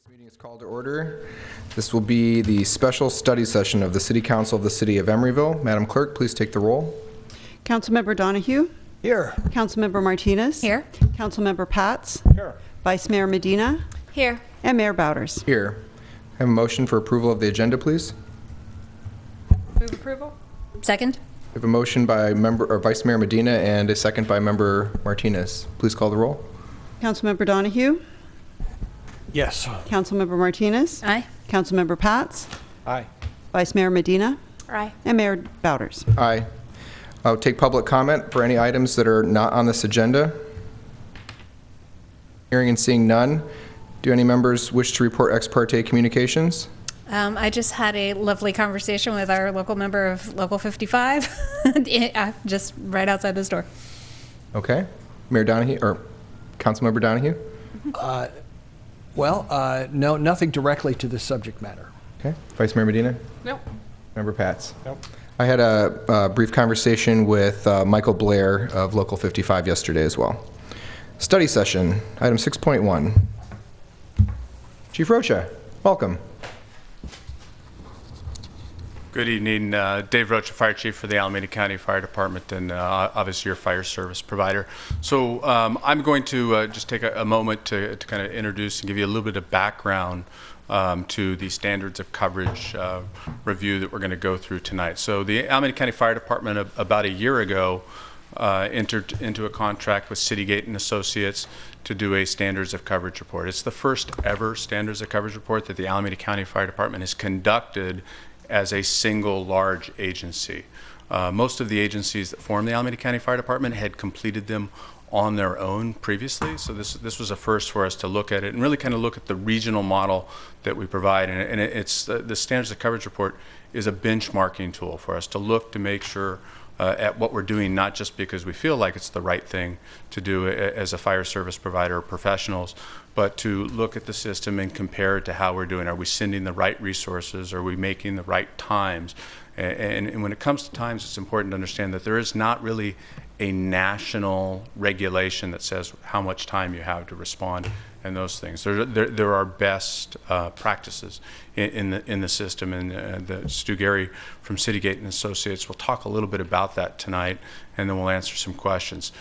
This meeting is called to order. This will be the special study session of the City Council of the City of Emeryville. Madam Clerk, please take the roll. Councilmember Donahue? Here. Councilmember Martinez? Here. Councilmember Pats? Here. Vice Mayor Medina? Here. And Mayor Bowders. Here. I have a motion for approval of the agenda, please. Move approval. Second. I have a motion by Vice Mayor Medina and a second by Member Martinez. Please call the roll. Councilmember Donahue? Yes. Councilmember Martinez? Aye. Councilmember Pats? Aye. Vice Mayor Medina? Aye. And Mayor Bowders. Aye. I'll take public comment for any items that are not on this agenda. Hearing and seeing none. Do any members wish to report ex parte communications? I just had a lovely conversation with our local member of Local 55, just right outside this door. Okay. Mayor Donahue, or Councilmember Donahue? No, nothing directly to this subject matter. Okay. Vice Mayor Medina? Nope. Member Pats? Nope. I had a brief conversation with Michael Blair of Local 55 yesterday as well. Study session, item 6.1. Chief Rocha, welcome. Good evening, Dave Rocha, Fire Chief for the Alameda County Fire Department and obviously your fire service provider. So I'm going to just take a moment to kind of introduce and give you a little bit of background to the standards of coverage review that we're going to go through tonight. So the Alameda County Fire Department about a year ago entered into a contract with Citygate and Associates to do a standards of coverage report. It's the first ever standards of coverage report that the Alameda County Fire Department has conducted as a single large agency. Most of the agencies that form the Alameda County Fire Department had completed them on their own previously, so this was a first for us to look at it and really kind of look at the regional model that we provide. And it's the standards of coverage report is a benchmarking tool for us to look to make sure at what we're doing, not just because we feel like it's the right thing to do as a fire service provider or professionals, but to look at the system and compare it to how we're doing. Are we sending the right resources? Are we making the right times? And when it comes to times, it's important to understand that there is not really a national regulation that says how much time you have to respond and those things. There are best practices in the system, and Stu Gary from Citygate and Associates will talk a little bit about that tonight, and then we'll answer some questions.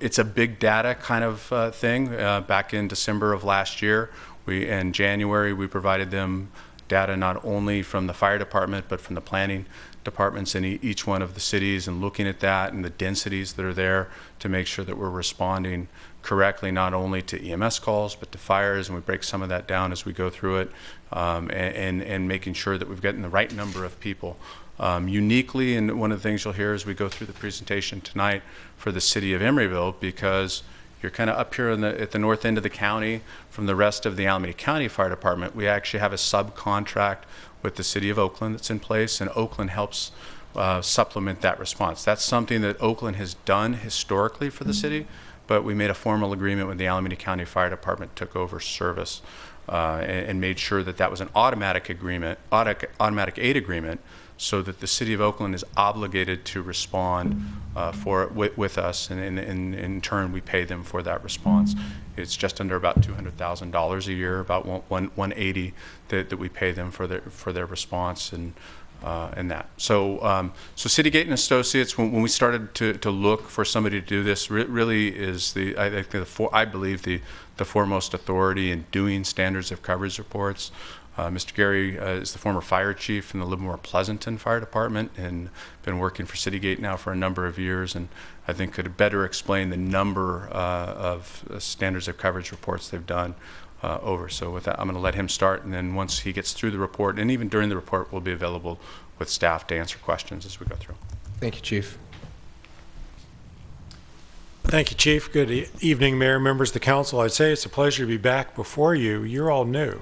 It's a big data kind of thing. Back in December of last year, in January, we provided them data not only from the fire department but from the planning departments in each one of the cities, and looking at that and the densities that are there to make sure that we're responding correctly not only to EMS calls but to fires, and we break some of that down as we go through it, and making sure that we've gotten the right number of people. Uniquely, and one of the things you'll hear as we go through the presentation tonight for the city of Emeryville, because you're kind of up here at the north end of the county from the rest of the Alameda County Fire Department, we actually have a subcontract with the city of Oakland that's in place, and Oakland helps supplement that response. That's something that Oakland has done historically for the city, but we made a formal agreement with the Alameda County Fire Department, took over service, and made sure that that was an automatic agreement, automatic aid agreement, so that the city of Oakland is obligated to respond for it with us, and in turn we pay them for that response. It's just under about $200,000 a year, about 180 that we pay them for their response and that. So Citygate and Associates, when we started to look for somebody to do this, really is I believe the foremost authority in doing standards of coverage reports. Mr. Gary is the former fire chief in the Livermore Pleasanton Fire Department and been working for Citygate now for a number of years, and I think could better explain the number of standards of coverage reports they've done over. So with that, I'm going to let him start, and then once he gets through the report, and even during the report, we'll be available with staff to answer questions as we go through. Thank you, Chief. Thank you, Chief. Good evening, Mayor, members of the council. I'd say it's a pleasure to be back before you. You're all new.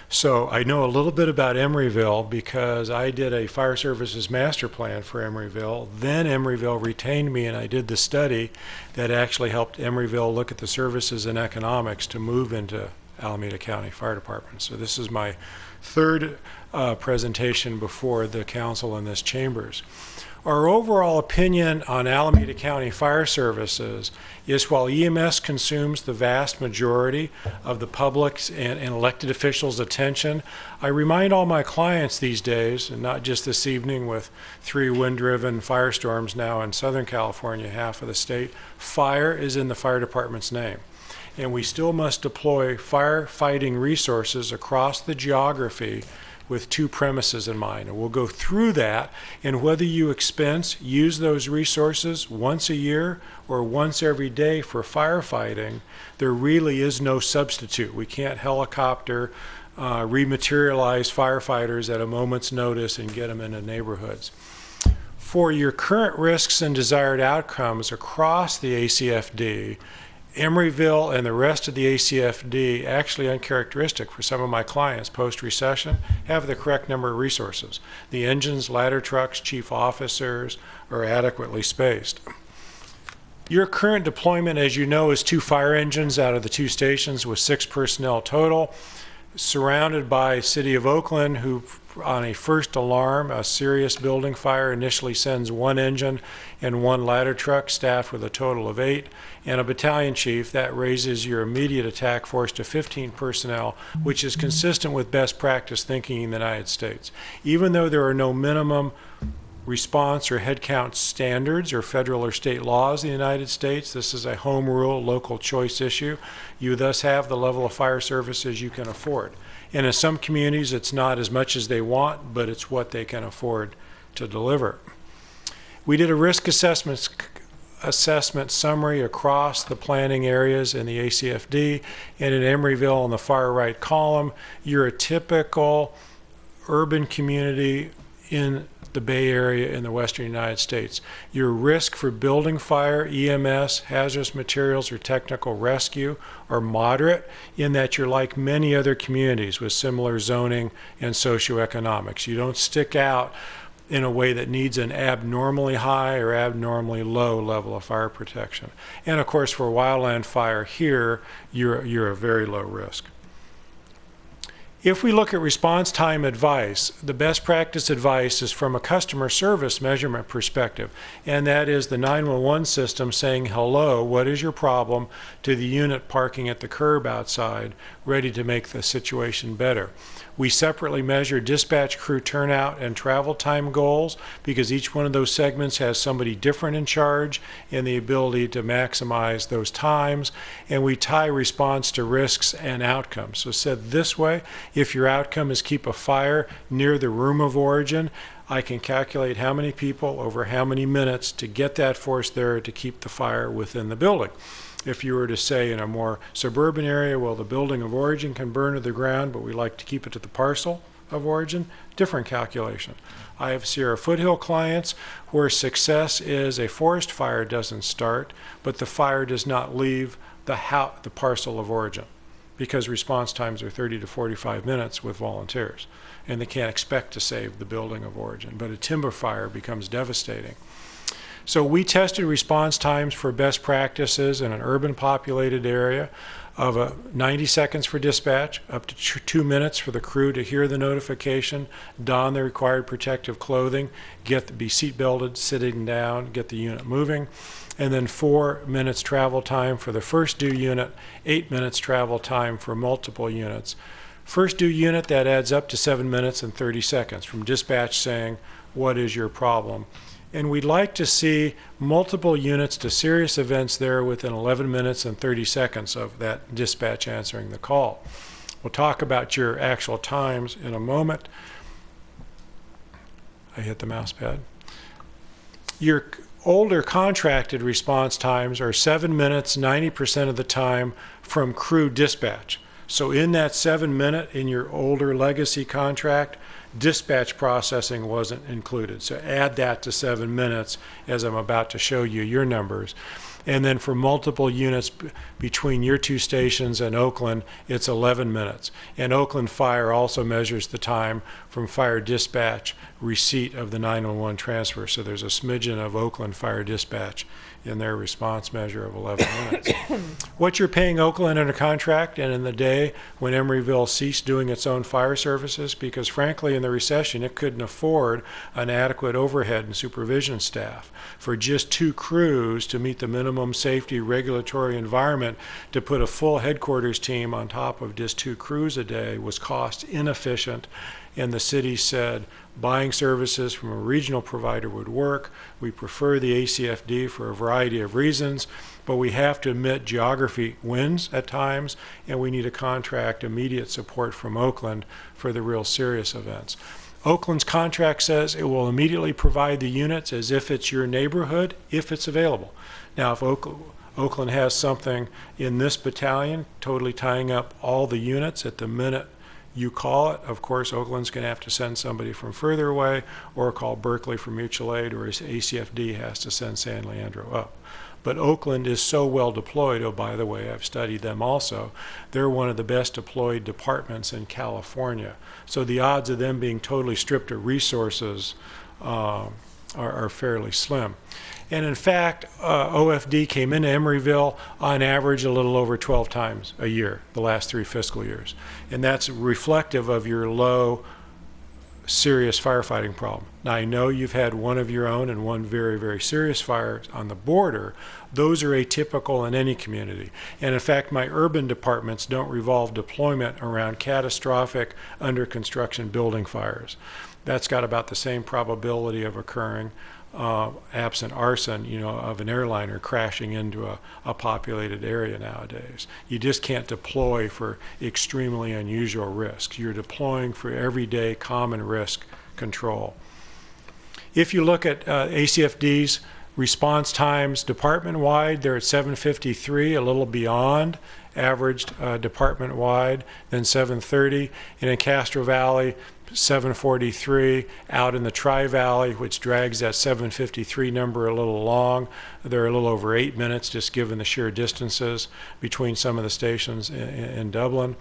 So I know a little bit about Emeryville because I did a fire services master plan for Emeryville. Then Emeryville retained me, and I did the study that actually helped Emeryville look at the services and economics to move into Alameda County Fire Department. So this is my third presentation before the council in this chambers. Our overall opinion on Alameda County Fire Services is while EMS consumes the vast majority of the public's and elected officials' attention, I remind all my clients these days, and not just this evening with 3 wind-driven firestorms now in Southern California, half of the state, fire is in the fire department's name. And we still must deploy firefighting resources across the geography with 2 premises in mind. And we'll go through that, and whether you use those resources once a year or once every day for firefighting, there really is no substitute. We can't helicopter, rematerialize firefighters at a moment's notice and get them into neighborhoods. For your current risks and desired outcomes across the ACFD, Emeryville and the rest of the ACFD, actually uncharacteristic for some of my clients post-recession, have the correct number of resources. The engines, ladder trucks, chief officers are adequately spaced. Your current deployment, as you know, is 2 fire engines out of the 2 stations with 6 personnel total, surrounded by City of Oakland, who on a first alarm, a serious building fire, initially sends 1 engine and 1 ladder truck staffed with a total of 8, and a battalion chief. That raises your immediate attack force to 15 personnel, which is consistent with best practice thinking in the United States. Even though there are no minimum response or headcount standards or federal or state laws in the United States, this is a home rule, local choice issue. You thus have the level of fire services you can afford. And in some communities, it's not as much as they want, but it's what they can afford to deliver. We did a risk assessment summary across the planning areas in the ACFD, and in Emeryville on the far right column, you're a typical urban community in the Bay Area in the western United States. Your risk for building fire, EMS, hazardous materials, or technical rescue are moderate in that you're like many other communities with similar zoning and socioeconomics. You don't stick out in a way that needs an abnormally high or abnormally low level of fire protection. And of course, for wildland fire here, you're a very low risk. If we look at response time advice, the best practice advice is from a customer service measurement perspective, and that is the 911 system saying, hello, what is your problem, to the unit parking at the curb outside, ready to make the situation better. We separately measure dispatch crew turnout and travel time goals because each one of those segments has somebody different in charge and the ability to maximize those times. And we tie response to risks and outcomes. So said this way, if your outcome is keep a fire near the room of origin, I can calculate how many people over how many minutes to get that force there to keep the fire within the building. If you were to say in a more suburban area, well, the building of origin can burn to the ground, but we like to keep it to the parcel of origin, different calculation. I have Sierra Foothill clients where success is a forest fire doesn't start, but the fire does not leave the parcel of origin because response times are 30 to 45 minutes with volunteers, and they can't expect to save the building of origin, but a timber fire becomes devastating. So we tested response times for best practices in an urban populated area of 90 seconds for dispatch, up to 2 minutes for the crew to hear the notification, don the required protective clothing, be seat belted, sitting down, get the unit moving, and then 4 minutes travel time for the first due unit, 8 minutes travel time for multiple units. First due unit, that adds up to 7 minutes and 30 seconds from dispatch saying, what is your problem? And we'd like to see multiple units to serious events there within 11 minutes and 30 seconds of that dispatch answering the call. We'll talk about your actual times in a moment. I hit the mouse pad. Your older contracted response times are 7 minutes, 90% of the time from crew dispatch. So in that 7 minute in your older legacy contract, dispatch processing wasn't included. So add that to 7 minutes as I'm about to show you your numbers. And then for multiple units between your 2 stations and Oakland, it's 11 minutes. And Oakland Fire also measures the time from fire dispatch receipt of the 911 transfer. So there's a smidgen of Oakland Fire dispatch in their response measure of 11 minutes. What you're paying Oakland under contract and in the day when Emeryville ceased doing its own fire services, because frankly in the recession it couldn't afford an adequate overhead and supervision staff. For just 2 crews to meet the minimum safety regulatory environment, to put a full headquarters team on top of just 2 crews a day was cost inefficient, and the city said buying services from a regional provider would work. We prefer the ACFD for a variety of reasons, but we have to admit geography wins at times, and we need to contract immediate support from Oakland for the real serious events. Oakland's contract says it will immediately provide the units as if it's your neighborhood, if it's available. Now, if Oakland has something in this battalion totally tying up all the units at the minute you call it, of course, Oakland's going to have to send somebody from further away, or call Berkeley for mutual aid, or ACFD has to send San Leandro up. But Oakland is so well deployed. Oh, by the way, I've studied them also. They're one of the best deployed departments in California. So the odds of them being totally stripped of resources are fairly slim. And in fact, OFD came into Emeryville on average a little over 12 times a year, the last 3 fiscal years. And that's reflective of your low, serious firefighting problem. Now, I know you've had one of your own and one very, very serious fire on the border. Those are atypical in any community. And in fact, my urban departments don't revolve deployment around catastrophic under construction building fires. That's got about the same probability of occurring absent arson, of an airliner crashing into a populated area nowadays. You just can't deploy for extremely unusual risks. You're deploying for everyday common risk control. If you look at ACFD's response times department-wide, they're at 7:53, a little beyond averaged department-wide, then 7:30, and in Castro Valley, 7:43, out in the Tri-Valley, which drags that 7:53 number a little long. They're a little over 8 minutes, just given the sheer distances between some of the stations in Dublin.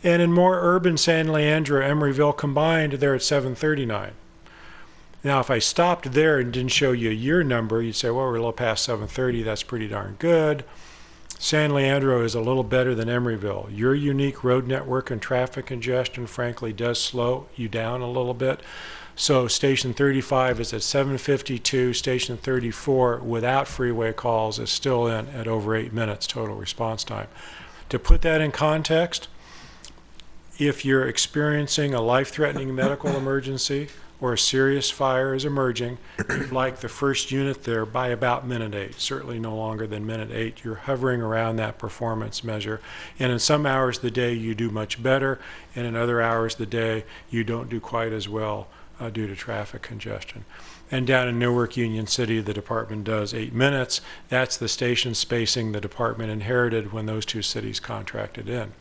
And in more urban San Leandro, Emeryville combined, they're at 7:39. Now, if I stopped there and didn't show you a year number, you'd say, well, we're a little past 7:30, that's pretty darn good. San Leandro is a little better than Emeryville. Your unique road network and traffic congestion, frankly, does slow you down a little bit. So Station 35 is at 7:52. Station 34, without freeway calls, is still in at over 8 minutes total response time. To put that in context, if you're experiencing a life-threatening medical emergency or a serious fire is emerging, you'd like the first unit there by about minute 8, certainly no longer than minute 8. You're hovering around that performance measure. And in some hours of the day, you do much better, and in other hours of the day, you don't do quite as well due to traffic congestion. And down in Newark, Union City, the department does 8 minutes. That's the station spacing the department inherited when those 2 cities contracted in.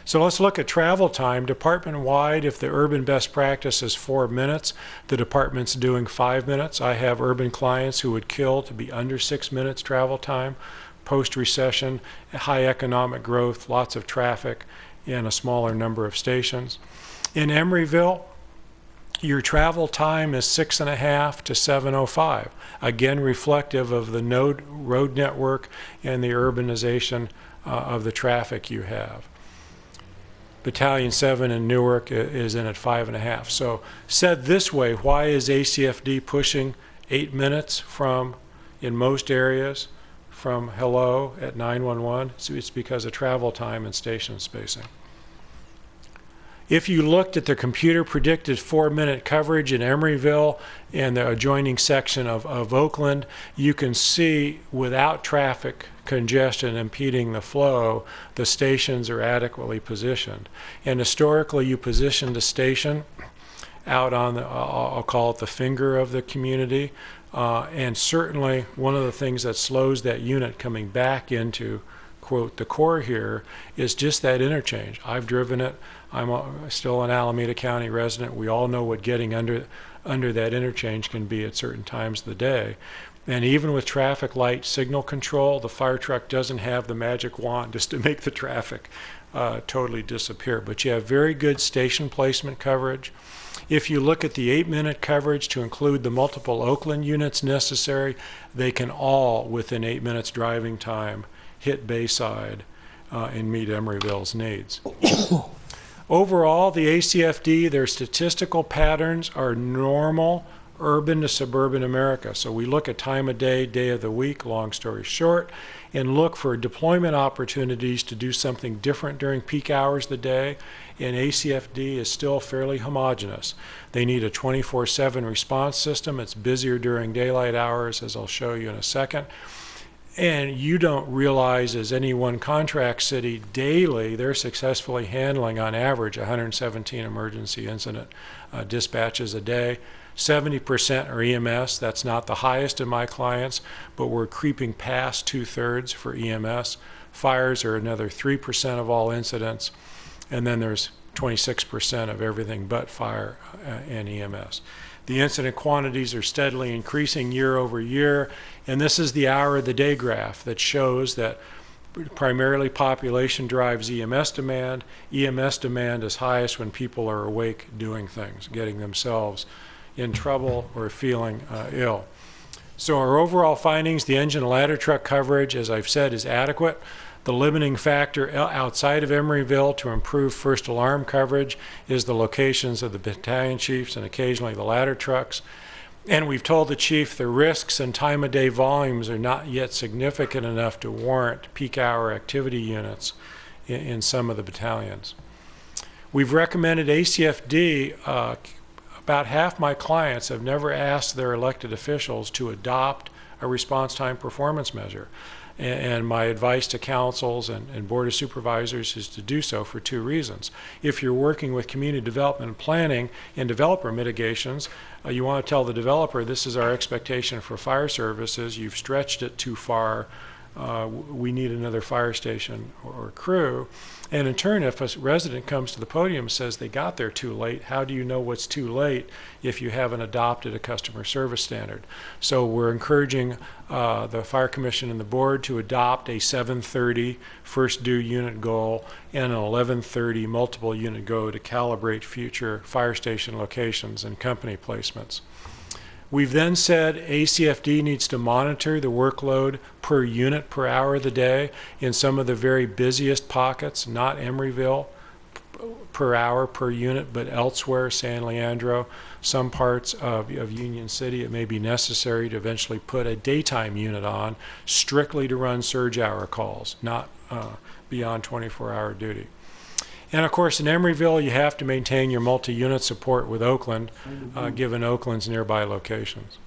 So let's look at travel time. Department-wide, if the urban best practice is 4 minutes, the department's doing 5 minutes. I have urban clients who would kill to be under 6 minutes travel time. Post-recession, high economic growth, lots of traffic, and a smaller number of stations. In Emeryville, your travel time is 6.5 to 7:05. Again, reflective of the road network and the urbanization of the traffic you have. Battalion 7 in Newark is in at 5.5. So said this way, why is ACFD pushing 8 minutes from, in most areas, from hello at 911? So it's because of travel time and station spacing. If you looked at the computer predicted 4-minute coverage in Emeryville and the adjoining section of Oakland, you can see without traffic congestion impeding the flow, the stations are adequately positioned. And historically, you positioned a station out on the, I'll call it the finger of the community. And certainly one of the things that slows that unit coming back into, quote, the core here is just that interchange. I've driven it. I'm still an Alameda County resident. We all know what getting under that interchange can be at certain times of the day. And even with traffic light signal control, the fire truck doesn't have the magic wand just to make the traffic totally disappear. But you have very good station placement coverage. If you look at the 8-minute coverage to include the multiple Oakland units necessary, they can all, within 8 minutes driving time, hit Bayside and meet Emeryville's needs. Overall, the ACFD, their statistical patterns are normal urban to suburban America. So we look at time of day, day of the week, long story short, and look for deployment opportunities to do something different during peak hours of the day. And ACFD is still fairly homogeneous. They need a 24/7 response system. It's busier during daylight hours, as I'll show you in a second. And you don't realize, as any one contract city, daily they're successfully handling on average 117 emergency incident dispatches a day. 70% are EMS. That's not the highest in my clients, but we're creeping past 2/3 for EMS. Fires are another 3% of all incidents, and then there's 26% of everything but fire and EMS. The incident quantities are steadily increasing year over year, and this is the hour of the day graph that shows that primarily population drives EMS demand. EMS demand is highest when people are awake doing things, getting themselves in trouble or feeling ill. So our overall findings, the engine and ladder truck coverage, as I've said, is adequate. The limiting factor outside of Emeryville to improve first alarm coverage is the locations of the battalion chiefs and occasionally the ladder trucks. And we've told the chief the risks and time of day volumes are not yet significant enough to warrant peak hour activity units in some of the battalions. We've recommended ACFD. About half my clients have never asked their elected officials to adopt a response time performance measure. And my advice to councils and board of supervisors is to do so for two reasons. If you're working with community development and planning and developer mitigations, you want to tell the developer this is our expectation for fire services. You've stretched it too far. We need another fire station or crew. And in turn, if a resident comes to the podium and says they got there too late, how do you know what's too late if you haven't adopted a customer service standard? So we're encouraging the Fire Commission and the board to adopt a 7:30 first due unit goal and an 11:30 multiple unit goal to calibrate future fire station locations and company placements. We've then said ACFD needs to monitor the workload per unit per hour of the day in some of the very busiest pockets, not Emeryville per hour per unit, but elsewhere, San Leandro, some parts of Union City. It may be necessary to eventually put a daytime unit on strictly to run surge hour calls, not beyond 24-hour duty. And of course, in Emeryville, you have to maintain your multi-unit support with Oakland, given Oakland's nearby locations.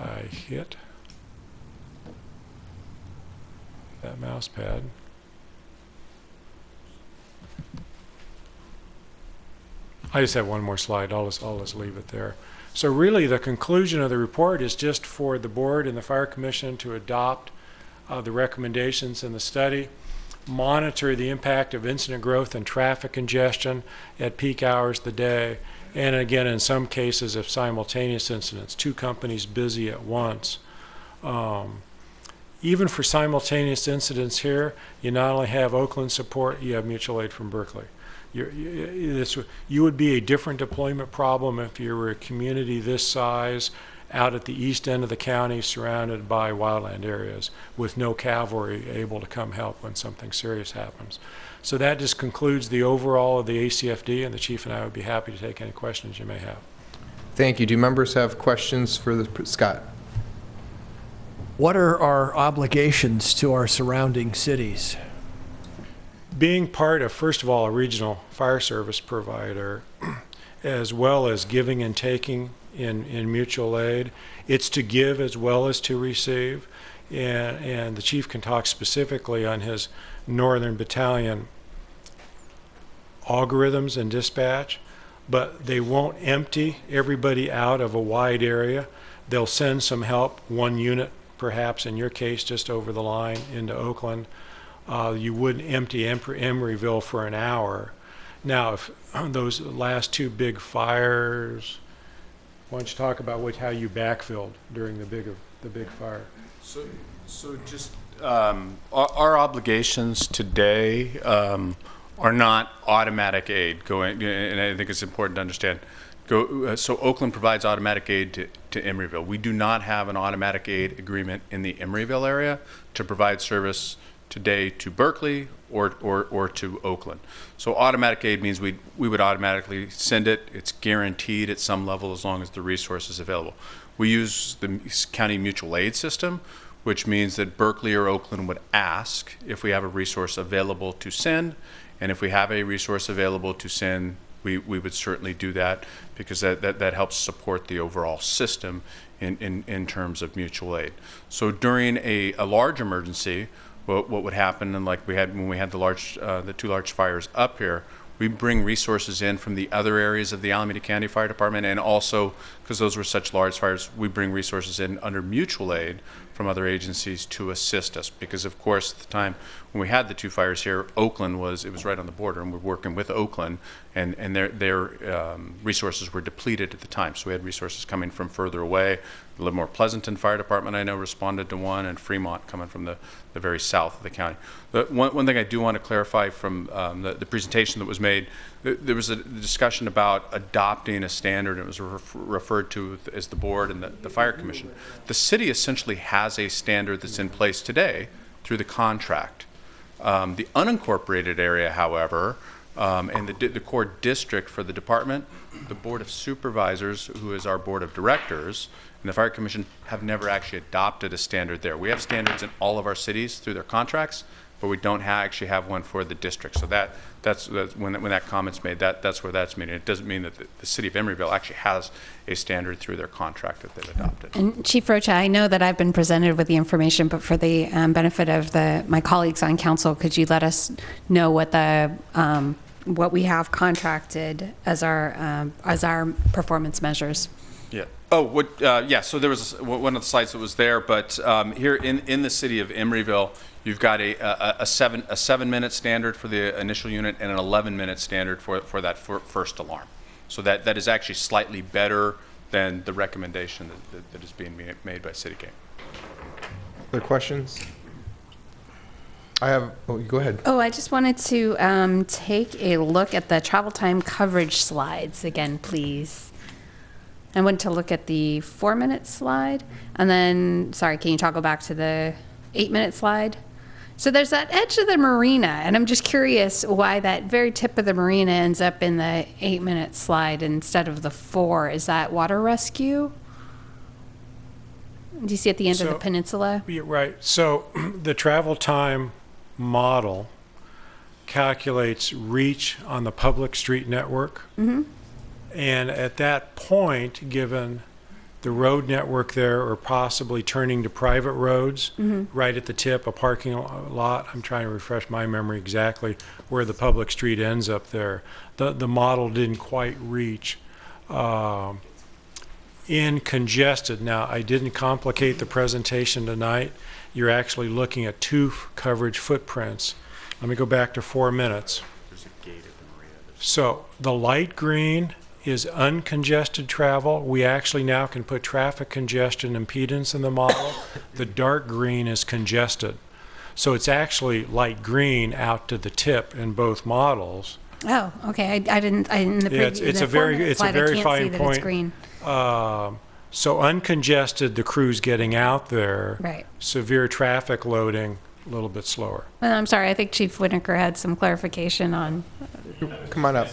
I hit that mouse pad. I just have one more slide. I'll just leave it there. So really, the conclusion of the report is just for the board and the Fire Commission to adopt the recommendations in the study, monitor the impact of incident growth and traffic congestion at peak hours of the day, and again, in some cases, if simultaneous incidents, two companies busy at once. Even for simultaneous incidents here, you not only have Oakland support, you have mutual aid from Berkeley. You would be a different deployment problem if you were a community this size out at the east end of the county surrounded by wildland areas with no cavalry able to come help when something serious happens. So that just concludes the overall of the ACFD, and the chief and I would be happy to take any questions you may have. Thank you. Do members have questions for Scott? What are our obligations to our surrounding cities? Being part of, first of all, a regional fire service provider, as well as giving and taking in mutual aid, it's to give as well as to receive. And the chief can talk specifically on his Northern Battalion algorithms and dispatch, but they won't empty everybody out of a wide area. They'll send some help, one unit perhaps in your case just over the line into Oakland. You wouldn't empty Emeryville for an hour. Now, if those last two big fires, why don't you talk about how you backfilled during the big fire? So just Our obligations today are not automatic aid going, and I think it's important to understand. So Oakland provides automatic aid to Emeryville. We do not have an automatic aid agreement in the Emeryville area to provide service today to Berkeley or to Oakland. So automatic aid means we would automatically send it. It's guaranteed at some level as long as the resource is available. We use the county mutual aid system, which means that Berkeley or Oakland would ask if we have a resource available to send, and if we have a resource available to send, we would certainly do that, because that helps support the overall system in terms of mutual aid. So during a large emergency, what would happen, and like when we had the two large fires up here, we bring resources in from the other areas of the Alameda County Fire Department, and also, because those were such large fires, we bring resources in under mutual aid from other agencies to assist us. Because of course, at the time when we had the two fires here, Oakland was right on the border, and we're working with Oakland, and their resources were depleted at the time. So we had resources coming from further away. The Livermore Pleasanton Fire Department, I know, responded to one, and Fremont coming from the very south of the county. One thing I do want to clarify from the presentation that was made, there was a discussion about adopting a standard. It was referred to as the board and the Fire Commission. The city essentially has a standard that's in place today through the contract. The unincorporated area, however, and the core district for the department, the Board of Supervisors, who is our board of directors, and the Fire Commission have never actually adopted a standard there. We have standards in all of our cities through their contracts, but we don't actually have one for the district. So that's when that comment's made, that's where that's meaning. It doesn't mean that the city of Emeryville actually has a standard through their contract that they've adopted. And Chief Rocha, I know that I've been presented with the information, but for the benefit of my colleagues on council, could you let us know what we have contracted as our performance measures? Yeah. Oh, yeah. So there was one of the slides that was there, but here in the city of Emeryville, you've got a 7-minute standard for the initial unit and an 11-minute standard for that first alarm. So that is actually slightly better than the recommendation that is being made by City Game. Other questions? Go ahead. Oh, I just wanted to take a look at the travel time coverage slides again, please. I went to look at the 4-minute slide, and then, sorry, can you toggle back to the 8-minute slide? So there's that edge of the marina, and I'm just curious why that very tip of the marina ends up in the 8-minute slide instead of the 4. Is that water rescue? Do you see at the end of the peninsula? Yeah, right. So the travel time model calculates reach on the public street network. Mm-hmm. And at that point, given the road network there, or possibly turning to private roads, right at the tip, a parking lot, I'm trying to refresh my memory exactly where the public street ends up there. The model didn't quite reach. In congested, now I didn't complicate the presentation tonight. You're actually looking at 2 coverage footprints. Let me go back to 4 minutes. There's a gate at the marina. So the light green is uncongested travel. We actually now can put traffic congestion impedance in the model. The dark green is congested. So it's actually light green out to the tip in both models. Oh, okay. I didn't. It's a very fine point. Green. So uncongested, the crew's getting out there. Right. Severe traffic loading, a little bit slower. Well, I'm sorry. I think Chief Whitaker had some clarification on. Come on up.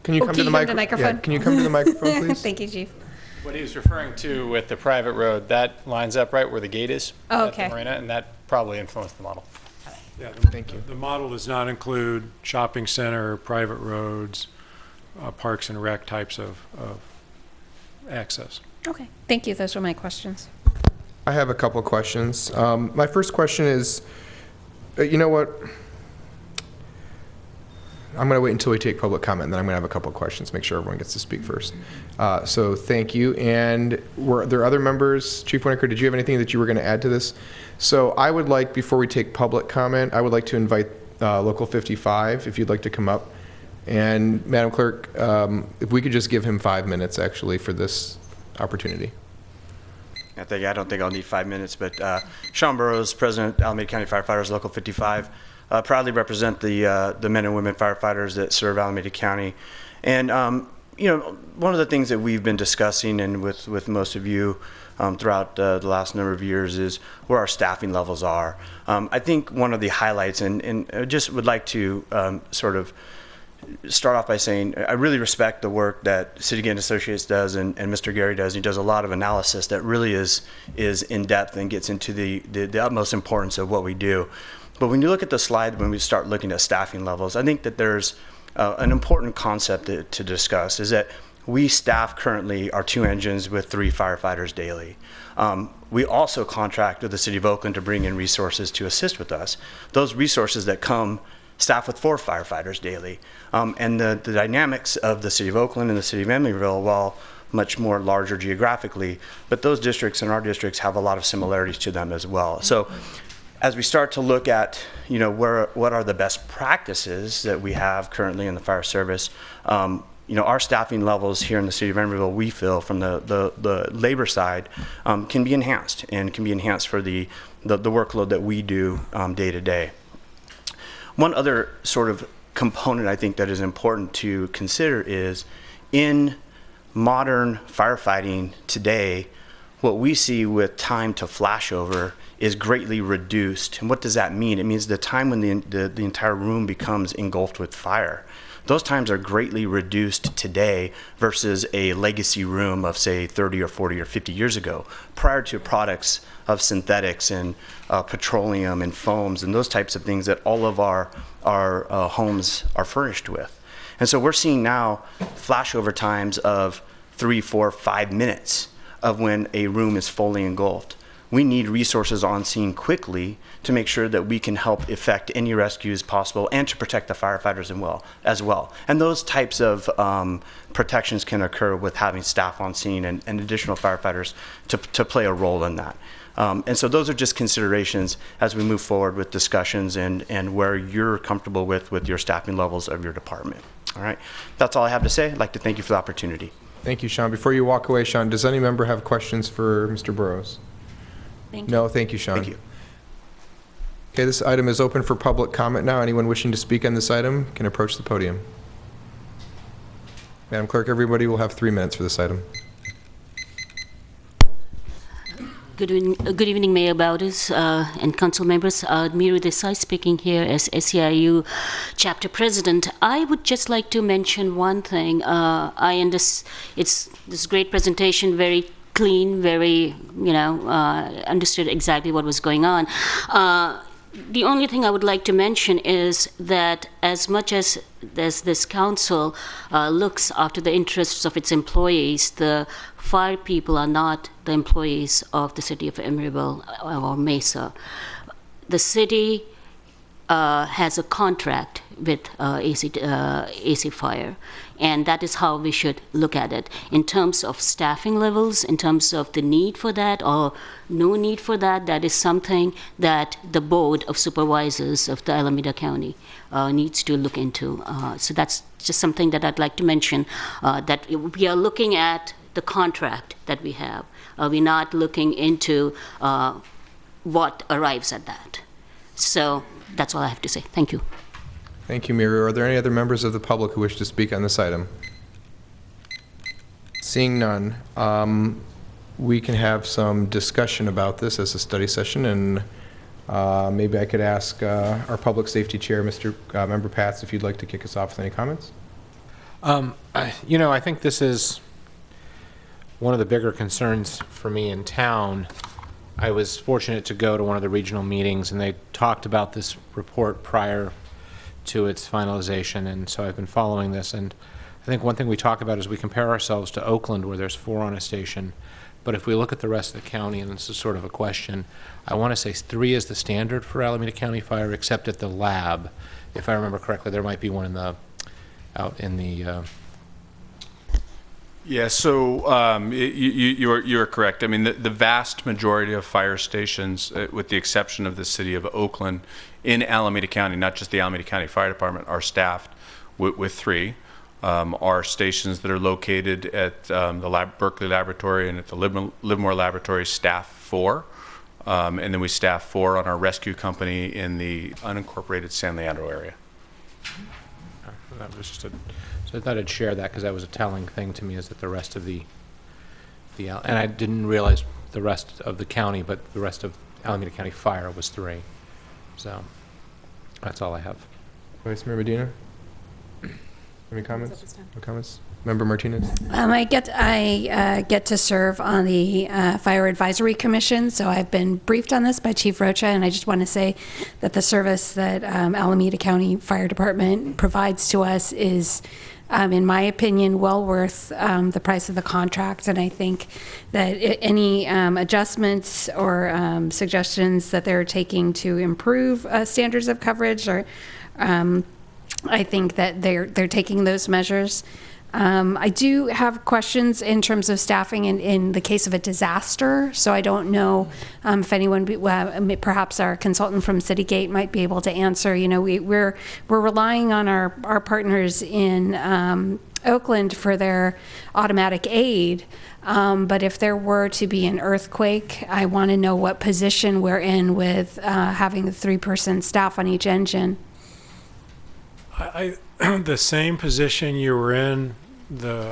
Can you come to the microphone? Yeah, can you come to the microphone, please? Thank you, Chief. What he was referring to with the private road, that lines up right where the gate is Oh, at okay. the marina, and that probably influenced the model. Yeah, Thank you. The model does not include shopping center, private roads, parks and rec types of access. Okay. Thank you. Those were my questions. I have a couple of questions. My first question is, you know what? I'm going to wait until we take public comment, and then I'm going to have a couple of questions, make sure everyone gets to speak first. So thank you. And were there other members? Chief Winokur, did you have anything that you were going to add to this? So I would like, before we take public comment, I would like to invite Local 55, if you'd like to come up. And Madam Clerk, if we could just give him 5 minutes, actually, for this opportunity. I don't think I'll need 5 minutes, but Sean Burrows, President, Alameda County Firefighters, Local 55, proudly represent the men and women firefighters that serve Alameda County. And, one of the things that we've been discussing and with most of you throughout the last number of years is where our staffing levels are. I think one of the highlights, and I just would like to sort of start off by saying I really respect the work that City Gate Associates does and Mr. Gary does. He does a lot of analysis that really is in depth and gets into the utmost importance of what we do. But when you look at the slide, when we start looking at staffing levels, I think that there's an important concept to discuss is that we staff currently our 2 engines with 3 firefighters daily. We also contract with the City of Oakland to bring in resources to assist with us. Those resources that come staff with 4 firefighters daily. And the dynamics of the City of Oakland and the City of Emeryville, while much more larger geographically, but those districts and our districts have a lot of similarities to them as well. So as we start to look at, what are the best practices that we have currently in the fire service, our staffing levels here in the City of Emeryville, we feel from the labor side, can be enhanced for the workload that we do day to day. One other sort of component I think that is important to consider is in modern firefighting today, what we see with time to flashover is greatly reduced. And what does that mean? It means the time when the entire room becomes engulfed with fire. Those times are greatly reduced today versus a legacy room of, say, 30 or 40 or 50 years ago, prior to products of synthetics and petroleum and foams and those types of things that all of our homes are furnished with. And so we're seeing now flashover times of 3, 4, 5 minutes of when a room is fully engulfed. We need resources on scene quickly to make sure that we can help effect any rescues possible and to protect the firefighters as well. And those types of protections can occur with having staff on scene and additional firefighters to play a role in that. And so those are just considerations as we move forward with discussions and where you're comfortable with your staffing levels of your department. All right, that's all I have to say. I'd like to thank you for the opportunity. Thank you, Sean. Before you walk away, Sean, does any member have questions for Mr. Burrows? Thank you. No, thank you, Sean. Thank you. Okay, this item is open for public comment now. Anyone wishing to speak on this item can approach the podium. Madam Clerk, everybody will have 3 minutes for this item. Good evening, Mayor Bowders and council members. Miru Desai speaking here as SEIU chapter president. I would just like to mention one thing. It's this great presentation, very clean, very, understood exactly what was going on. The only thing I would like to mention is that as much as this council looks after the interests of its employees, the fire people are not the employees of the city of Emeryville or Mesa. The city has a contract with AC Fire, and that is how we should look at it. In terms of staffing levels, in terms of the need for that or no need for that, that is something that the Board of Supervisors of the Alameda County needs to look into. So that's just something that I'd like to mention, that we are looking at the contract that we have. We're not looking into what arrives at that. So that's all I have to say. Thank you. Thank you, Miru. Are there any other members of the public who wish to speak on this item? Seeing none, we can have some discussion about this as a study session, and maybe I could ask our Public Safety Chair, Mr. Member Pats, if you'd like to kick us off with any comments. I think this is one of the bigger concerns for me in town. I was fortunate to go to one of the regional meetings, and they talked about this report prior to its finalization, and so I've been following this. And I think one thing we talk about is we compare ourselves to Oakland, where there's 4 on a station. But if we look at the rest of the county, and this is sort of a question, I want to say 3 is the standard for Alameda County Fire, except at the lab. If I remember correctly, there might be one out in the Yeah, so you're correct. I mean, the vast majority of fire stations, with the exception of the city of Oakland, in Alameda County, not just the Alameda County Fire Department, are staffed with 3. are stations that are located at the Berkeley Laboratory and at the Livermore Laboratory staff 4. And then we staff 4 on our rescue company in the unincorporated San Leandro area. That was just so I thought I'd share that because that was a telling thing to me, is that the rest of the and I didn't realize the rest of the county, but the rest of Alameda County Fire was 3. So that's all I have. Vice Mayor Medina? Any comments? No comments? Member Martinez? I get to serve on the Fire Advisory Commission, so I've been briefed on this by Chief Rocha, and I just want to say that the service that Alameda County Fire Department provides to us is, in my opinion, well worth the price of the contract. And I think that any adjustments or suggestions that they're taking to improve standards of coverage, or I think that they're taking those measures. I do have questions in terms of staffing in the case of a disaster, so I don't know if anyone, perhaps our consultant from Citygate might be able to answer. You know, we're relying on our partners in Oakland for their automatic aid, but if there were to be an earthquake, I want to know what position we're in with having the 3-person staff on each engine. The same position you were in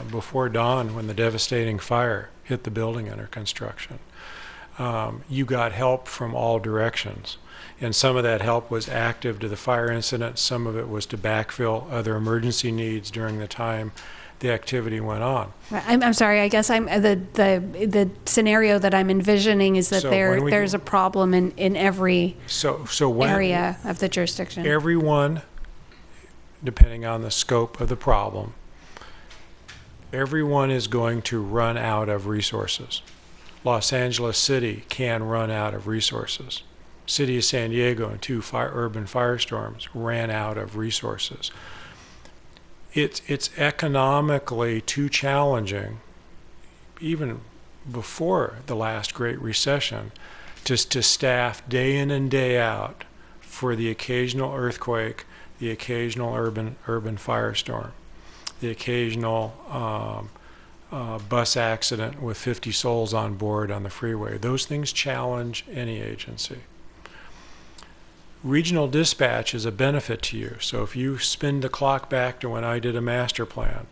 before dawn when the devastating fire hit the building under construction. You got help from all directions, and some of that help was active to the fire incident. Some of it was to backfill other emergency needs during the time the activity went on. I'm sorry. I guess the scenario that I'm envisioning is that there's a problem in every area of the jurisdiction. Everyone, depending on the scope of the problem, everyone is going to run out of resources. Los Angeles City can run out of resources. City of San Diego and 2 urban firestorms ran out of resources. It's economically too challenging, even before the last Great Recession, just to staff day in and day out for the occasional earthquake, the occasional urban firestorm, the occasional bus accident with 50 souls on board on the freeway. Those things challenge any agency. Regional dispatch is a benefit to you. So if you spin the clock back to when I did a master plan,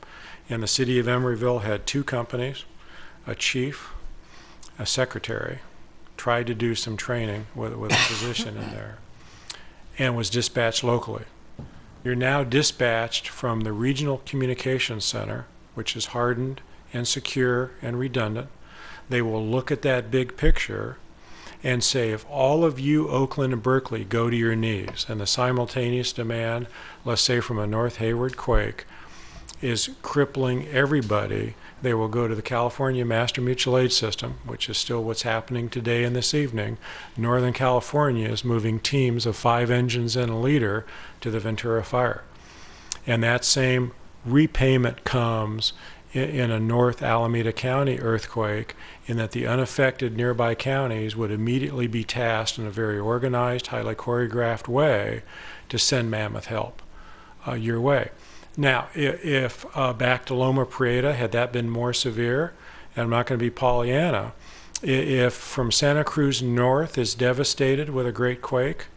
and the city of Emeryville had 2 companies, a chief, a secretary, tried to do some training with a physician in there, and was dispatched locally. You're now dispatched from the Regional Communications Center, which is hardened and secure and redundant. They will look at that big picture and say, if all of you, Oakland and Berkeley, go to your knees, and the simultaneous demand, let's say from a North Hayward quake, is crippling everybody, they will go to the California Master Mutual Aid System, which is still what's happening today and this evening. Northern California is moving teams of 5 engines and a leader to the Ventura Fire. And that same repayment comes in a North Alameda County earthquake, in that the unaffected nearby counties would immediately be tasked in a very organized, highly choreographed way to send mammoth help your way. Now, if back to Loma Prieta, had that been more severe, and I'm not going to be Pollyanna, if from Santa Cruz north is devastated with a great quake,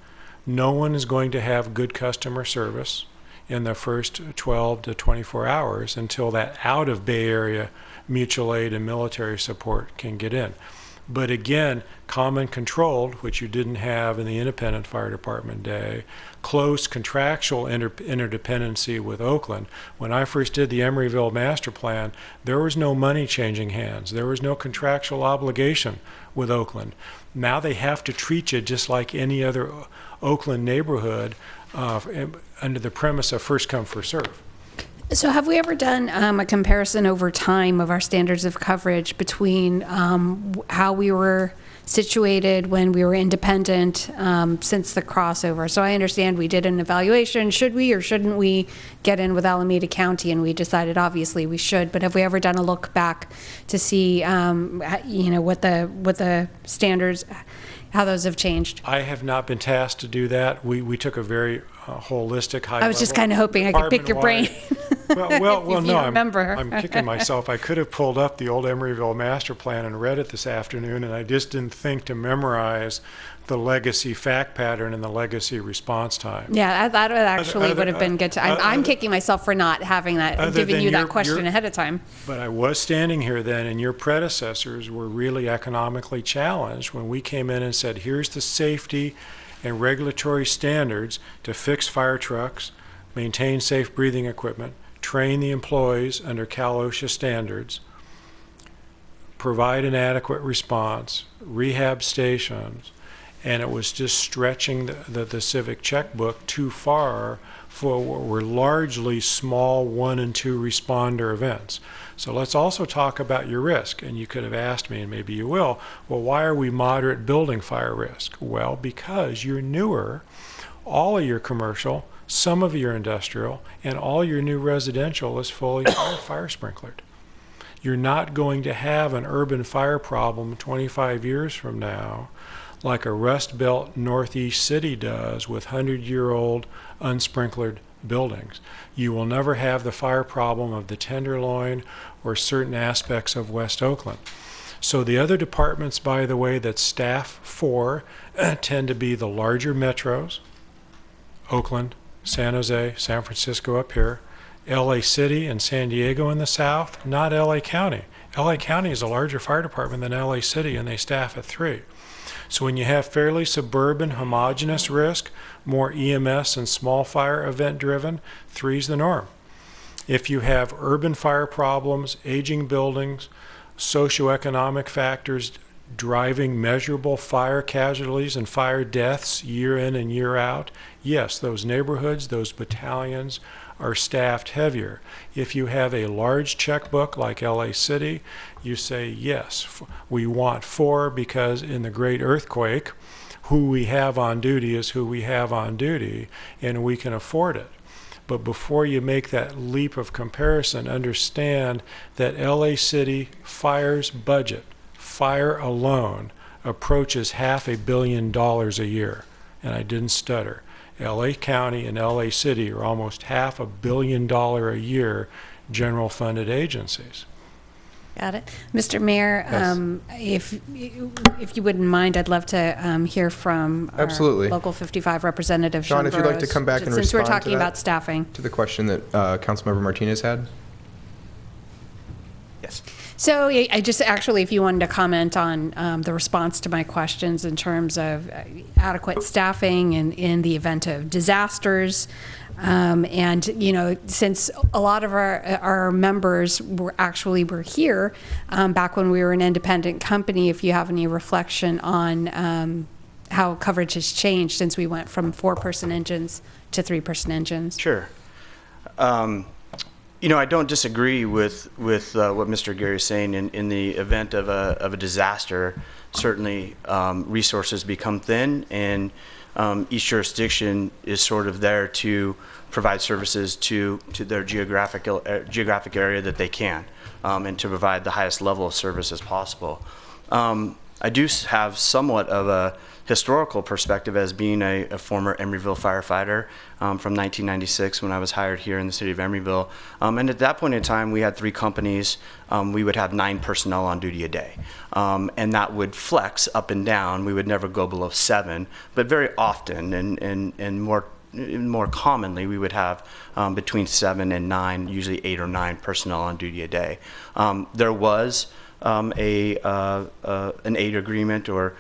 no one is going to have good customer service in the first 12 to 24 hours until that out of Bay Area mutual aid and military support can get in. But again, common controlled, which you didn't have in the independent fire department day, close contractual interdependency with Oakland. When I first did the Emeryville master plan, there was no money changing hands. There was no contractual obligation with Oakland. Now they have to treat you just like any other Oakland neighborhood under the premise of first come, first serve. So have we ever done a comparison over time of our standards of coverage between how we were situated when we were independent since the crossover? So I understand we did an evaluation. Should we or shouldn't we get in with Alameda County? And we decided obviously we should. But have we ever done a look back to see what the standards, how those have changed? I have not been tasked to do that. We took a very holistic, high-level. I was just kind of hoping I could pick your brain. If you remember. I'm kicking myself. I could have pulled up the old Emeryville master plan and read it this afternoon, and I just didn't think to memorize the legacy fact pattern and the legacy response time. Yeah, that actually would have been good to. I'm kicking myself for not having that, giving you that question ahead of time. But I was standing here then, and your predecessors were really economically challenged when we came in and said, here's the safety and regulatory standards to fix fire trucks, maintain safe breathing equipment, train the employees under Cal OSHA standards, provide an adequate response, rehab stations, and it was just stretching the civic checkbook too far for what were largely small 1 and 2 responder events. So let's also talk about your risk. And you could have asked me, and maybe you will, well, why are we moderate building fire risk? Well, because you're newer, all of your commercial, some of your industrial, and all your new residential is fully fire sprinklered. You're not going to have an urban fire problem 25 years from now like a Rust Belt Northeast city does with 100-year-old unsprinkled buildings. You will never have the fire problem of the Tenderloin or certain aspects of West Oakland. So the other departments, by the way, that staff for tend to be the larger metros, Oakland, San Jose, San Francisco up here, LA City and San Diego in the south, not LA County. LA County is a larger fire department than LA City, and they staff at 3. So when you have fairly suburban homogeneous risk, more EMS and small fire event driven, 3 is the norm. If you have urban fire problems, aging buildings, socioeconomic factors driving measurable fire casualties and fire deaths year in and year out, yes, those neighborhoods, those battalions are staffed heavier. If you have a large checkbook like LA City, you say, yes, we want 4 because in the great earthquake, who we have on duty is who we have on duty, and we can afford it. But before you make that leap of comparison, understand that LA City fire's budget, fire alone, approaches $500 million a year. And I didn't stutter. LA County and LA City are almost $500 million a year general funded agencies. Got it. Mr. Mayor, Yes. if you wouldn't mind, I'd love to hear from our Absolutely. Local 55 representative, John, if you'd like to come back and since we're respond to talking that. about staffing. To the question that Councilmember Martinez had? Yes. So I just actually, if you wanted to comment on the response to my questions in terms of adequate staffing in the event of disasters, and you know, since a lot of our members were here back when we were an independent company, if you have any reflection on how coverage has changed since we went from 4-person engines to 3-person engines. Sure. You know, I don't disagree with what Mr. Gary is saying. In the event of a disaster, certainly resources become thin, and each jurisdiction is sort of there to provide services to their geographic area that they can, and to provide the highest level of service as possible. I do have somewhat of a historical perspective as being a former Emeryville firefighter from 1996 when I was hired here in the city of Emeryville. And at that point in time, we had 3 companies. We would have 9 personnel on duty a day. And that would flex up and down. We would never go below 7, but very often and more commonly, we would have between 7 and 9, usually 8 or 9 personnel on duty a day. There was an aid agreement or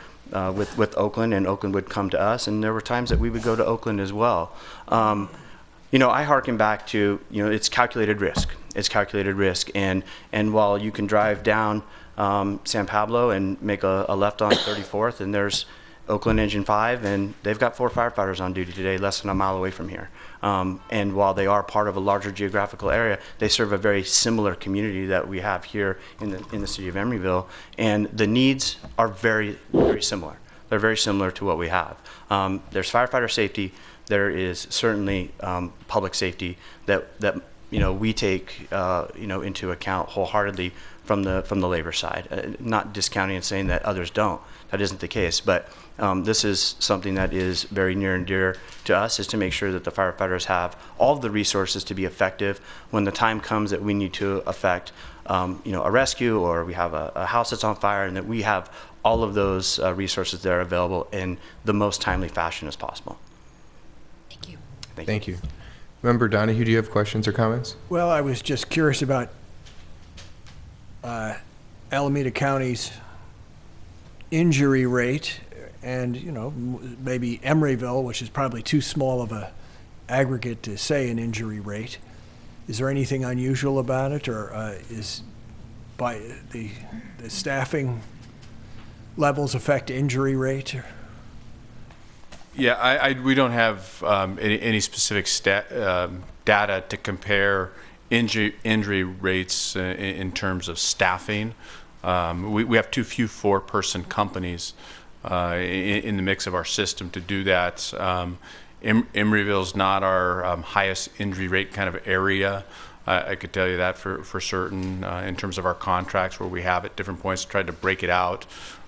with Oakland, and Oakland would come to us, and there were times that we would go to Oakland as well. You know, I hearken back to, you know, it's calculated risk. It's calculated risk, and while you can drive down San Pablo and make a left on 34th, and there's Oakland Engine 5, and they've got 4 firefighters on duty today, less than a mile away from here. And while they are part of a larger geographical area, they serve a very similar community that we have here in the city of Emeryville, and the needs are very, very similar. They're very similar to what we have. There's firefighter safety. There is certainly public safety that you know, we take you know, into account wholeheartedly from the labor side. Not discounting and saying that others don't. that isn't the case. But this is something that is very near and dear to us, is to make sure that the firefighters have all of the resources to be effective when the time comes that we need to effect a rescue, or we have a house that's on fire, and that we have all of those resources that are available in the most timely fashion as possible. Thank you. Thank you. Member Donahue, do you have questions or comments? Well, I was just curious about Alameda County's injury rate, and, maybe Emeryville, which is probably too small of a aggregate to say an injury rate. Is there anything unusual about it, or is by the staffing levels affect injury rate? Yeah, we don't have any specific data to compare injury rates in terms of staffing. We have too few four-person companies in the mix of our system to do that. Emeryville is not our highest injury rate kind of area. I could tell you that for certain in terms of our contracts, where we have at different points tried to break it out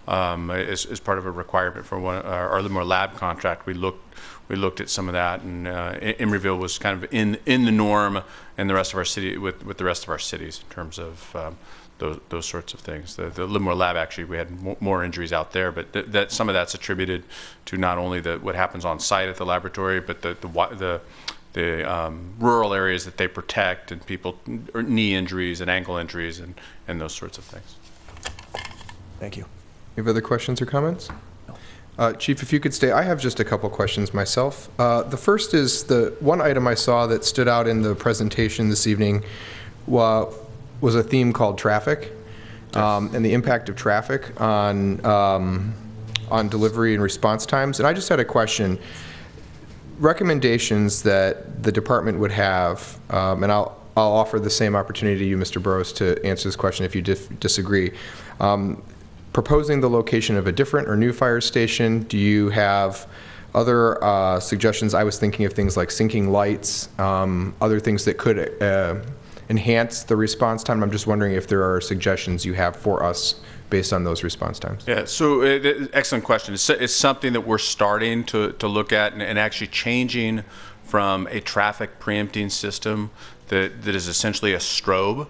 as part of a requirement for our Livermore Lab contract. We looked at some of that, and Emeryville was kind of in the norm, and the rest of our city with the rest of our cities in terms of those sorts of things. The Livermore Lab, actually, we had more injuries out there, but that some of that's attributed to not only what happens on site at the laboratory, but the rural areas that they protect, and people, or knee injuries and ankle injuries and those sorts of things. Thank you. You have other questions or comments? Chief, if you could stay, I have just a couple questions myself. The first is the one item I saw that stood out in the presentation this evening was a theme called traffic, and the impact of traffic on delivery and response times. And I just had a question. Recommendations that the department would have, and I'll offer the same opportunity to you, Mr. Burrows, to answer this question if you disagree. Proposing the location of a different or new fire station. Do you have other suggestions? I was thinking of things like sinking lights, other things that could enhance the response time. I'm just wondering if there are suggestions you have for us based on those response times. Yeah, so excellent question. It's something that we're starting to look at, and actually changing from a traffic preempting system that is essentially a strobe,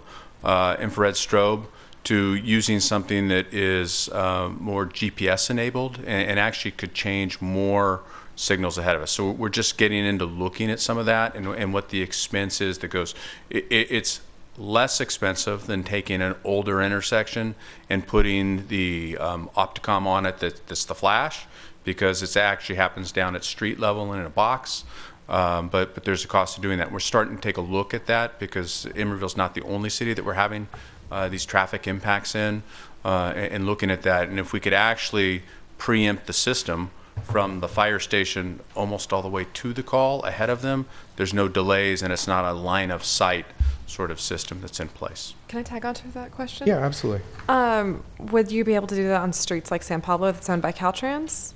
infrared strobe, to using something that is more GPS enabled and actually could change more signals ahead of us. So we're just getting into looking at some of that and what the expense is that goes. It's less expensive than taking an older intersection and putting the Opticom on it that's the flash, because it actually happens down at street level and in a box. But there's a cost to doing that. We're starting to take a look at that, because Emeryville's not the only city that we're having these traffic impacts in, and looking at that. And if we could actually preempt the system from the fire station almost all the way to the call ahead of them, there's no delays, and it's not a line of sight sort of system that's in place. Can I tag on to that question? Yeah, absolutely. Would you be able to do that on streets like San Pablo that's owned by Caltrans?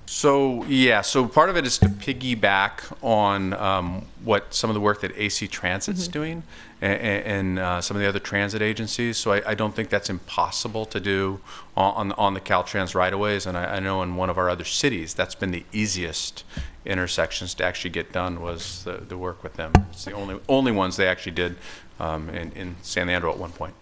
So yeah, so part of it is to piggyback on what some of the work that AC Transit's doing, and some of the other transit agencies. So I don't think that's impossible to do on the Caltrans right-of-ways. And I know in one of our other cities, that's been the easiest intersections to actually get done, was the work with them. It's the only ones they actually did in San Leandro at one point.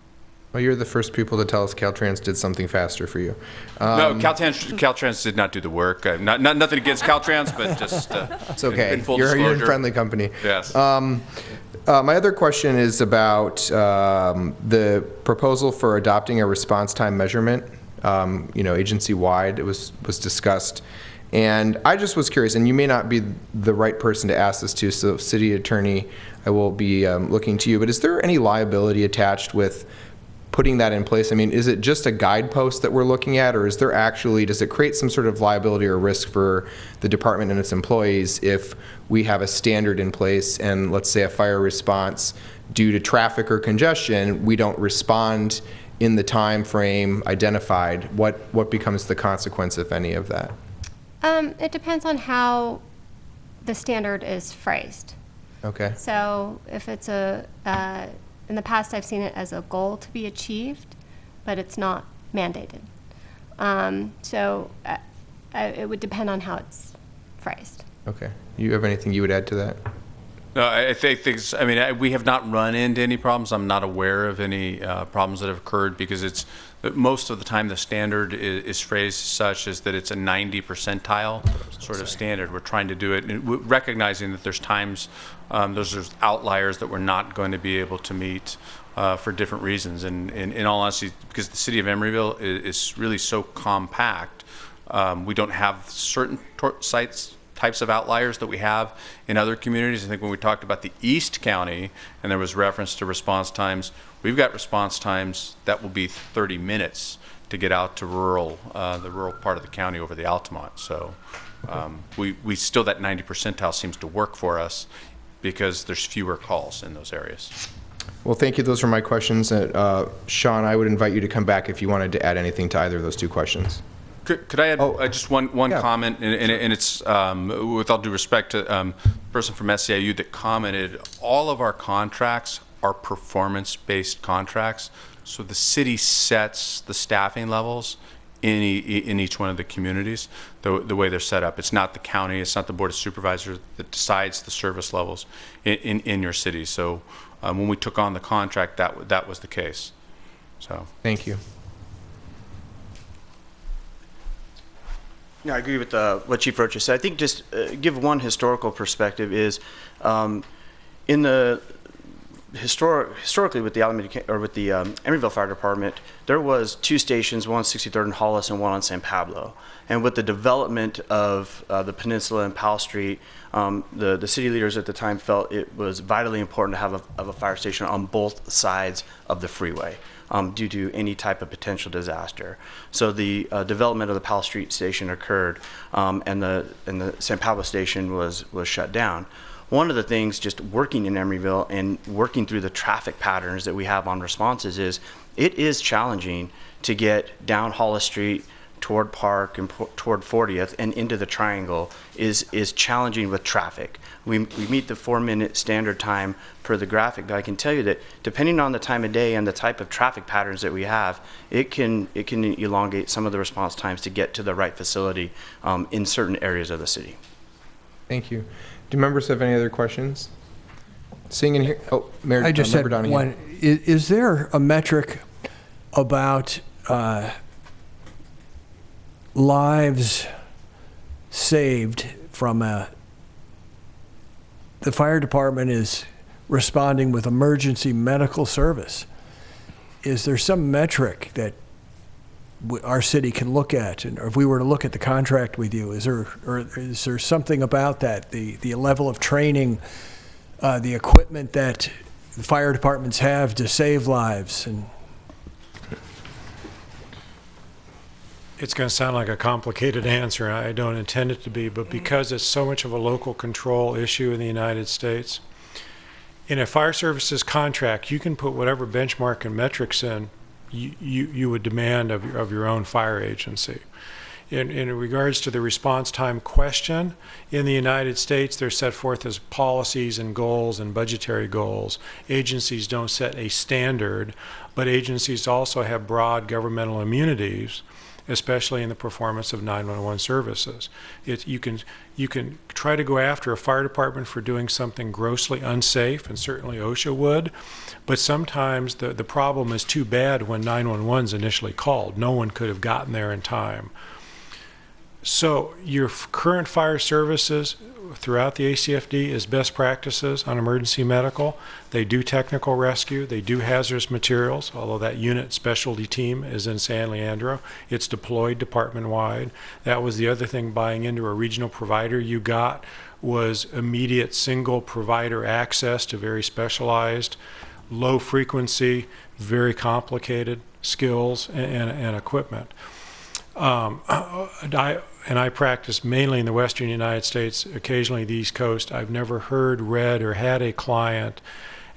Well, you're the first people to tell us Caltrans did something faster for you. No, Caltrans did not do the work. Nothing against Caltrans, but just it's okay. In full You're in disclosure. friendly company. Yes. My other question is about the proposal for adopting a response time measurement. Agency-wide, it was discussed. And I just was curious, and you may not be the right person to ask this to, so City Attorney, I will be looking to you, but is there any liability attached with putting that in place? I mean, is it just a guidepost that we're looking at, or is there actually, does it create some sort of liability or risk for the department and its employees if we have a standard in place and, let's say, a fire response due to traffic or congestion, we don't respond in the time frame identified? What becomes the consequence, if any, of that? It depends on how the standard is phrased. Okay. So if it's in the past, I've seen it as a goal to be achieved, but it's not mandated. So it would depend on how it's phrased. Okay. You have anything you would add to that? No, I think things, I mean, we have not run into any problems. I'm not aware of any problems that have occurred because it's, most of the time the standard is phrased such as that it's a 90 percentile sort of standard. We're trying to do it, and recognizing that there's times, there's outliers that we're not going to be able to meet for different reasons. And in all honesty, because the city of Emeryville is really so compact, we don't have certain types of outliers that we have in other communities. I think when we talked about the East County and there was reference to response times, we've got response times that will be 30 minutes to get out to rural, the rural part of the county over the Altamont. So we still, that 90 percentile seems to work for us because there's fewer calls in those areas. Well, thank you. Those are my questions. Sean, I would invite you to come back if you wanted to add anything to either of those two questions. Could I add just one comment, and it's with all due respect to the person from SEIU that commented, all of our contracts are performance-based contracts, so the city sets the staffing levels in each one of the communities, the way they're set up. It's not the county, it's not the Board of Supervisors that decides the service levels in your city. So when we took on the contract, that was the case. So thank you. Yeah, I agree with what Chief Rocha said. I think just give one historical perspective is in the historically with the with the Emeryville Fire Department, there was 2 stations, one on 63rd and Hollis and one on San Pablo. And with the development of the peninsula and Powell Street, the city leaders at the time felt it was vitally important to have a fire station on both sides of the freeway. Due to any type of potential disaster. So the development of the Powell Street station occurred, and the San Pablo station was shut down. One of the things just working in Emeryville and working through the traffic patterns that we have on responses is it is challenging to get down Hollis Street toward Park and toward 40th and into the Triangle is challenging with traffic. We meet the 4-minute standard time per the graphic, but I can tell you that depending on the time of day and the type of traffic patterns that we have, it can elongate some of the response times to get to the right facility in certain areas of the city. Thank you. Do members have any other questions? Seeing in here, Mayor, I just had Donahue. one. Is there a metric about lives saved from the fire department is responding with emergency medical service? Is there some metric that our city can look at, or if we were to look at the contract with you, is there something about that, the level of training, the equipment that the fire departments have to save lives? And it's going to sound like a complicated answer, and I don't intend it to be, but because it's so much of a local control issue in the United States, in a fire services contract, you can put whatever benchmark and metrics in you would demand of your own fire agency. In regards to the response time question, in the United States, they're set forth as policies and goals and budgetary goals. Agencies don't set a standard, but agencies also have broad governmental immunities, especially in the performance of 911 services. You can try to go after a fire department for doing something grossly unsafe, and certainly OSHA would, but sometimes the problem is too bad when 911's initially called. No one could have gotten there in time. So your current fire services throughout the ACFD is best practices on emergency medical. They do technical rescue. They do hazardous materials, although that unit specialty team is in San Leandro. It's deployed department-wide. That was the other thing, buying into a regional provider you got was immediate single provider access to very specialized, low frequency, very complicated skills and equipment. I practice mainly in the western United States, occasionally the East Coast. I've never heard, read, or had a client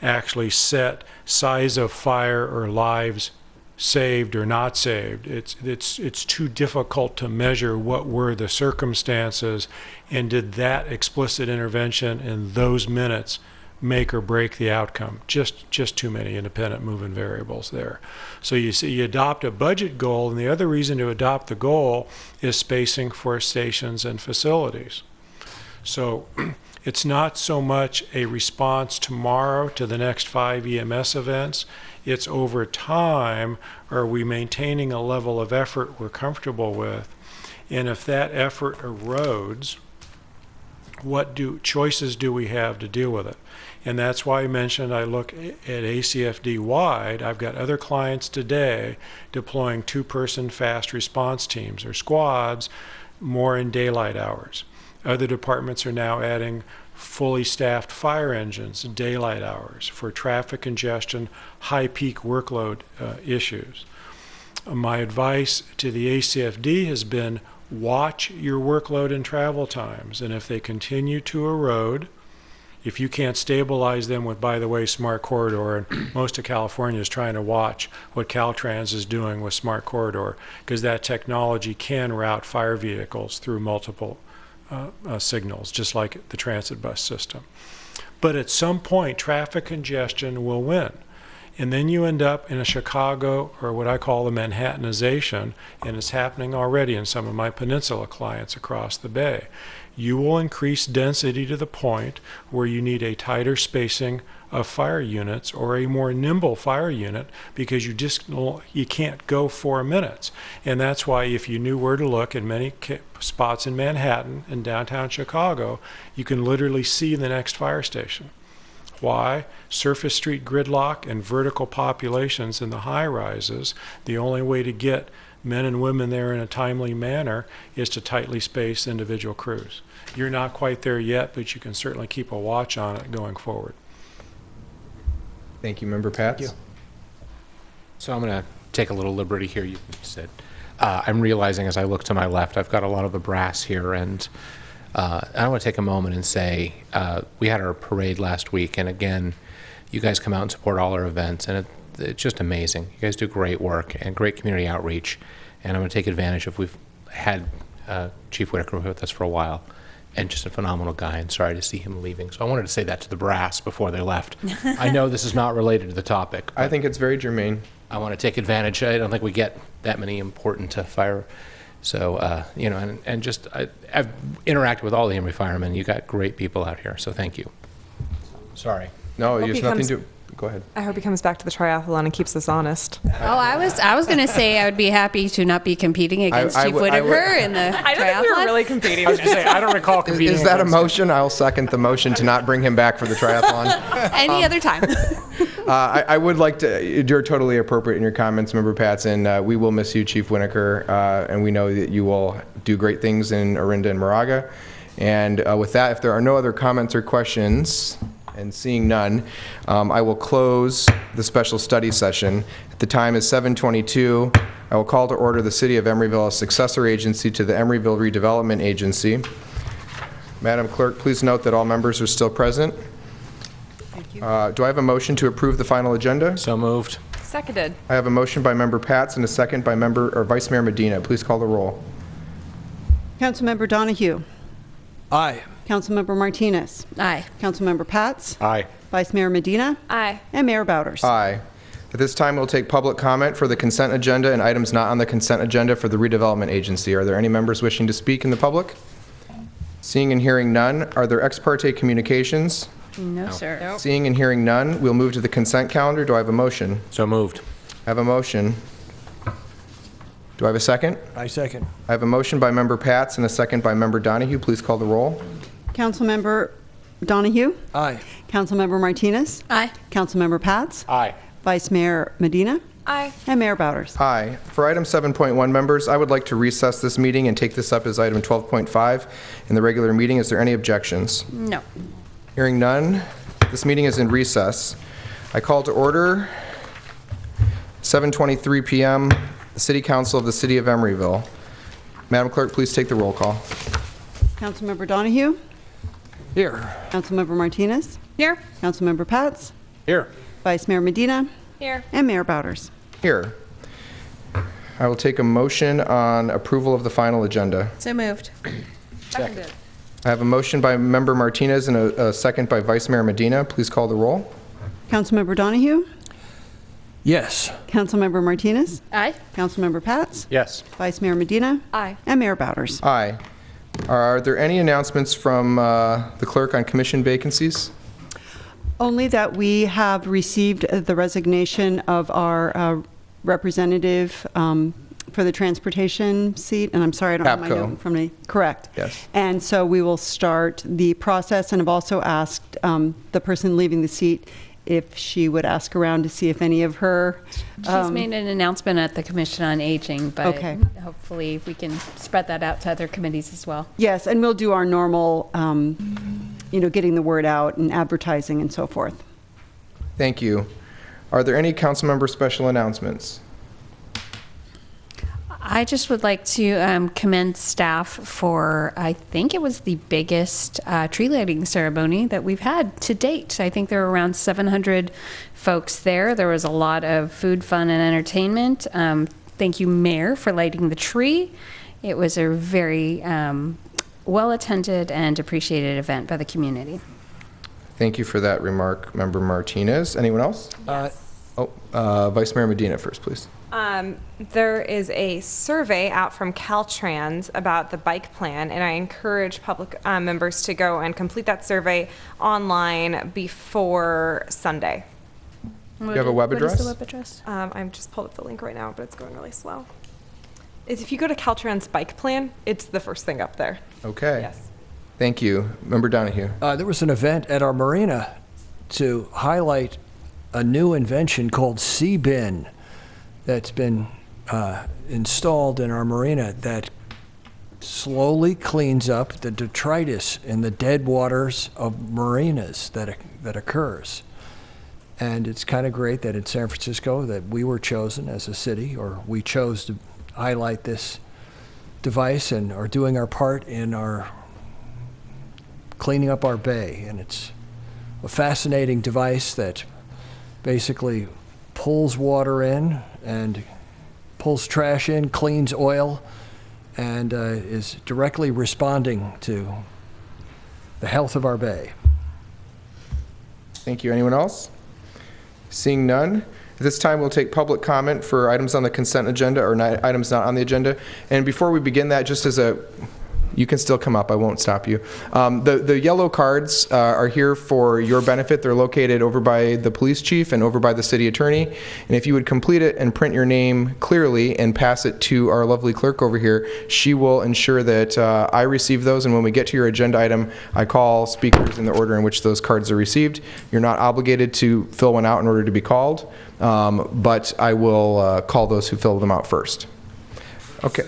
actually set size of fire or lives saved or not saved. It's too difficult to measure what were the circumstances and did that explicit intervention in those minutes make or break the outcome. Just too many independent moving variables there. So you see, you adopt a budget goal, and the other reason to adopt the goal is spacing for stations and facilities. So it's not so much a response tomorrow to the next 5 EMS events. It's over time, are we maintaining a level of effort we're comfortable with? And if that effort erodes, what choices do we have to deal with it? And that's why I mentioned I look at ACFD wide. I've got other clients today deploying 2-person fast response teams or squads more in daylight hours. Other departments are now adding fully staffed fire engines in daylight hours for traffic congestion, high peak workload issues. My advice to the ACFD has been watch your workload and travel times, and if they continue to erode, if you can't stabilize them with, by the way, Smart Corridor, and most of California is trying to watch what Caltrans is doing with Smart Corridor, because that technology can route fire vehicles through multiple signals, just like the transit bus system. But at some point, traffic congestion will win. And then you end up in a Chicago, or what I call the Manhattanization, and it's happening already in some of my peninsula clients across the bay. You will increase density to the point where you need a tighter spacing of fire units or a more nimble fire unit, because you can't go 4 minutes. And that's why if you knew where to look in many spots in Manhattan and downtown Chicago, you can literally see the next fire station. Why? Surface street gridlock and vertical populations in the high rises, the only way to get men and women there in a timely manner is to tightly space individual crews. You're not quite there yet, but you can certainly keep a watch on it going forward. Thank you, Member Pats. Thank you. So I'm going to take a little liberty here. You said, I'm realizing as I look to my left, I've got a lot of the brass here, and I want to take a moment and say we had our parade last week, and again, you guys come out and support all our events, and it's just amazing. You guys do great work and great community outreach, and I'm going to take advantage of, we've had Chief Whitaker with us for a while, and just a phenomenal guy, and sorry to see him leaving. So I wanted to say that to the brass before they left. I know this is not related to the topic. I think it's very germane. I want to take advantage. I don't think we get that many important fire. So, you know, and just I've interacted with all the Emery firemen. You got great people out here, so thank you. Sorry. No, Hope there's he nothing comes- to. Go ahead. I hope he comes back to the triathlon and keeps us honest. Oh, I was going to say I would be happy to not be competing against Chief Whitaker in the I don't think we were triathlon. really competing. I was going to say, I don't recall competing. Is that a against him. motion? I'll second the motion to not bring him back for the triathlon. Any other time. I would like to, you're totally appropriate in your comments, Member Pats, and we will miss you, Chief Whitaker, and we know that you will do great things in Orinda and Moraga. And with that, if there are no other comments or questions, and seeing none, I will close the special study session. The time is 7:22. I will call to order the City of Emeryville, a successor agency to the Emeryville Redevelopment Agency. Madam Clerk, please note that all members are still present. Thank you. Do I have a motion to approve the final agenda? So moved. Seconded. I have a motion by Member Pats and a second by Vice Mayor Medina. Please call the roll. Councilmember Donahue. Aye. Councilmember Martinez. Aye. Councilmember Pats. Aye. Vice Mayor Medina. Aye. And Mayor Bowders. Aye. At this time, we'll take public comment for the consent agenda and items not on the consent agenda for the redevelopment agency. Are there any members wishing to speak in the public? Seeing and hearing none, are there ex parte communications? No, sir. Seeing and hearing none, we'll move to the consent calendar. Do I have a motion? So moved. I have a motion. Do I have a second? I second. I have a motion by Member Pats and a second by Member Donahue. Please call the roll. Councilmember Donahue. Aye. Councilmember Martinez. Aye. Councilmember Pats. Aye. Vice Mayor Medina. Aye. And Mayor Bowders. Aye. For item 7.1, members, I would like to recess this meeting and take this up as item 12.5 in the regular meeting. Is there any objections? No. Hearing none, this meeting is in recess. I call to order 7:23 p.m. the City Council of the City of Emeryville. Madam Clerk, please take the roll call. Councilmember Donahue. Here. Councilmember Martinez. Here. Councilmember Pats. Here. Vice Mayor Medina. Here. And Mayor Bowders. Here. I will take a motion on approval of the final agenda. So moved. Seconded. I have a motion by Member Martinez and a second by Vice Mayor Medina. Please call the roll. Councilmember Donahue? Yes. Councilmember Martinez? Aye. Councilmember Pats? Yes. Vice Mayor Medina? Aye. And Mayor Bowders. Aye. Are there any announcements from the clerk on commission vacancies? Only that we have received the resignation of our representative for the transportation seat, and I'm sorry, I don't have my APCO. note in front of me. Correct. Yes. And so we will start the process, and I've also asked the person leaving the seat if she would ask around to see if any of her... She's made an announcement at the Commission on Aging, but Okay. hopefully we can spread that out to other committees as well. Yes, and we'll do our normal, getting the word out and advertising and so forth. Thank you. Are there any council member special announcements? I just would like to commend staff for, I think it was the biggest tree lighting ceremony that we've had to date. I think there were around 700 folks there. There was a lot of food, fun, and entertainment. Thank you, Mayor, for lighting the tree. It was a very well-attended and appreciated event by the community. Thank you for that remark, Member Martinez. Anyone else? Vice Mayor Medina first, please. There is a survey out from Caltrans about the bike plan, and I encourage public members to go and complete that survey online before Sunday. You have a web address? What is the web address? I'm just pulled up the link right now, but it's going really slow. If you go to Caltrans bike plan, it's the first thing up there. Okay. Yes. Thank you. Member Donahue. There was an event at our marina to highlight a new invention called C-Bin that's been installed in our marina that slowly cleans up the detritus in the dead waters of marinas that occurs. And it's kind of great that in San Francisco that we were chosen as a city, or we chose to highlight this device and are doing our part in our cleaning up our bay. And it's a fascinating device that basically pulls water in and pulls trash in, cleans oil, and is directly responding to the health of our bay. Thank you. Anyone else? Seeing none, at this time we'll take public comment for items on the consent agenda or items not on the agenda. And before we begin that, just as a you can still come up. I won't stop you. The yellow cards are here for your benefit. They're located over by the police chief and over by the city attorney. And if you would complete it and print your name clearly and pass it to our lovely clerk over here, she will ensure that I receive those. And when we get to your agenda item, I call speakers in the order in which those cards are received. You're not obligated to fill one out in order to be called, but I will call those who fill them out first. Okay.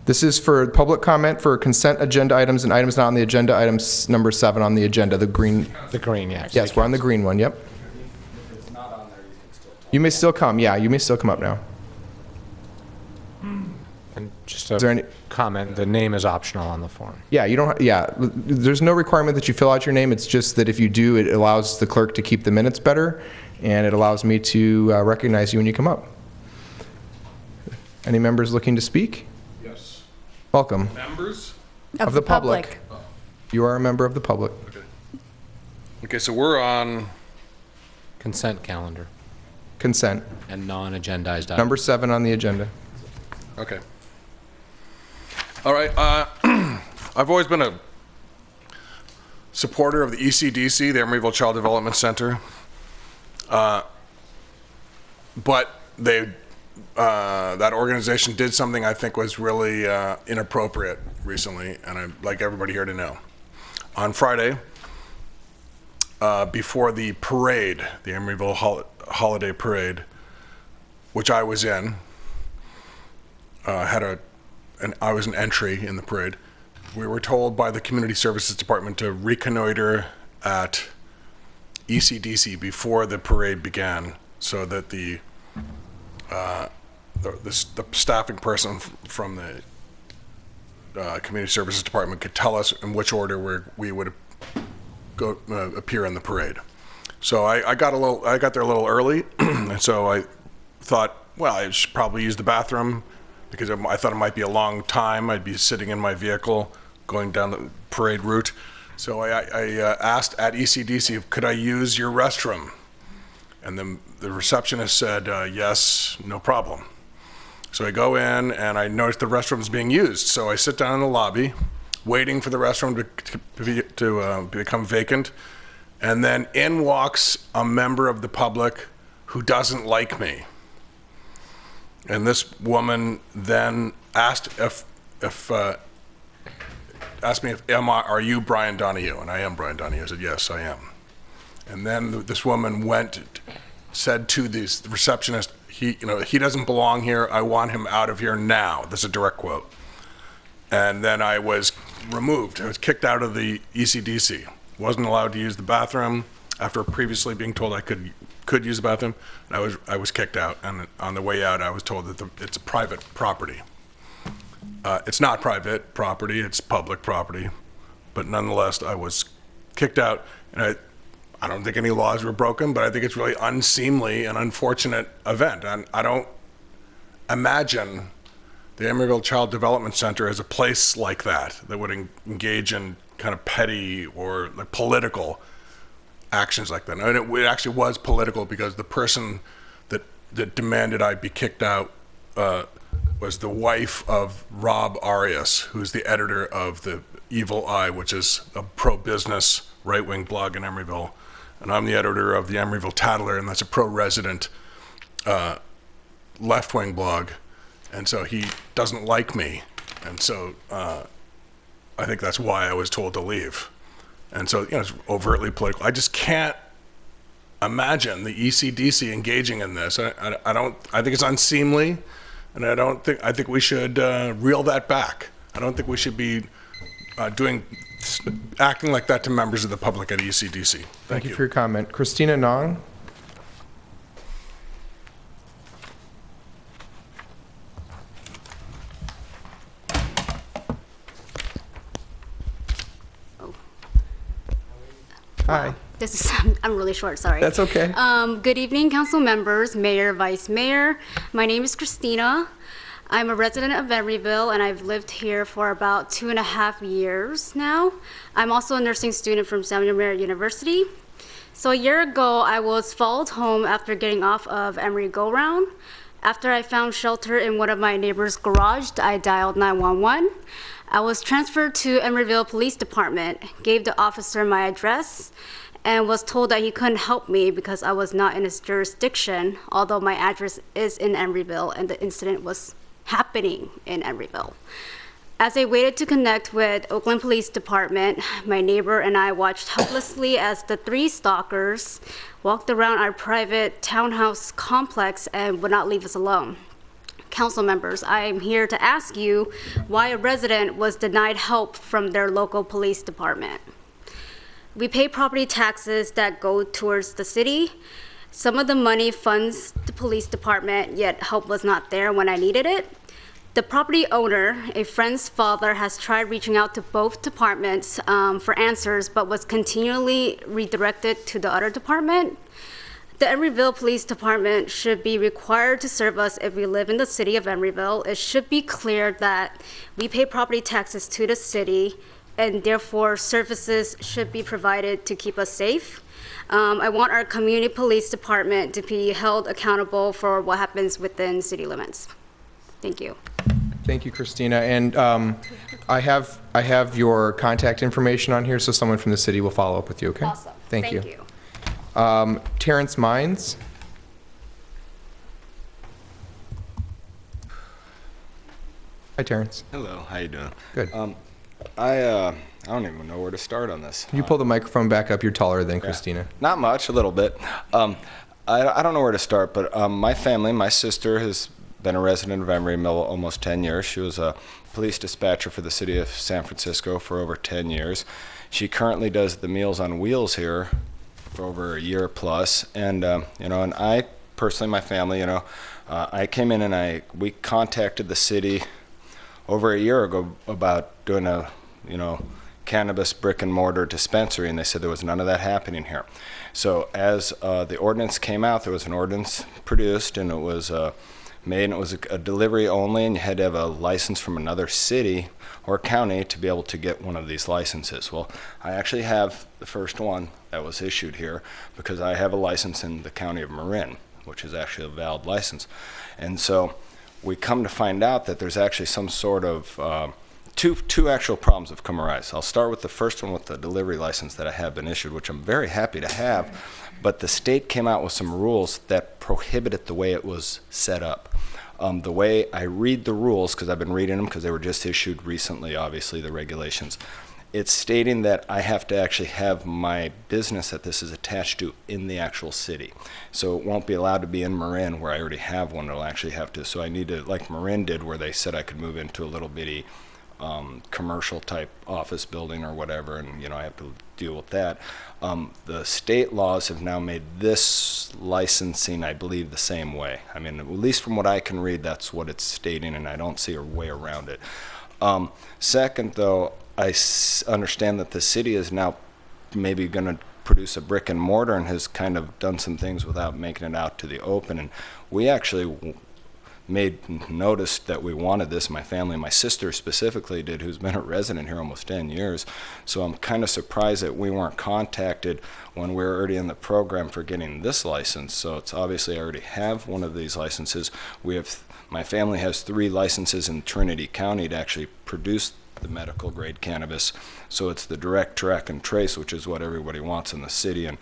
This is for public comment for consent agenda items and items not on the agenda, items number 7 on the agenda, the green. The green, yes. Yes, we're on the green one, yep. You may still come, yeah, you may still come up now. And just Is there a any- comment, the name is optional on the form. Yeah, you don't, there's no requirement that you fill out your name, it's just that if you do, it allows the clerk to keep the minutes better, and it allows me to recognize you when you come up. Any members looking to speak? Welcome. Members? Of the public. You are a member of the public. Okay, so we're on Consent calendar Consent. and non-agendized items. Number 7 on the agenda. Okay. All right. I've always been a supporter of the ECDC, the Emeryville Child Development Center. But that organization did something I think was really inappropriate recently, and I'd like everybody here to know. On Friday, before the parade, the Emeryville Holiday Parade, which I was in, I was an entry in the parade. We were told by the Community Services Department to reconnoiter at ECDC before the parade began, so that the staffing person from the Community Services Department could tell us in which order we would go appear in the parade. So I got there a little early, and so I thought, well, I should probably use the bathroom because I thought it might be a long time. I'd be sitting in my vehicle going down the parade route. So I asked at ECDC, could I use your restroom? And then the receptionist said, yes, no problem. So I go in and I notice the restroom's being used. So I sit down in the lobby, waiting for the restroom to become vacant. And then in walks a member of the public who doesn't like me. And this woman then asked asked me, are you Brian Donahue? And I am Brian Donahue. I said, yes, I am. And then this woman said to the receptionist, he doesn't belong here. I want him out of here now. This is a direct quote. And then I was removed. I was kicked out of the ECDC. Wasn't allowed to use the bathroom after previously being told I could use the bathroom. And I was kicked out. And on the way out, I was told that it's a private property. It's not private property, it's public property, but nonetheless, I was kicked out, and I don't think any laws were broken, but I think it's really unseemly and unfortunate event, and I don't imagine the Emeryville Child Development Center as a place like that would engage in kind of petty or like political actions like that. And it actually was political because the person that demanded I be kicked out was the wife of Rob Arias, who's the editor of the Evil Eye, which is a pro-business right-wing blog in Emeryville. And I'm the editor of the Emeryville Tattler, and that's a pro-resident left-wing blog. And so he doesn't like me. And so I think that's why I was told to leave. And so, it's overtly political. I just can't imagine the ECDC engaging in this. I think it's unseemly. And I think we should reel that back. I don't think we should be acting like that to members of the public at ECDC. Thank you for your comment. Christina Nong. Hi. I'm really short, sorry. That's okay. Good evening, council members, mayor, vice mayor. My name is Christina. I'm a resident of Emeryville, and I've lived here for about 2.5 years now. I'm also a nursing student from Samuel Merritt University. So a year ago, I was followed home after getting off of Emory Go-Round. After I found shelter in one of my neighbor's garage, I dialed 911. I was transferred to Emeryville Police Department, gave the officer my address, and was told that he couldn't help me because I was not in his jurisdiction, although my address is in Emeryville and the incident was happening in Emeryville. As I waited to connect with Oakland Police Department, my neighbor and I watched helplessly as the 3 stalkers walked around our private townhouse complex and would not leave us alone. Council members, I am here to ask you why a resident was denied help from their local police department. We pay property taxes that go towards the city. Some of the money funds the police department, yet help was not there when I needed it. The property owner, a friend's father, has tried reaching out to both departments for answers, but was continually redirected to the other department. The Emeryville Police Department should be required to serve us if we live in the city of Emeryville. It should be clear that we pay property taxes to the city, and therefore services should be provided to keep us safe. I want our community police department to be held accountable for what happens within city limits. Thank you. Thank you, Christina. And I have your contact information on here, so someone from the city will follow up with you, okay? Awesome. Thank you. Terrence Mines. Hi, Terrence. Hello, how you doing? Good. I don't even know where to start on this. Can you pull the microphone back up? You're taller than Christina. Not much, a little bit. I don't know where to start, but my family, my sister has been a resident of Emeryville almost 10 years. She was a police dispatcher for the city of San Francisco for over 10 years. She currently does the Meals on Wheels here for over a year plus. And, and I personally, my family, I came in and we contacted the city over a year ago about doing a, cannabis brick and mortar dispensary, and they said there was none of that happening here. So as the ordinance came out, there was an ordinance produced, and it was made, and it was a delivery only, and you had to have a license from another city or county to be able to get one of these licenses. Well, I actually have the first one that was issued here because I have a license in the county of Marin, which is actually a valid license. And so we come to find out that there's actually some sort of two actual problems have come arise. I'll start with the first one with the delivery license that I have been issued, which I'm very happy to have, but the state came out with some rules that prohibited the way it was set up. The way I read the rules, because I've been reading them because they were just issued recently, obviously, the regulations, it's stating that I have to actually have my business that this is attached to in the actual city. So it won't be allowed to be in Marin where I already have one. It'll actually have to, so I need to, like Marin did, where they said I could move into a little bitty commercial type office building or whatever, and I have to deal with that. The state laws have now made this licensing, I believe, the same way. I mean, at least from what I can read, that's what it's stating, and I don't see a way around it. Second, though, I understand that the city is now maybe going to produce a brick and mortar and has kind of done some things without making it out to the open, and we actually noticed that we wanted this. My family, my sister specifically did, who's been a resident here almost 10 years. So I'm kind of surprised that we weren't contacted when we were already in the program for getting this license. So it's obviously I already have one of these licenses. My family has 3 licenses in Trinity County to actually produce the medical grade cannabis. So it's the direct track and trace, which is what everybody wants in the city. And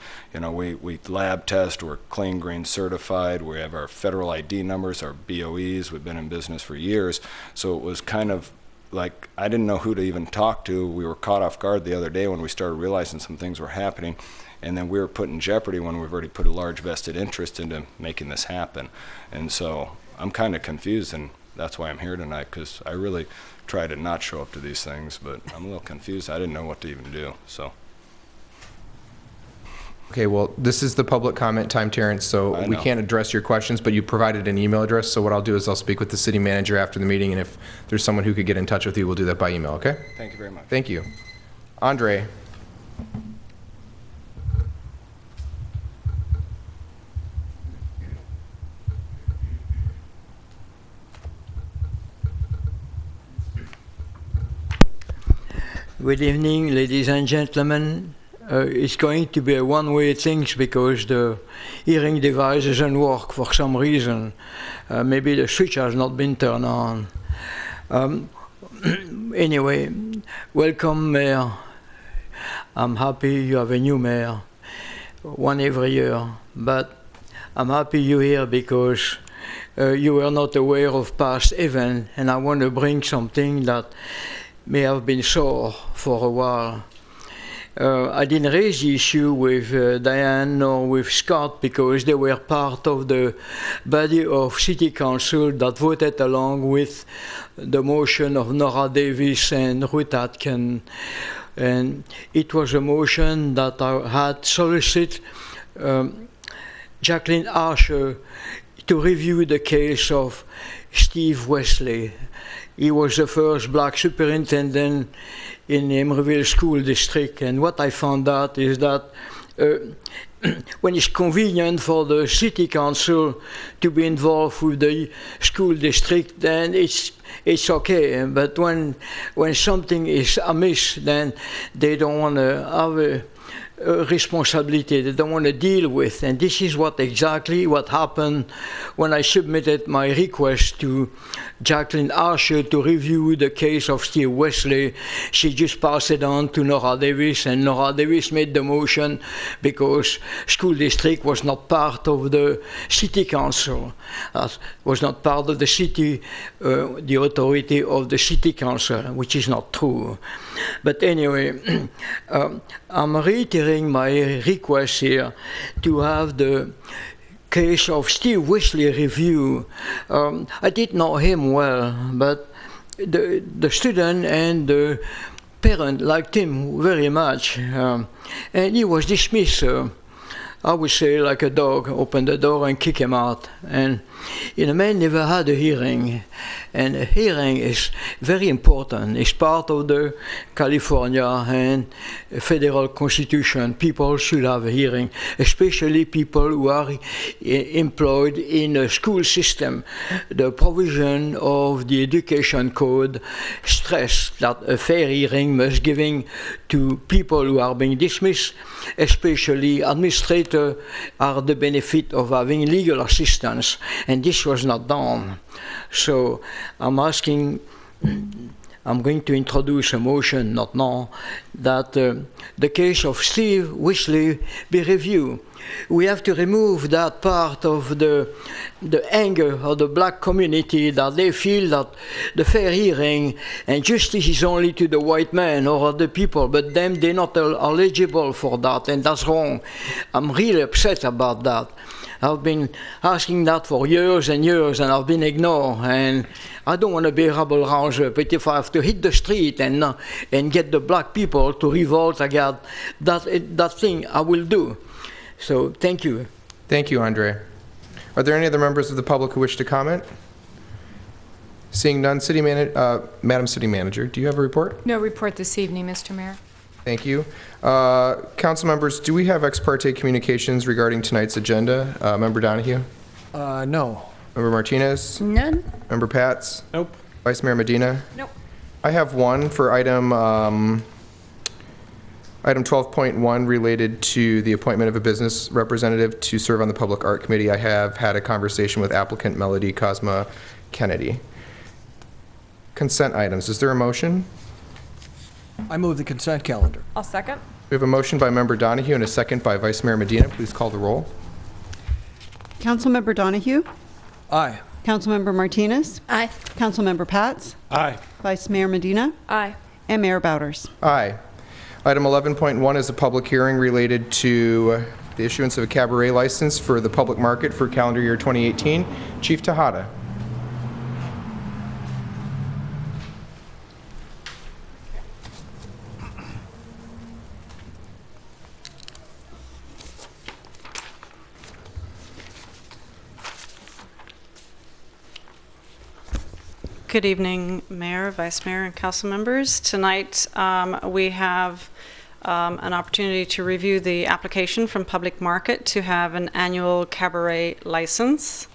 we lab test, we're clean green certified, we have our federal ID numbers, our BOEs, we've been in business for years. So it was kind of like I didn't know who to even talk to. We were caught off guard the other day when we started realizing some things were happening, and then we were put in jeopardy when we've already put a large vested interest into making this happen. And so I'm kind of confused, and that's why I'm here tonight, because I really try to not show up to these things, but I'm a little confused. I didn't know what to even do, so. Okay, well, this is the public comment time, Terrence, so we can't address your questions, but you provided an email address, so what I'll do is I'll speak with the city manager after the meeting, and if there's someone who could get in touch with you, we'll do that by email, okay? Thank you very much. Thank you. Andre. Good evening, ladies and gentlemen. It's going to be a one-way thing because the hearing device doesn't work for some reason. Maybe the switch has not been turned on. Anyway, welcome, Mayor. I'm happy you have a new mayor, one every year. But I'm happy you're here because you were not aware of past events, and I want to bring something that may have been sore for a while. I didn't raise the issue with Diane or with Scott because they were part of the body of City Council that voted along with the motion of Nora Davis and Ruth Atkin. And it was a motion that I had solicited Jacqueline Archer to review the case of Steve Wesley. He was the first black superintendent in the Emeryville School District, and what I found out is that when it's convenient for the city council to be involved with the school district, then it's okay. But when something is amiss, then they don't want to have a responsibility they don't want to deal with. And this is exactly what happened when I submitted my request to Jacqueline Archer to review the case of Steve Wesley. She just passed it on to Nora Davis, and Nora Davis made the motion because school district was not part of the city council, was not part of the city, the authority of the city council, which is not true. But anyway, I'm reiterating my request here to have the case of Steve Wesley review. I did know him well, but the student and the parent liked him very much, and he was dismissed I would say, like a dog, open the door and kick him out. And the man never had a hearing. And a hearing is very important. It's part of the California and federal constitution. People should have a hearing, especially people who are employed in a school system. The provision of the education code stress that a fair hearing must be given to people who are being dismissed, especially administrators are the benefit of having legal assistance, and this was not done. So I'm going to introduce a motion, not now, that the case of Steve Wesley be reviewed. We have to remove that part of the anger of the black community that they feel that the fair hearing and justice is only to the white man or the people, but them, they're not eligible for that, and that's wrong. I'm really upset about that. I've been asking that for years and years, and I've been ignored. And I don't want to be a rebel-rouser, but if I have to hit the street and get the black people to revolt against that thing, I will do. So thank you. Thank you, Andre. Are there any other members of the public who wish to comment? Seeing none, Madam City Manager, do you have a report? No report this evening, Mr. Mayor. Thank you. Council members, do we have ex parte communications regarding tonight's agenda? Member Donahue? No. Member Martinez? None. Member Pats? Nope. Vice Mayor Medina? Nope. I have one for item 12.1 related to the appointment of a business representative to serve on the Public Art Committee. I have had a conversation with applicant Melody Cosma Kennedy. Consent items. Is there a motion? I move the consent calendar. I'll second. We have a motion by Member Donahue and a second by Vice Mayor Medina. Please call the roll. Councilmember Donahue? Aye. Councilmember Martinez? Aye. Councilmember Pats? Aye. Vice Mayor Medina? Aye. And Mayor Bowders. Aye. Item 11.1 is a public hearing related to the issuance of a cabaret license for the public market for calendar year 2018. Chief Tejada. Good evening, Mayor, Vice Mayor, and council members. Tonight we have an opportunity to review the application from Public Market to have an annual cabaret license.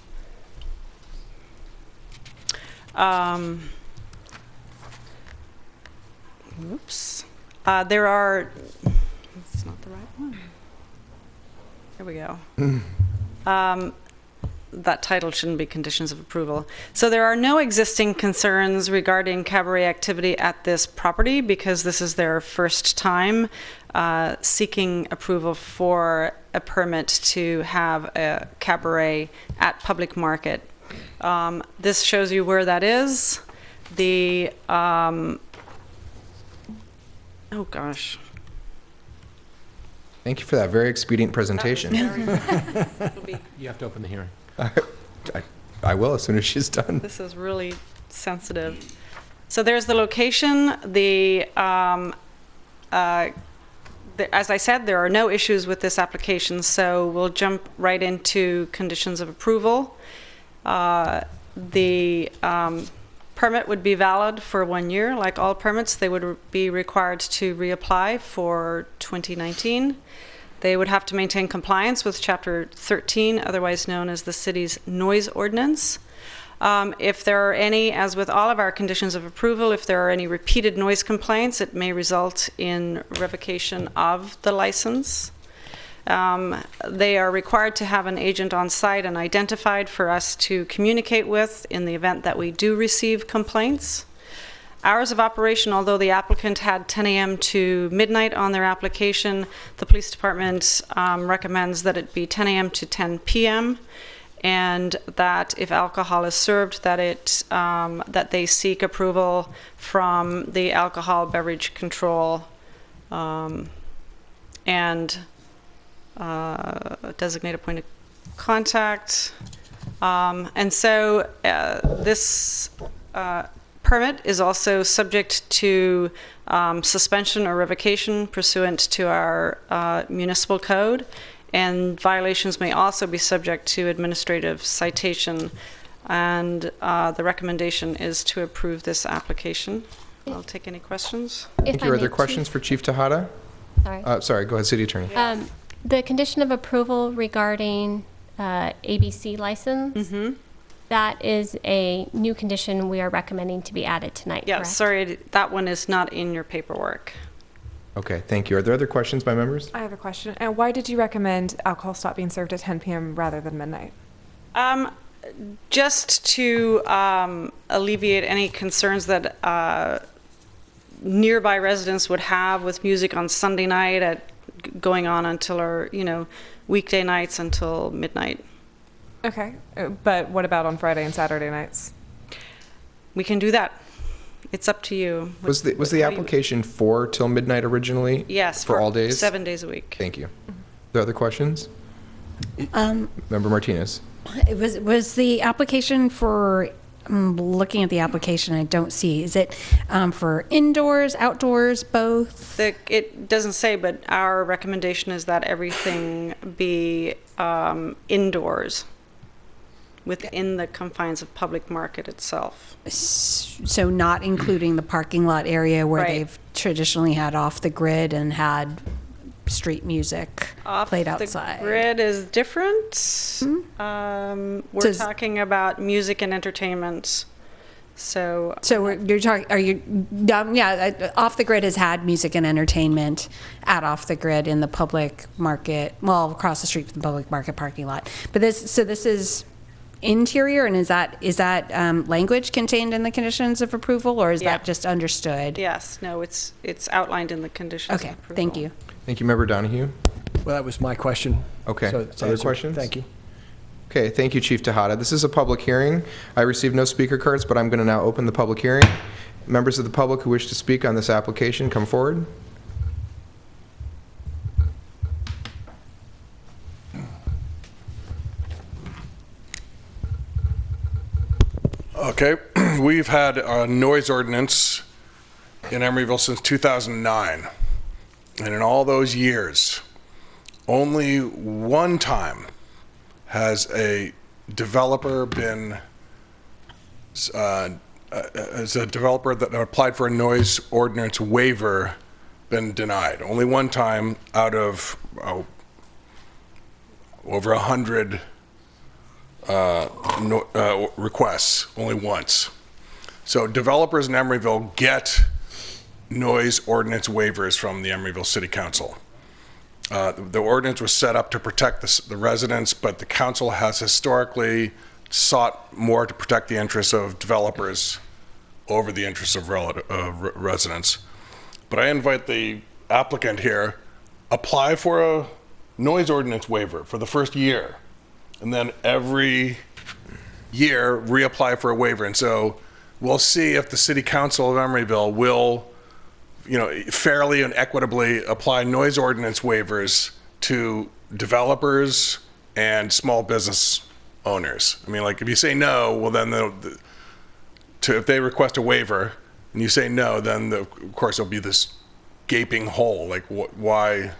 Oops. There are, it's not the right one. Here we go. That title shouldn't be conditions of approval. So there are no existing concerns regarding cabaret activity at this property because this is their first time seeking approval for a permit to have a cabaret at Public Market. This shows you where that is. The, oh gosh. Thank you for that very expedient presentation. You have to open the hearing. I will as soon as she's done. This is really sensitive. So there's the location. As I said, there are no issues with this application, so we'll jump right into conditions of approval. The permit would be valid for 1 year. Like all permits, they would be required to reapply for 2019. They would have to maintain compliance with Chapter 13, otherwise known as the city's noise ordinance. If there are any, as with all of our conditions of approval, if there are any repeated noise complaints, it may result in revocation of the license. They are required to have an agent on site and identified for us to communicate with in the event that we do receive complaints. Hours of operation, although the applicant had 10 a.m. to midnight on their application, the police department recommends that it be 10 a.m. to 10 p.m. and that if alcohol is served, that they seek approval from the alcohol beverage control and designate a point of contact. And so this permit is also subject to suspension or revocation pursuant to our municipal code. and violations may also be subject to administrative citation. And the recommendation is to approve this application. I'll take any questions. Thank you. Are there questions for Chief Tejada? Sorry. Sorry, go ahead, City Attorney. The condition of approval regarding ABC license, that is a new condition we are recommending to be added tonight, Yeah, correct? sorry, that one is not in your paperwork. Okay, thank you. Are there other questions by members? I have a question. And why did you recommend alcohol stop being served at 10 p.m. rather than midnight? Just to alleviate any concerns that nearby residents would have with music on Sunday night going on until, or weekday nights until midnight. Okay, but what about on Friday and Saturday nights? We can do that. It's up to you. Was the application for till midnight originally? Yes, for all days? 7 days a week. Thank you. Are there other questions? Member Martinez. Was the application for, I'm looking at the application, I don't see, is it for indoors, outdoors, both? It doesn't say, but our recommendation is that everything be indoors within the confines of public market itself. So not including the parking lot area where Right. they've traditionally had off the grid and had street music played outside. The grid is different. We're talking about music and entertainment. So you're talking, are you, off the grid has had music and entertainment at off the grid in the public market, well, across the street from the public market parking lot. But this is interior, and is that language contained in the conditions of approval, or is that just understood? Yes, no, it's outlined in the conditions of approval. Thank you. Thank you, Member Donahue. Well, that was my question. Okay. So it's Other answered. questions? Thank you. Okay, thank you, Chief Tejada. This is a public hearing. I received no speaker cards, but I'm going to now open the public hearing. Members of the public who wish to speak on this application, come forward. Okay, we've had a noise ordinance in Emeryville since 2009. And in all those years, only one time has a developer been, as a developer that applied for a noise ordinance waiver been denied. Only one time out of over 100 requests, only once. So developers in Emeryville get noise ordinance waivers from the Emeryville City Council. The ordinance was set up to protect the residents, but the council has historically sought more to protect the interests of developers over the interests of residents. But I invite the applicant here, apply for a noise ordinance waiver for the first year, and then every year reapply for a waiver. And so we'll see if the City Council of Emeryville will, fairly and equitably apply noise ordinance waivers to developers and small business owners. I mean, like, if you say no, well, then if they request a waiver and you say no, then of course there'll be this gaping hole. Like, why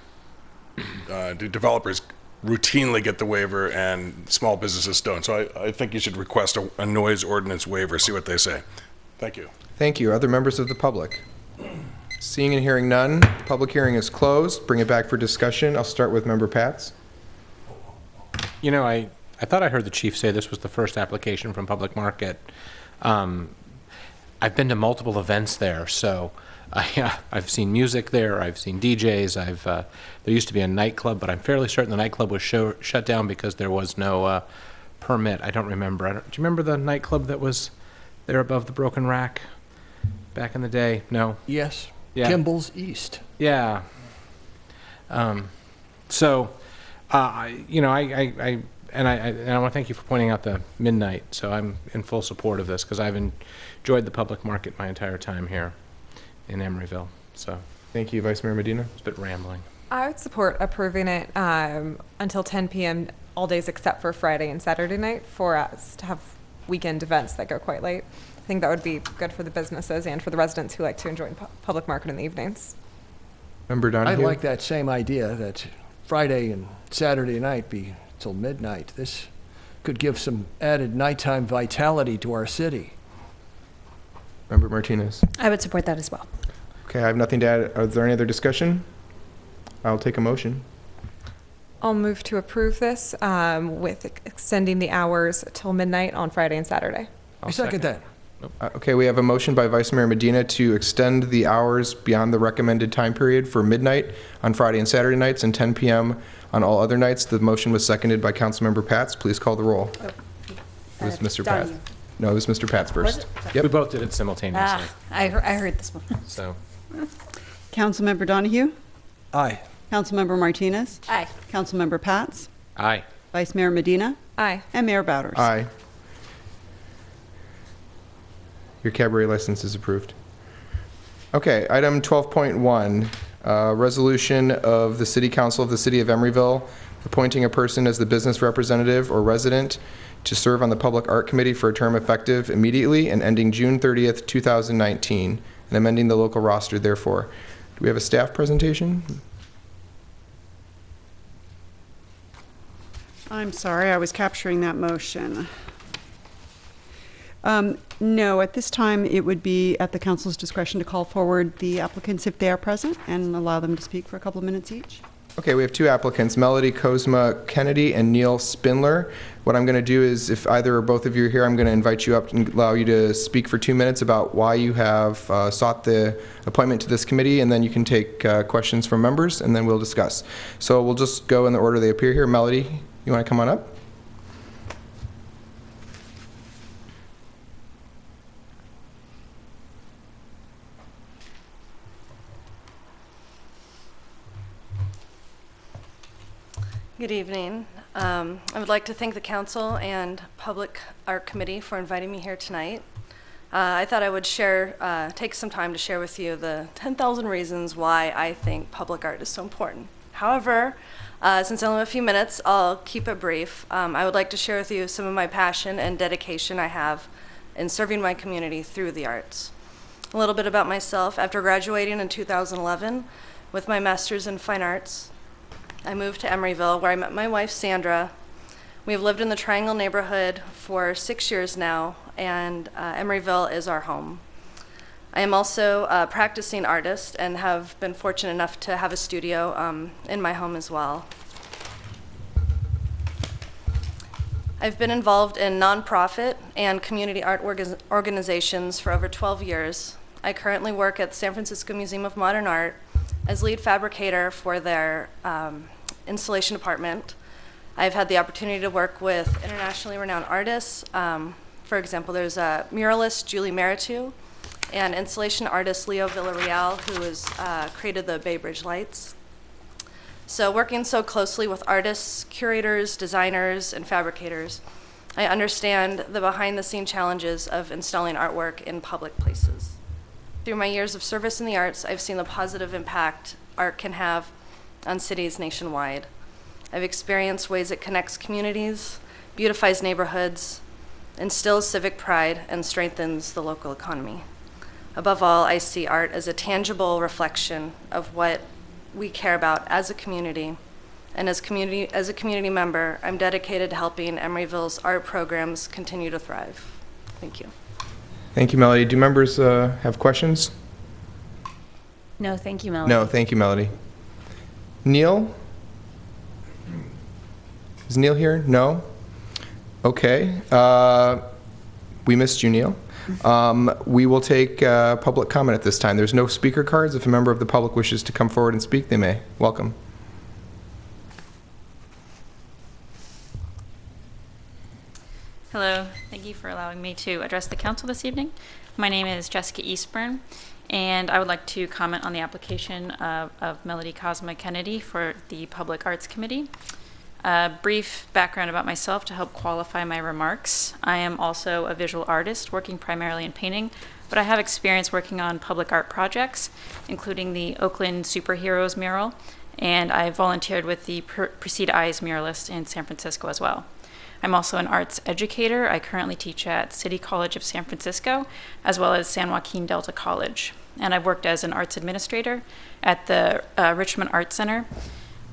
do developers routinely get the waiver and small businesses don't? So I think you should request a noise ordinance waiver, see what they say. Thank you. Thank you. Other members of the public? Seeing and hearing none, public hearing is closed. Bring it back for discussion. I'll start with Member Pats. I thought I heard the chief say this was the first application from Public Market. I've been to multiple events there, so I've seen music there, I've seen DJs, there used to be a nightclub, but I'm fairly certain the nightclub was shut down because there was no permit. I don't remember. Do you remember the nightclub that was there above the Broken Rack back in the day? No? Yes. Yeah. Kimball's East. Yeah. I want to thank you for pointing out the midnight. So I'm in full support of this because I've enjoyed the Public Market my entire time here in Emeryville. So thank you, Vice Mayor Medina. It's a bit rambling. I would support approving it until 10 p.m. all days except for Friday and Saturday night for us to have weekend events that go quite late. I think that would be good for the businesses and for the residents who like to enjoy Public Market in the evenings. Member Donahue? I like that same idea, that Friday and Saturday night be till midnight. This could give some added nighttime vitality to our city. Member Martinez. I would support that as well. Okay, I have nothing to add. Are there any other discussion? I'll take a motion. I'll move to approve this with extending the hours till midnight on Friday and Saturday. I second that. Okay, we have a motion by Vice Mayor Medina to extend the hours beyond the recommended time period for midnight on Friday and Saturday nights and 10 p.m. on all other nights. The motion was seconded by Councilmember Pats. Please call the roll. It was Mr. Pats. No, it was Mr. Pats first. We both did it simultaneously. I heard this one. So, Councilmember Donahue? Aye. Councilmember Martinez? Aye. Councilmember Pats? aye. Vice Mayor Medina? Aye. And Mayor Bowders? Aye. Your cabaret license is approved. Okay, item 12.1, resolution of the City Council of the City of Emeryville appointing a person as the business representative or resident to serve on the Public Art Committee for a term effective immediately and ending June 30th, 2019, and amending the local roster therefore. Do we have a staff presentation? I'm sorry, I was capturing that motion. No, at this time, it would be at the council's discretion to call forward the applicants if they are present and allow them to speak for a couple of minutes each. Okay, we have two applicants, Melody Kozma Kennedy and Neil Spindler. What I'm going to do is, if either or both of you are here, I'm going to invite you up and allow you to speak for 2 minutes about why you have sought the appointment to this committee, and then you can take questions from members, and then we'll discuss. So we'll just go in the order they appear here. Melody, you want to come on up? Good evening. I would like to thank the Council and Public Art Committee for inviting me here tonight. I thought I would take some time to share with you the 10,000 reasons why I think public art is so important. However, since I only have a few minutes, I'll keep it brief. I would like to share with you some of my passion and dedication I have in serving my community through the arts. A little bit about myself. After graduating in 2011 with my master's in fine arts, I moved to Emeryville, where I met my wife, Sandra. We have lived in the Triangle neighborhood for 6 years now, and Emeryville is our home. I am also a practicing artist and have been fortunate enough to have a studio in my home as well. I've been involved in nonprofit and community art organizations for over 12 years. I currently work at the San Francisco Museum of Modern Art as lead fabricator for their installation department. I've had the opportunity to work with internationally renowned artists. For example, there's a muralist, Julie Meritu, and installation artist, Leo Villarreal, who has created the Bay Bridge Lights. So working so closely with artists, curators, designers, and fabricators, I understand the behind-the-scene challenges of installing artwork in public places. Through my years of service in the arts, I've seen the positive impact art can have on cities nationwide. I've experienced ways it connects communities, beautifies neighborhoods, instills civic pride, and strengthens the local economy. Above all, I see art as a tangible reflection of what we care about as a community. And as a community member, I'm dedicated to helping Emeryville's art programs continue to thrive. Thank you. Thank you, Melody. Do members have questions? No, thank you, Melody. No, thank you, Melody. Neil? Is Neil here? No? Okay. We missed you, Neil. We will take public comment at this time. There's no speaker cards. If a member of the public wishes to come forward and speak, they may. Welcome. Hello, thank you for allowing me to address the council this evening. My name is Jessica Eastburn, and I would like to comment on the application of Melody Kozma Kennedy for the Public Arts Committee. A brief background about myself to help qualify my remarks. I am also a visual artist working primarily in painting, but I have experience working on public art projects, including the Oakland Superheroes mural, and I volunteered with the Precede Eyes muralist in San Francisco as well. I'm also an arts educator. I currently teach at City College of San Francisco, as well as San Joaquin Delta College. And I've worked as an arts administrator at the Richmond Art Center,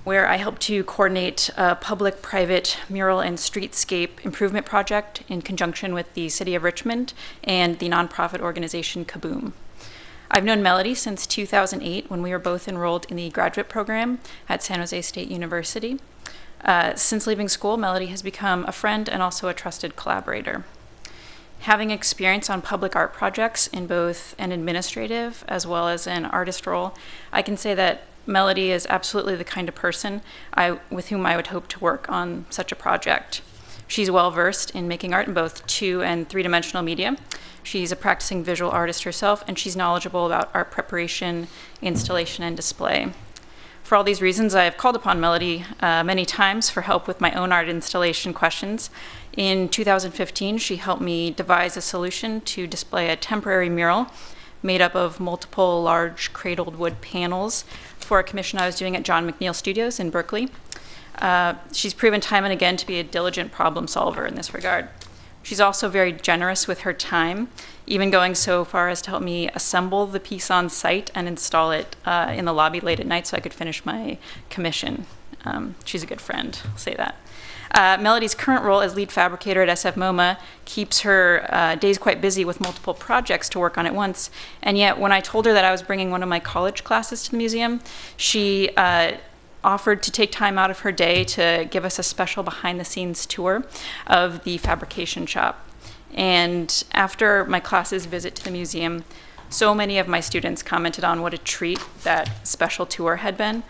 where I help to coordinate a public-private mural and streetscape improvement project in conjunction with the City of Richmond and the nonprofit organization Kaboom. I've known Melody since 2008 when we were both enrolled in the graduate program at San Jose State University. Since leaving school, Melody has become a friend and also a trusted collaborator. Having experience on public art projects in both an administrative as well as an artist role, I can say that Melody is absolutely the kind of person with whom I would hope to work on such a project. She's well-versed in making art in both 2- and 3-dimensional media. She's a practicing visual artist herself, and she's knowledgeable about art preparation, installation, and display. For all these reasons, I have called upon Melody many times for help with my own art installation questions. In 2015, she helped me devise a solution to display a temporary mural made up of multiple large cradled wood panels for a commission I was doing at John McNeil Studios in Berkeley. She's proven time and again to be a diligent problem solver in this regard. She's also very generous with her time, even going so far as to help me assemble the piece on site and install it in the lobby late at night so I could finish my commission. She's a good friend, I'll say that. Melody's current role as lead fabricator at SF MoMA keeps her days quite busy with multiple projects to work on at once. And yet, when I told her that I was bringing one of my college classes to the museum, she offered to take time out of her day to give us a special behind-the-scenes tour of the fabrication shop. And after my class's visit to the museum, so many of my students commented on what a treat that special tour had been.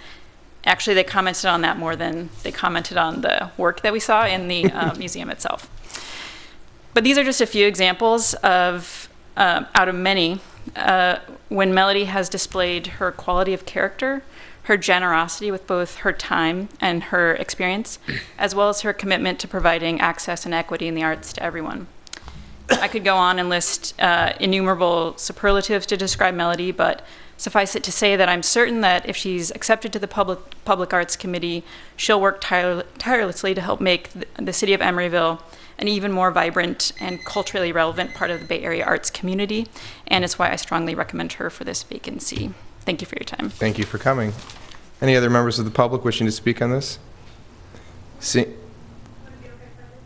Actually, they commented on that more than they commented on the work that we saw in the museum itself. But these are just a few examples of, out of many, when Melody has displayed her quality of character, her generosity with both her time and her experience, as well as her commitment to providing access and equity in the arts to everyone. I could go on and list innumerable superlatives to describe Melody, but suffice it to say that I'm certain that if she's accepted to the Public Arts Committee, she'll work tirelessly to help make the city of Emeryville an even more vibrant and culturally relevant part of the Bay Area arts community, and it's why I strongly recommend her for this vacancy. Thank you for your time. Thank you for coming. Any other members of the public wishing to speak on this?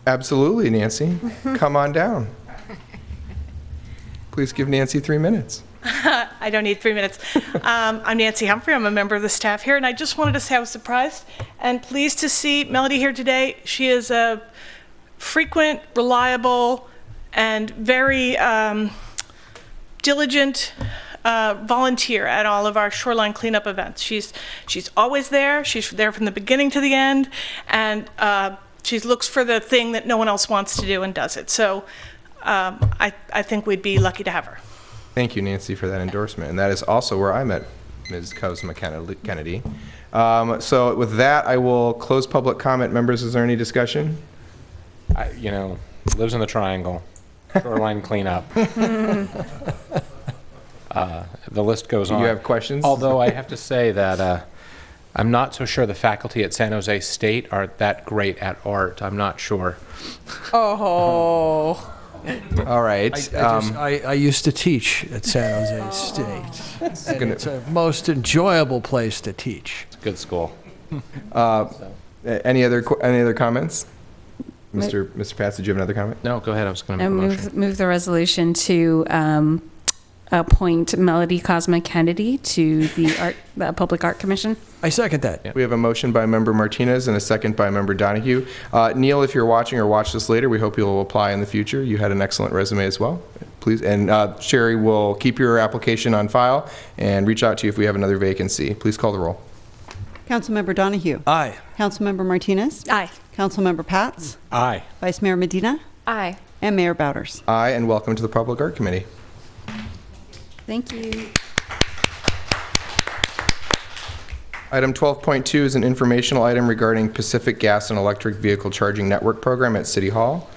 Absolutely, Nancy. Come on down. Please give Nancy 3 minutes. I don't need 3 minutes. I'm Nancy Humphrey. I'm a member of the staff here, and I just wanted to say I was surprised and pleased to see Melody here today. She is a frequent, reliable, and very diligent volunteer at all of our shoreline cleanup events. She's always there. She's there from the beginning to the end, and she looks for the thing that no one else wants to do and does it. So I think we'd be lucky to have her. Thank you, Nancy, for that endorsement. And that is also where I met Ms. Cosma Kennedy. So with that, I will close public comment. Members, is there any discussion? Lives in the triangle, shoreline cleanup. The list goes on. Do you have questions? Although I have to say that I'm not so sure the faculty at San Jose State are that great at art. I'm not sure. Oh. All right. I used to teach at San Jose State. And it's a most enjoyable place to teach. It's a good school. Any other comments? Mr. Patz, did you have another comment? No, go ahead. I was going to make a motion. Move the resolution to appoint Melody Cosma Kennedy to the Public Art Commission. I second that. Yeah. We have a motion by Member Martinez and a second by Member Donahue. Neil, if you're watching or watch this later, we hope you'll apply in the future. You had an excellent resume as well. Please, and Sherry will keep your application on file and reach out to you if we have another vacancy. Please call the roll. Councilmember Donahue. Aye. Councilmember Martinez. Aye. Councilmember Patz. Aye. Vice Mayor Medina. Aye. And Mayor Bowders. Aye, and welcome to the Public Art Committee. Thank you. Item 12.2 is an informational item regarding Pacific Gas and Electric Vehicle Charging Network Program at City Hall.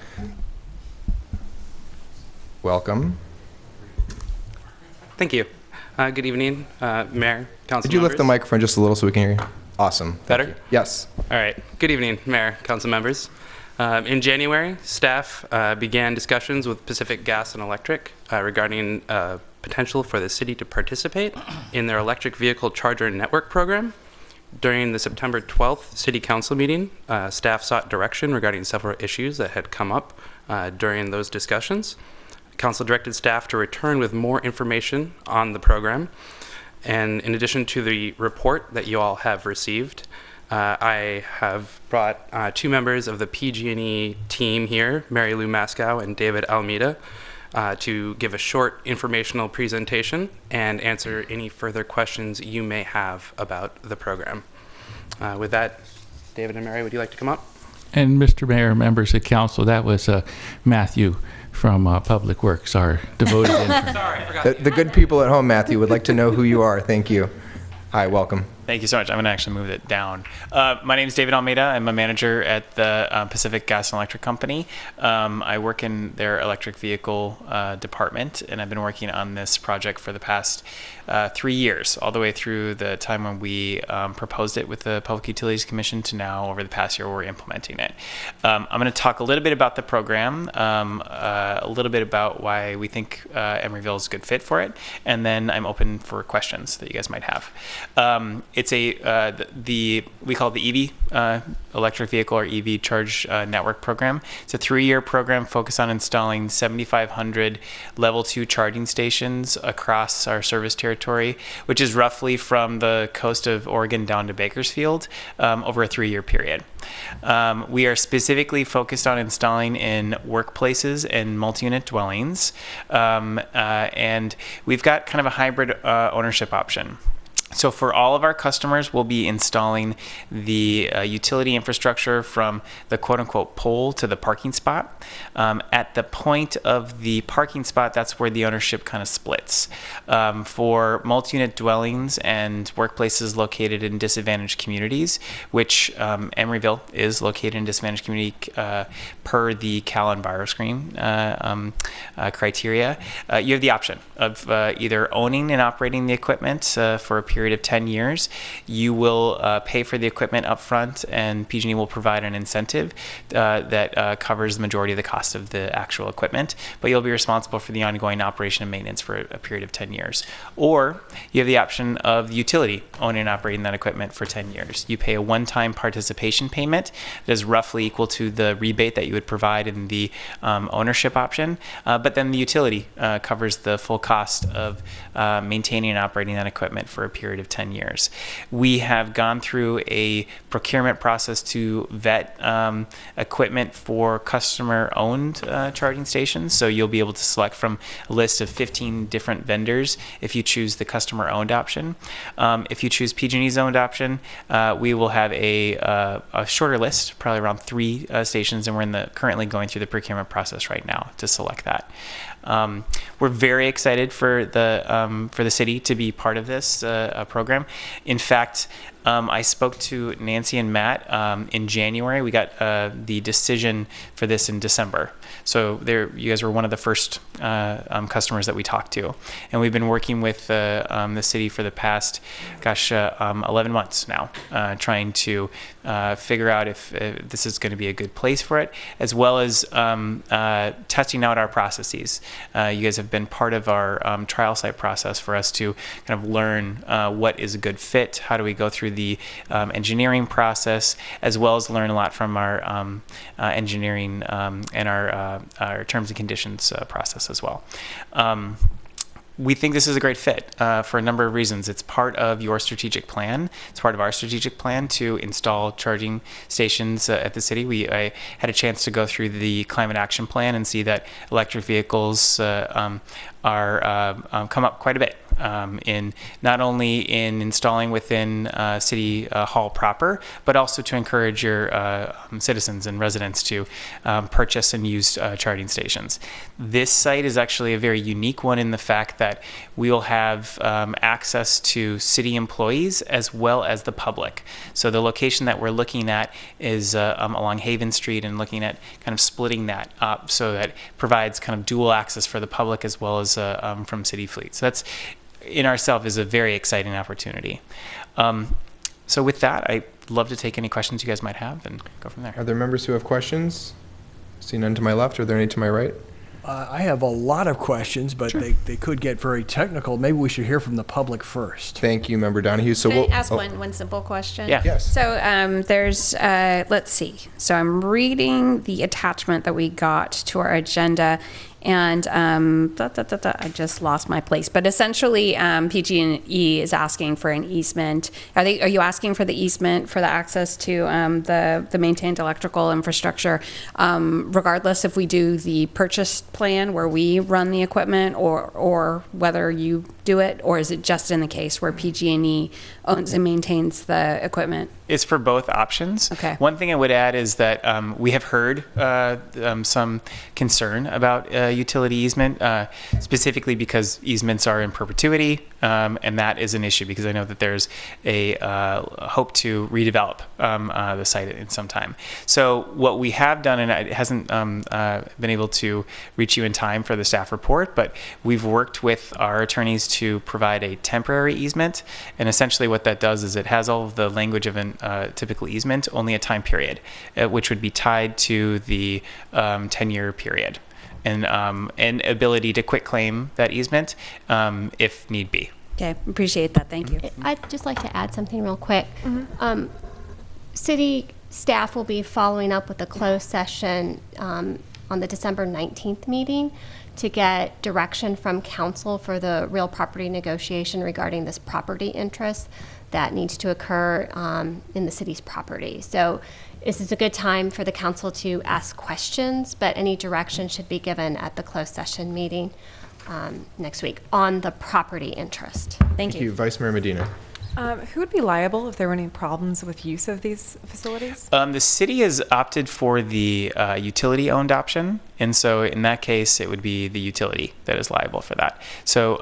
Welcome. Thank you. Good evening, Mayor, Council Could you lift the members. microphone just a little so we can hear you? Awesome. Better? Yes. All right. Good evening, Mayor, Council members. In January, staff began discussions with Pacific Gas and Electric regarding potential for the city to participate in their electric vehicle charger network program. During the September 12th City Council meeting, staff sought direction regarding several issues that had come up during those discussions. Council directed staff to return with more information on the program. And in addition to the report that you all have received, I have brought 2 members of the PG&E team here, Mary Lou Mascow and David Almeida, to give a short informational presentation and answer any further questions you may have about the program. With that, David and Mary, would you like to come up? And Mr. Mayor, members of council, that was Matthew from Public Works, our devoted intern. Sorry, I forgot. The good people at home, Matthew, would like to know who you are. Thank you. Hi, welcome. Thank you so much. I'm going to actually move it down. My name is David Almeida. I'm a manager at the Pacific Gas and Electric Company. I work in their electric vehicle department, and I've been working on this project for the past 3 years, all the way through the time when we proposed it with the Public Utilities Commission to now, over the past year, we're implementing it. I'm going to talk a little bit about the program, a little bit about why we think Emeryville is a good fit for it, and then I'm open for questions that you guys might have. It's we call it the EV, electric vehicle or EV charge network program. It's a 3-year program focused on installing 7,500 level 2 charging stations across our service territory, which is roughly from the coast of Oregon down to Bakersfield, over a 3-year period. We are specifically focused on installing in workplaces and multi-unit dwellings, and we've got kind of a hybrid ownership option. So for all of our customers, we'll be installing the utility infrastructure from the quote-unquote pole to the parking spot. At the point of the parking spot, that's where the ownership kind of splits. For multi-unit dwellings and workplaces located in disadvantaged communities, which Emeryville is located in disadvantaged community per the Cal EnviroScreen criteria, you have the option of either owning and operating the equipment for a period of 10 years. You will pay for the equipment up front, and PG&E will provide an incentive that covers the majority of the cost of the actual equipment, but you'll be responsible for the ongoing operation and maintenance for a period of 10 years. Or you have the option of the utility owning and operating that equipment for 10 years. You pay a one-time participation payment that is roughly equal to the rebate that you would provide in the ownership option, but then the utility covers the full cost of maintaining and operating that equipment for a period of 10 years. We have gone through a procurement process to vet equipment for customer-owned charging stations, so you'll be able to select from a list of 15 different vendors if you choose the customer-owned option. If you choose PG&E's owned option, we will have a shorter list, probably around 3 stations, and we're currently going through the procurement process right now to select that. We're very excited for the city to be part of this program. In fact, I spoke to Nancy and Matt in January. We got the decision for this in December. So you guys were one of the first customers that we talked to. And we've been working with the city for the past, 11 months now, trying to figure out if this is going to be a good place for it, as well as testing out our processes. You guys have been part of our trial site process for us to kind of learn what is a good fit, how do we go through the engineering process, as well as learn a lot from our engineering and our terms and conditions process as well. We think this is a great fit for a number of reasons. It's part of your strategic plan. It's part of our strategic plan to install charging stations at the city. I had a chance to go through the climate action plan and see that electric vehicles are come up quite a bit in not only in installing within City Hall proper, but also to encourage your citizens and residents to purchase and use charging stations. This site is actually a very unique one in the fact that we will have access to city employees as well as the public. So the location that we're looking at is along Haven Street, and looking at kind of splitting that up so that provides kind of dual access for the public as well as from city fleet. So that's in ourselves is a very exciting opportunity. So with that, I'd love to take any questions you guys might have and go from there. Are there members who have questions? See none to my left. Are there any to my right? I have a lot of questions, but they could get very technical. Maybe we should hear from the public first. Thank you, Member Donahue. So Can I we'll ask one simple question? Yeah. Yes. So there's, let's see. So I'm reading the attachment that we got to our agenda, and I just lost my place. But essentially, PG&E is asking for an easement. Are you asking for the easement for the access to the maintained electrical infrastructure, regardless if we do the purchase plan where we run the equipment, or whether you do it, or is it just in the case where PG&E owns and maintains the equipment? It's for both options. Okay. One thing I would add is that we have heard some concern about utility easement, specifically because easements are in perpetuity, and that is an issue because I know that there's a hope to redevelop the site in some time. So what we have done, and it hasn't been able to reach you in time for the staff report, but we've worked with our attorneys to provide a temporary easement, and essentially what that does is it has all of the language of an typical easement, only a time period, which would be tied to the 10-year period, and ability to quit claim that easement if need be. Okay, appreciate that. Thank you. I'd just like to add something real quick. City staff will be following up with a closed session on the December 19th meeting to get direction from council for the real property negotiation regarding this property interest that needs to occur in the city's property. So this is a good time for the council to ask questions, but any direction should be given at the closed session meeting next week on the property interest. Thank you. Vice Mayor Medina. Who would be liable if there were any problems with use of these facilities? The city has opted for the utility-owned option, and so in that case, it would be the utility that is liable for that. So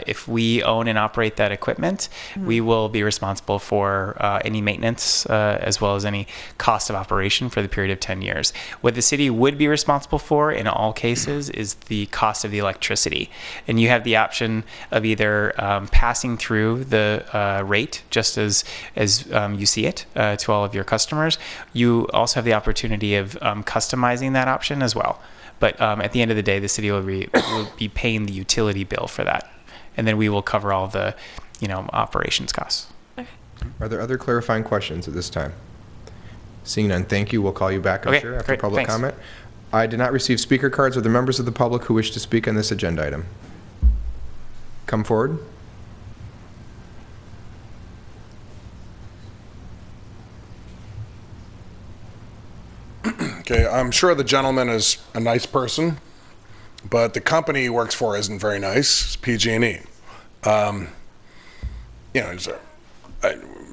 if we own and operate that equipment, we will be responsible for any maintenance as well as any cost of operation for the period of 10 years. What the city would be responsible for in all cases is the cost of the electricity, and you have the option of either passing through the rate just as you see it to all of your customers. You also have the opportunity of customizing that option as well. But at the end of the day, the city will be paying the utility bill for that, and then we will cover all the operations costs. Okay. Are there other clarifying questions at this time? Seeing none, thank you. We'll call you back, I'm sure, after great, public thanks. comment. I did not receive speaker cards. Are there members of the public who wish to speak on this agenda item? Come forward. Okay, I'm sure the gentleman is a nice person, but the company he works for isn't very nice. It's PG&E.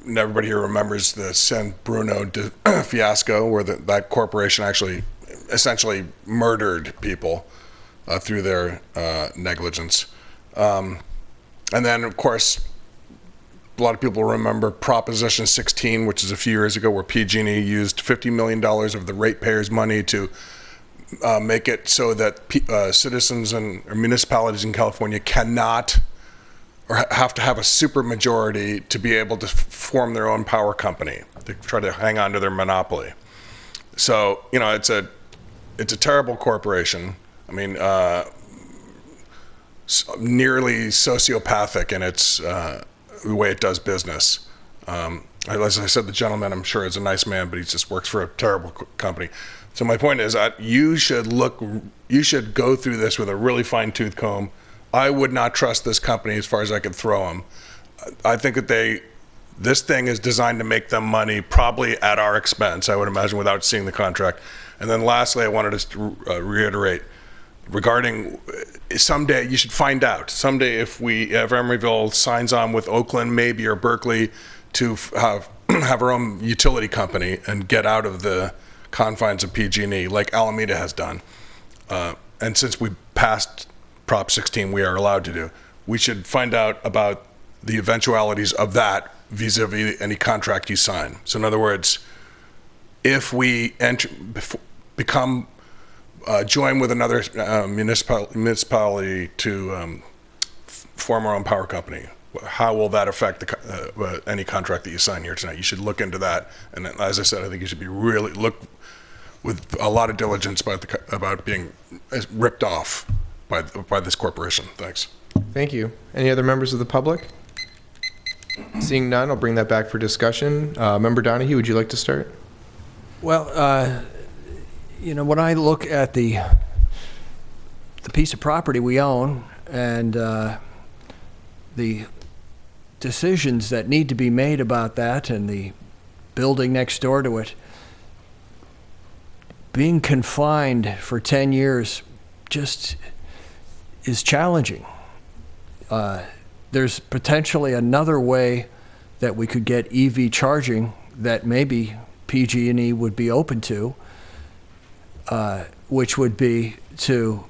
Everybody here remembers the San Bruno fiasco, where that corporation actually essentially murdered people through their negligence. And then, of course, a lot of people remember Proposition 16, which is a few years ago, where PG&E used $50 million of the ratepayers' money to make it so that citizens or municipalities in California cannot or have to have a super majority to be able to form their own power company. They try to hang on to their monopoly. So, it's a terrible corporation. I mean, nearly sociopathic in its the way it does business. As I said, the gentleman, I'm sure, is a nice man, but he just works for a terrible company. So my point is that you should go through this with a really fine-tooth comb. I would not trust this company as far as I could throw them. I think that this thing is designed to make them money, probably at our expense, I would imagine, without seeing the contract. And then lastly, I wanted to reiterate regarding someday, you should find out. Someday if Emeryville signs on with Oakland maybe or Berkeley to have our own utility company and get out of the confines of PG&E like Alameda has done. And since we passed Prop 16, we are allowed to do. We should find out about the eventualities of that vis-a-vis any contract you sign. So in other words, if we become join with another municipality to form our own power company, how will that affect any contract that you sign here tonight? You should look into that. And as I said, I think you should be with a lot of diligence about being ripped off by this corporation. Thanks. Thank you. Any other members of the public? Seeing none, I'll bring that back for discussion. Member Donahue, would you like to start? Well, when I look at the piece of property we own and the decisions that need to be made about that and the building next door to it, being confined for 10 years just is challenging. There's potentially another way that we could get EV charging that maybe PG&E would be open to, which would be to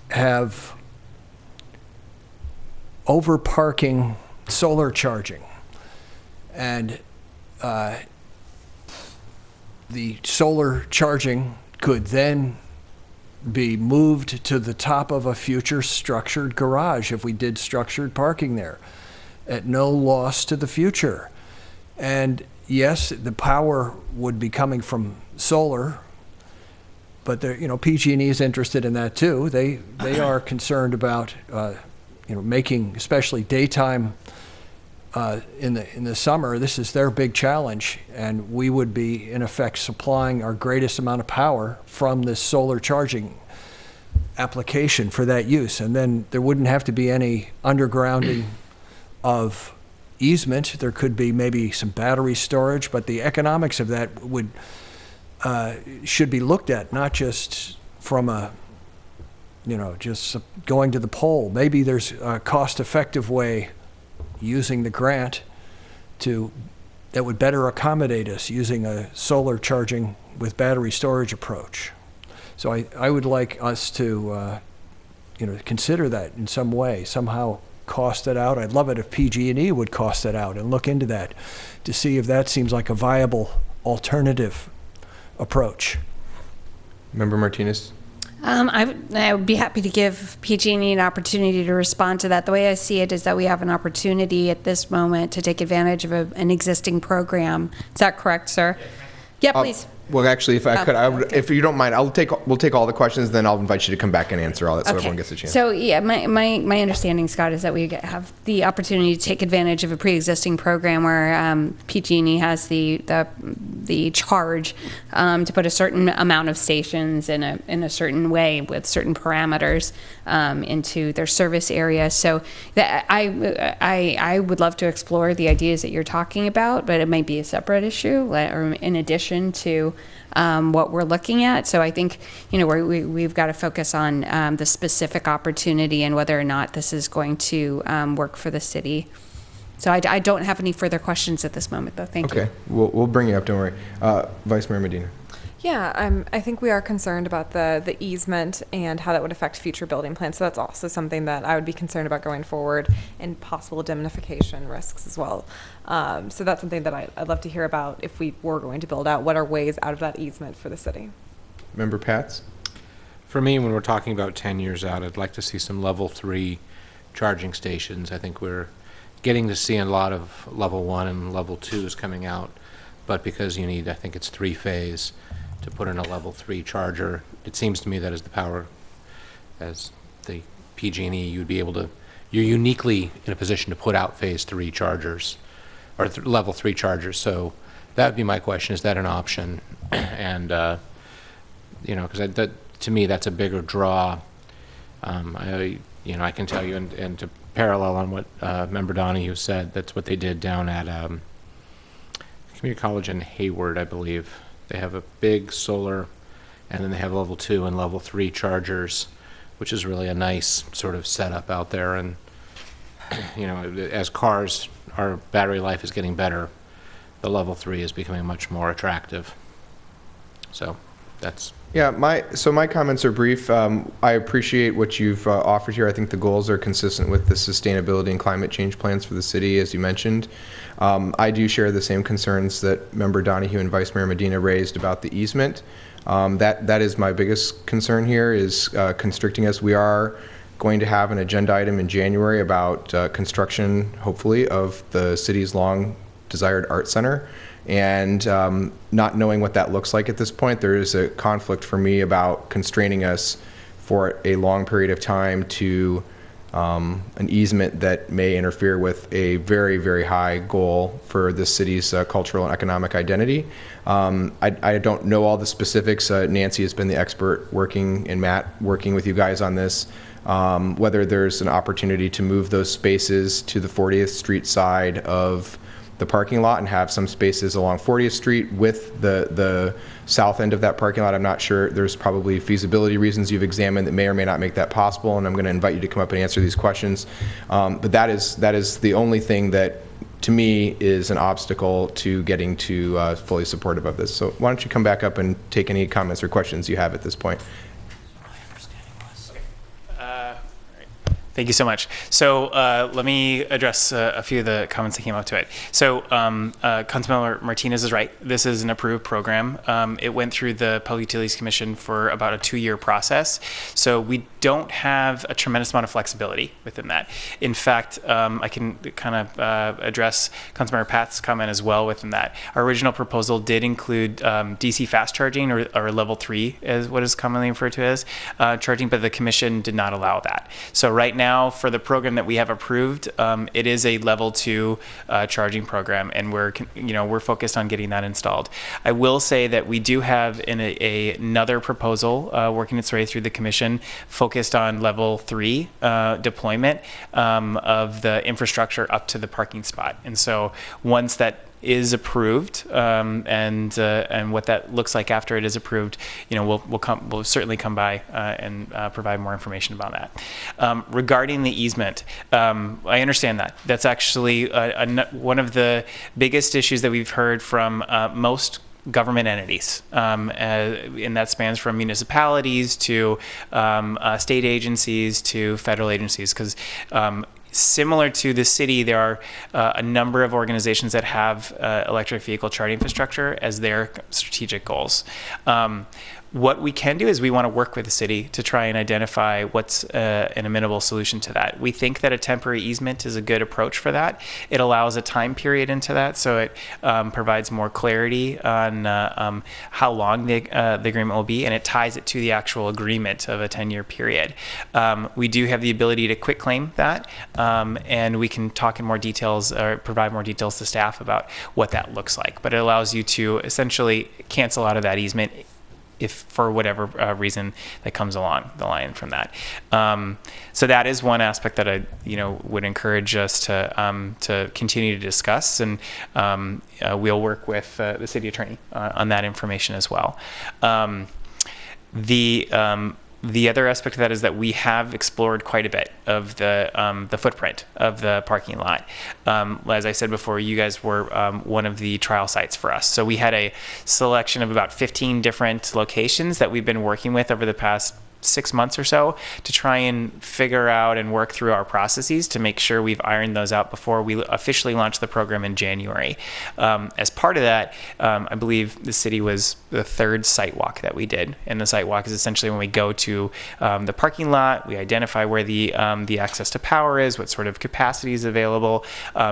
have over-parking solar charging. And the solar charging could then be moved to the top of a future structured garage if we did structured parking there at no loss to the future. And yes, the power would be coming from solar, but PG&E is interested in that too. They are concerned about making, especially daytime in the summer, this is their big challenge, and we would be in effect supplying our greatest amount of power from this solar charging application for that use. And then there wouldn't have to be any undergrounding of easement. There could be maybe some battery storage, but the economics of that should be looked at, not just from just going to the pole. Maybe there's a cost-effective way using the grant that would better accommodate us using a solar charging with battery storage approach. So I would like us to consider that in some way, somehow cost it out. I'd love it if PG&E would cost it out and look into that to see if that seems like a viable alternative approach. Member Martinez? I would be happy to give PG&E an opportunity to respond to that. The way I see it is that we have an opportunity at this moment to take advantage of an existing program. Is that correct, sir? Yeah, please. Well, actually, if I could, if you don't mind, we'll take all the questions, then I'll invite you to come back and answer all that, so everyone gets a chance. So, yeah, my understanding, Scott, is that we have the opportunity to take advantage of a pre-existing program where PG&E has the charge to put a certain amount of stations in a certain way with certain parameters into their service area. So I would love to explore the ideas that you're talking about, but it might be a separate issue or in addition to what we're looking at. So I think we've got to focus on the specific opportunity and whether or not this is going to work for the city. So I don't have any further questions at this moment, though. Thank you. Okay, we'll bring you up. Don't worry, Vice Mayor Medina. Yeah, I think we are concerned about the easement and how that would affect future building plans. So that's also something that I would be concerned about going forward, and possible indemnification risks as well. So that's something that I'd love to hear about if we were going to build out. What are ways out of that easement for the city? Member Pats? For me, when we're talking about 10 years out, I'd like to see some level 3 charging stations. I think we're getting to see a lot of level 1 and level 2s coming out, but because you need, I think it's 3-phase to put in a level 3 charger, it seems to me that as the PG&E, you'd be able to, you're uniquely in a position to put out phase 3 chargers or level 3 chargers. So that would be my question: is that an option? And because to me that's a bigger draw. I can tell you, and to parallel on what Member Donahue said, that's what they did down at Community College in Hayward, I believe. They have a big solar, and then they have level 2 and level 3 chargers, which is really a nice sort of setup out there. And as cars, our battery life is getting better, the level 3 is becoming much more attractive. So that's... Yeah, my comments are brief. I appreciate what you've offered here. I think the goals are consistent with the sustainability and climate change plans for the city, as you mentioned. I do share the same concerns that Member Donahue and Vice Mayor Medina raised about the easement. That is my biggest concern here, is constricting us. We are going to have an agenda item in January about construction, hopefully, of the city's long desired art center. And not knowing what that looks like at this point, there is a conflict for me about constraining us for a long period of time to an easement that may interfere with a very, very high goal for the city's cultural and economic identity. I don't know all the specifics. Nancy has been the expert working, and Matt working with you guys on this. Whether there's an opportunity to move those spaces to the 40th Street side of the parking lot and have some spaces along 40th Street with the south end of that parking lot. I'm not sure. There's probably feasibility reasons you've examined that may or may not make that possible, and I'm going to invite you to come up and answer these questions. But that is the only thing that, to me, is an obstacle to getting to fully supportive of this. So why don't you come back up and take any comments or questions you have at this point. Thank you so much. So let me address a few of the comments that came up to it. So Councilmember Martinez is right. This is an approved program. It went through the Public Utilities Commission for about a 2-year process. So we don't have a tremendous amount of flexibility within that. In fact, I can kind of address Councilmember Pat's comment as well within that. Our original proposal did include DC fast charging, or level 3 is what is commonly referred to as charging, but the commission did not allow that. So right now, for the program that we have approved, it is a level 2 charging program, and we're focused on getting that installed. I will say that we do have another proposal working its way through the commission focused on level 3 deployment of the infrastructure up to the parking spot. And so once that is approved, and what that looks like after it is approved, we'll certainly come by and provide more information about that. Regarding the easement, I understand that. That's actually one of the biggest issues that we've heard from most government entities, and that spans from municipalities to state agencies to federal agencies, because similar to the city, there are a number of organizations that have electric vehicle charging infrastructure as their strategic goals. What we can do is we want to work with the city to try and identify what's an amenable solution to that. We think that a temporary easement is a good approach for that. It allows a time period into that, so it provides more clarity on how long the agreement will be, and it ties it to the actual agreement of a 10-year period. We do have the ability to quit claim that, and we can talk in more details or provide more details to staff about what that looks like. But it allows you to essentially cancel out of that easement if for whatever reason that comes along the line from that. So that is one aspect that I would encourage us to continue to discuss, and we'll work with the city attorney on that information as well. The other aspect of that is that we have explored quite a bit of the footprint of the parking lot. As I said before, you guys were one of the trial sites for us. So we had a selection of about 15 different locations that we've been working with over the past 6 months or so to try and figure out and work through our processes to make sure we've ironed those out before we officially launch the program in January. As part of that, I believe the city was the 3rd site walk that we did. And the site walk is essentially when we go to the parking lot, we identify where the access to power is, what sort of capacity is available,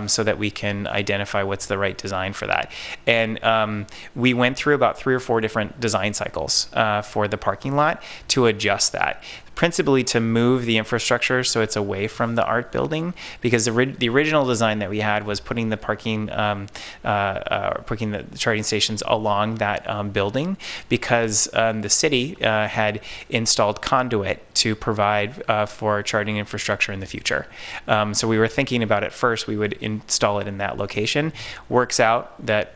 so that we can identify what's the right design for that. And we went through about 3 or 4 different design cycles for the parking lot to adjust that, principally to move the infrastructure so it's away from the art building, because the original design that we had was putting the putting the charging stations along that building, because the city had installed conduit to provide for charging infrastructure in the future. So we were thinking about it first, we would install it in that location. Works out that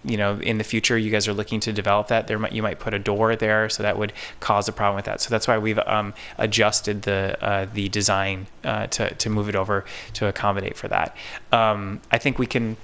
in the future, you guys are looking to develop that. You might put a door there, so that would cause a problem with that. So that's why we've adjusted the design to move it over to accommodate for that. I think we can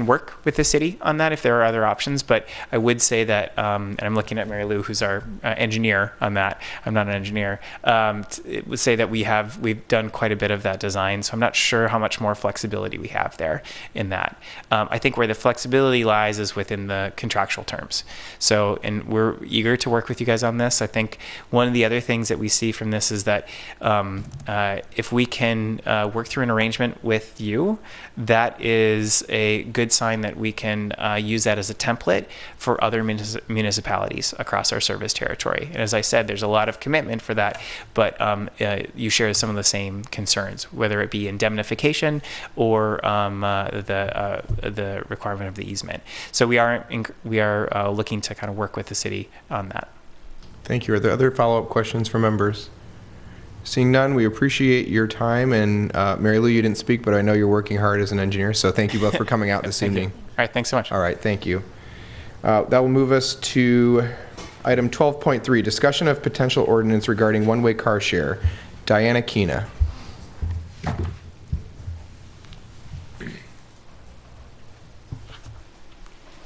work with the city on that if there are other options, but I would say that, and I'm looking at Mary Lou, who's our engineer on that. I'm not an engineer. It would say that we've done quite a bit of that design, so I'm not sure how much more flexibility we have there in that. I think where the flexibility lies is within the contractual terms. So, and we're eager to work with you guys on this. I think one of the other things that we see from this is that if we can work through an arrangement with you, that is a good good sign that we can use that as a template for other municipalities across our service territory. And as I said, there's a lot of commitment for that, but you share some of the same concerns, whether it be indemnification or the requirement of the easement. So we are looking to kind of work with the city on that. Thank you. Are there other follow-up questions from members? Seeing none, we appreciate your time. And Mary Lou, you didn't speak, but I know you're working hard as an engineer, so thank you both for coming out this evening. All right, thanks so much. All right, thank you. That will move us to item 12.3, discussion of potential ordinance regarding one-way car share. Diana Keena.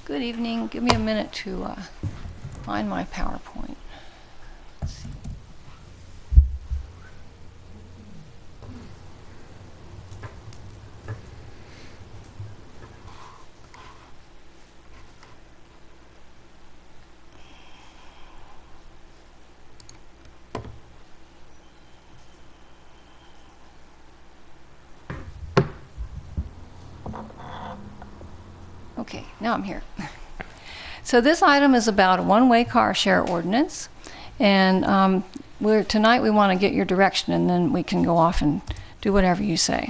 Good evening. Give me a minute to find my PowerPoint. Let's see. Okay, now I'm here. So this item is about a one-way car share ordinance, and tonight we want to get your direction, and then we can go off and do whatever you say.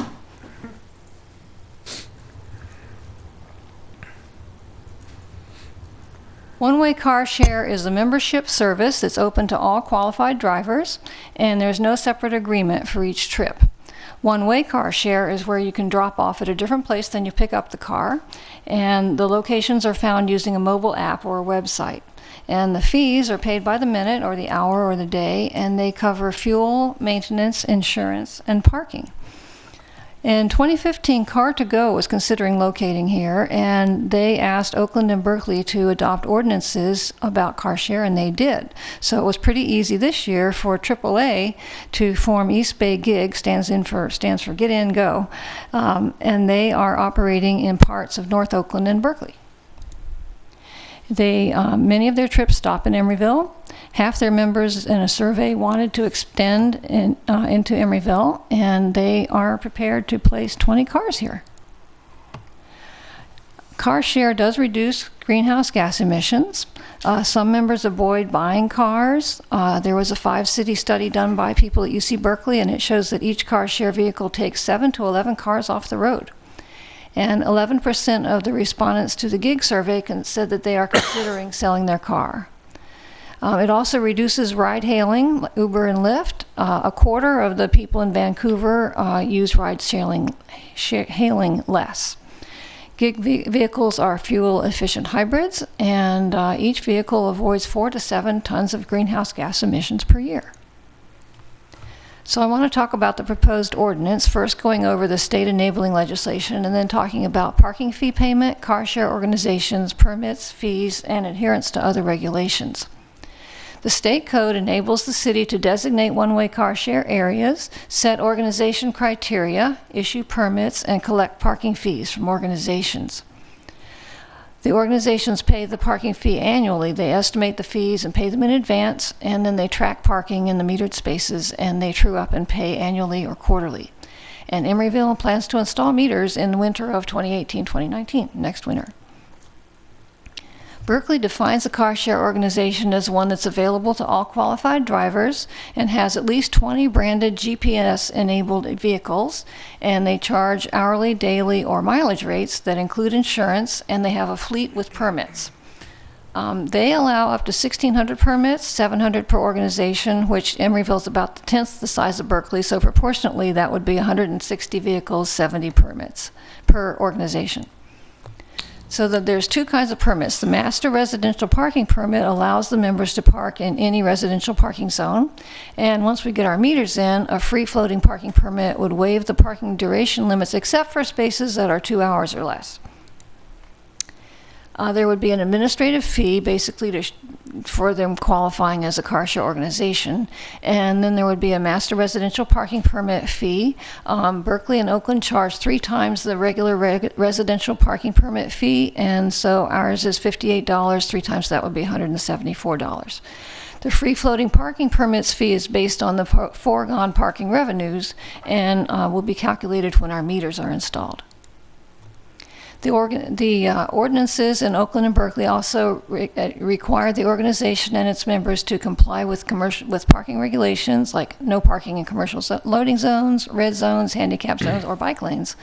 One-way car share is a membership service that's open to all qualified drivers, and there's no separate agreement for each trip. One-way car share is where you can drop off at a different place than you pick up the car, and the locations are found using a mobile app or a website. And the fees are paid by the minute or the hour or the day, and they cover fuel, maintenance, insurance, and parking. In 2015, Car2Go was considering locating here, and they asked Oakland and Berkeley to adopt ordinances about car share, and they did. So it was pretty easy this year for AAA to form East Bay Gig, stands for Get In, Go, and they are operating in parts of North Oakland and Berkeley. Many of their trips stop in Emeryville. Half their members in a survey wanted to extend into Emeryville, and they are prepared to place 20 cars here. Car share does reduce greenhouse gas emissions. Some members avoid buying cars. There was a 5-city study done by people at UC Berkeley, and it shows that each car share vehicle takes 7 to 11 cars off the road. And 11% of the respondents to the gig survey said that they are considering selling their car. It also reduces ride-hailing, Uber and Lyft. A quarter of the people in Vancouver use ride-hailing less. Gig vehicles are fuel-efficient hybrids, and each vehicle avoids 4 to 7 tons of greenhouse gas emissions per year. So I want to talk about the proposed ordinance, first going over the state enabling legislation, and then talking about parking fee payment, car share organizations, permits, fees, and adherence to other regulations. The state code enables the city to designate one-way car share areas, set organization criteria, issue permits, and collect parking fees from organizations. The organizations pay the parking fee annually. They estimate the fees and pay them in advance, and then they track parking in the metered spaces, and they true up and pay annually or quarterly. And Emeryville plans to install meters in the winter of 2018-2019, next winter. Berkeley defines a car share organization as one that's available to all qualified drivers and has at least 20 branded GPS-enabled vehicles, and they charge hourly, daily, or mileage rates that include insurance, and they have a fleet with permits. They allow up to 1,600 permits, 700 per organization, which Emeryville is about the 10th the size of Berkeley, so proportionately that would be 160 vehicles, 70 permits per organization. So that there's two kinds of permits. The master residential parking permit allows the members to park in any residential parking zone. And once we get our meters in, a free floating parking permit would waive the parking duration limits except for spaces that are 2 hours or less. There would be an administrative fee, basically for them qualifying as a car share organization, and then there would be a master residential parking permit fee. Berkeley and Oakland charge 3 times the regular residential parking permit fee, and so ours is $58. 3 times that would be $174. The free floating parking permits fee is based on the foregone parking revenues and will be calculated when our meters are installed. The ordinances in Oakland and Berkeley also require the organization and its members to comply with parking regulations, like no parking in commercial loading zones, red zones, handicap zones, or bike lanes.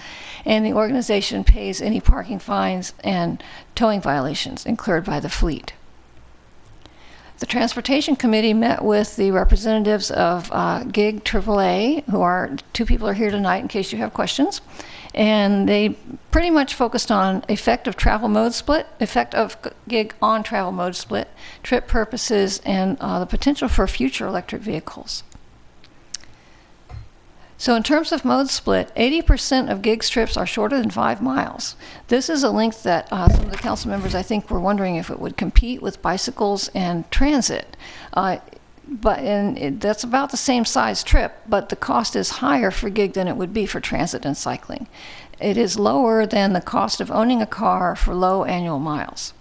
And the organization pays any parking fines and towing violations incurred by the fleet. The Transportation Committee met with the representatives of GIG AAA, who are, 2 people are here tonight in case you have questions. And they pretty much focused on effect of travel mode split, effect of GIG on travel mode split, trip purposes, and the potential for future electric vehicles. So in terms of mode split, 80% of GIG's trips are shorter than 5 miles. This is a length that some of the council members, I think, were wondering if it would compete with bicycles and transit. That's about the same size trip, but the cost is higher for GIG than it would be for transit and cycling. It is lower than the cost of owning a car for low annual miles.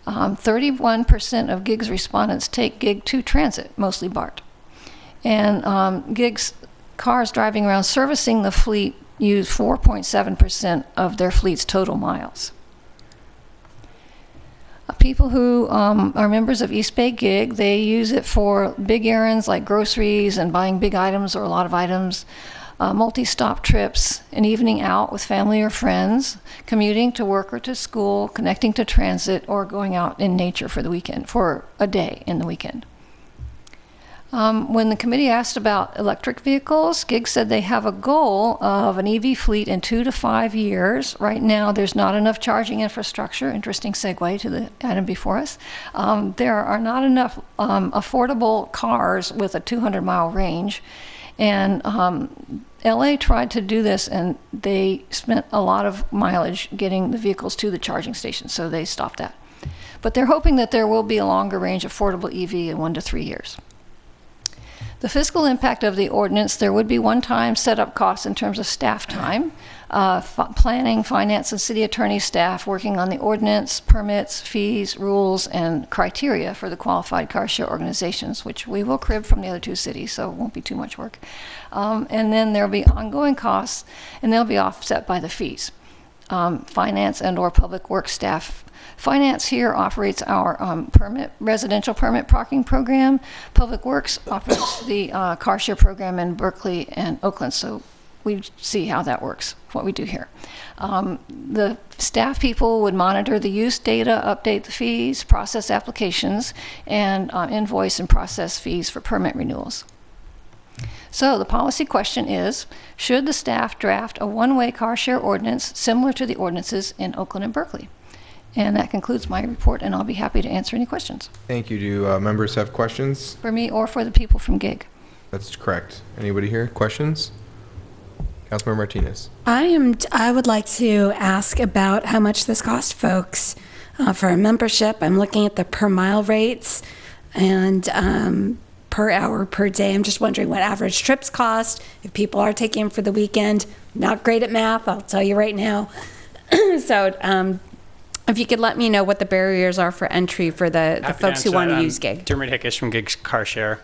31% of GIG's respondents take GIG to transit, mostly BART. And GIG's cars driving around servicing the fleet use 4.7% of their fleet's total miles. People who are members of East Bay GIG, they use it for big errands like groceries and buying big items or a lot of items, multi-stop trips, an evening out with family or friends, commuting to work or to school, connecting to transit, or going out in nature for the weekend, for a day in the weekend. When the committee asked about electric vehicles, GIG said they have a goal of an EV fleet in 2 to 5 years. Right now, there's not enough charging infrastructure. Interesting segue to the item before us. There are not enough affordable cars with a 200-mile range. And LA tried to do this, and they spent a lot of mileage getting the vehicles to the charging station, so they stopped that. But they're hoping that there will be a longer range affordable EV in 1 to 3 years. The fiscal impact of the ordinance, there would be one-time setup costs in terms of staff time, planning, finance, and city attorney staff working on the ordinance, permits, fees, rules, and criteria for the qualified car share organizations, which we will crib from the other 2 cities, so it won't be too much work. And then there'll be ongoing costs, and they'll be offset by the fees. Finance and or public works staff. Finance here operates our residential permit parking program. Public Works operates the car share program in Berkeley and Oakland, so we see how that works, what we do here. The staff people would monitor the use data, update the fees, process applications, and invoice and process fees for permit renewals. So the policy question is, should the staff draft a one-way car share ordinance similar to the ordinances in Oakland and Berkeley? And that concludes my report, and I'll be happy to answer any questions. Thank you. Do members have questions? For me or for the people from GIG? That's correct. Anybody here? Questions? Councilmember Martinez. I would like to ask about how much this costs folks for a membership. I'm looking at the per mile rates and per hour per day. I'm just wondering what average trips cost, if people are taking them for the weekend. Not great at math, I'll tell you right now. So if you could let me know what the barriers are for entry for the folks who want to use GIG. Dermot Hickish from GIG Car Share.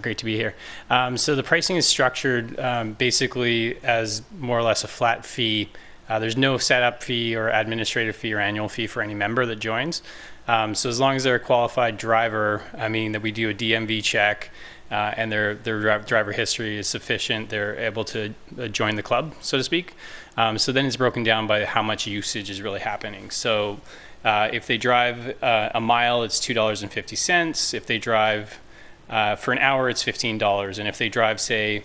Great to be here. So the pricing is structured basically as more or less a flat fee. There's no setup fee or administrative fee or annual fee for any member that joins. So as long as they're a qualified driver, that we do a DMV check and their driver history is sufficient, they're able to join the club, so to speak. So then it's broken down by how much usage is really happening. So if they drive a mile, it's $2.50. If they drive for an hour, it's $15. And if they drive, say,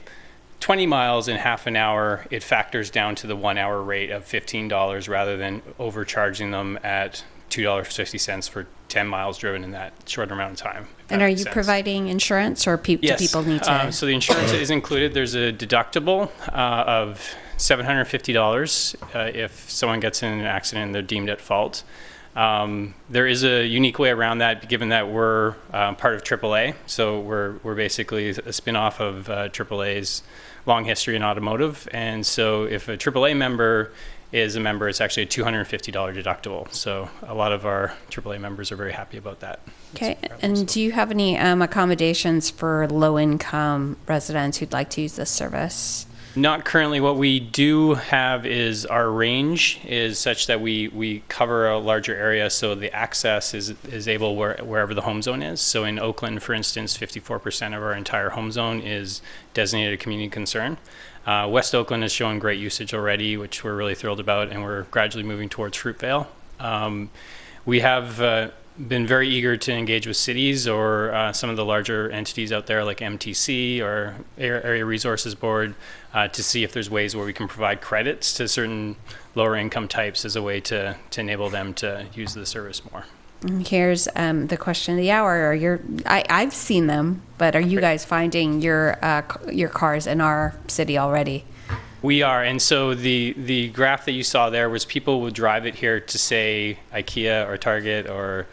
20 miles in half an hour, it factors down to the 1 hour rate of $15 rather than overcharging them at $2.50 for 10 miles driven in that short amount of time. And are you providing insurance, or do people need to? So the insurance is included. There's a deductible of $750 if someone gets in an accident and they're deemed at fault. There is a unique way around that, given that we're part of AAA. So we're basically a spin-off of AAA's long history in automotive. And so if a AAA member is a member, it's actually a $250 deductible. So a lot of our AAA members are very happy about that. Okay. And do you have any accommodations for low-income residents who'd like to use this service? Not currently. What we do have is our range is such that we cover a larger area, so the access is able wherever the home zone is. So in Oakland, for instance, 54% of our entire home zone is designated community concern. West Oakland is showing great usage already, which we're really thrilled about, and we're gradually moving towards Fruitvale. We have been very eager to engage with cities or some of the larger entities out there like MTC or Area Resources Board to see if there's ways where we can provide credits to certain lower income types as a way to enable them to use the service more. Here's the question of the hour. I've seen them, but are you guys finding your cars in our city already? We are, and so the graph that you saw there was people would drive it here to say IKEA or Target or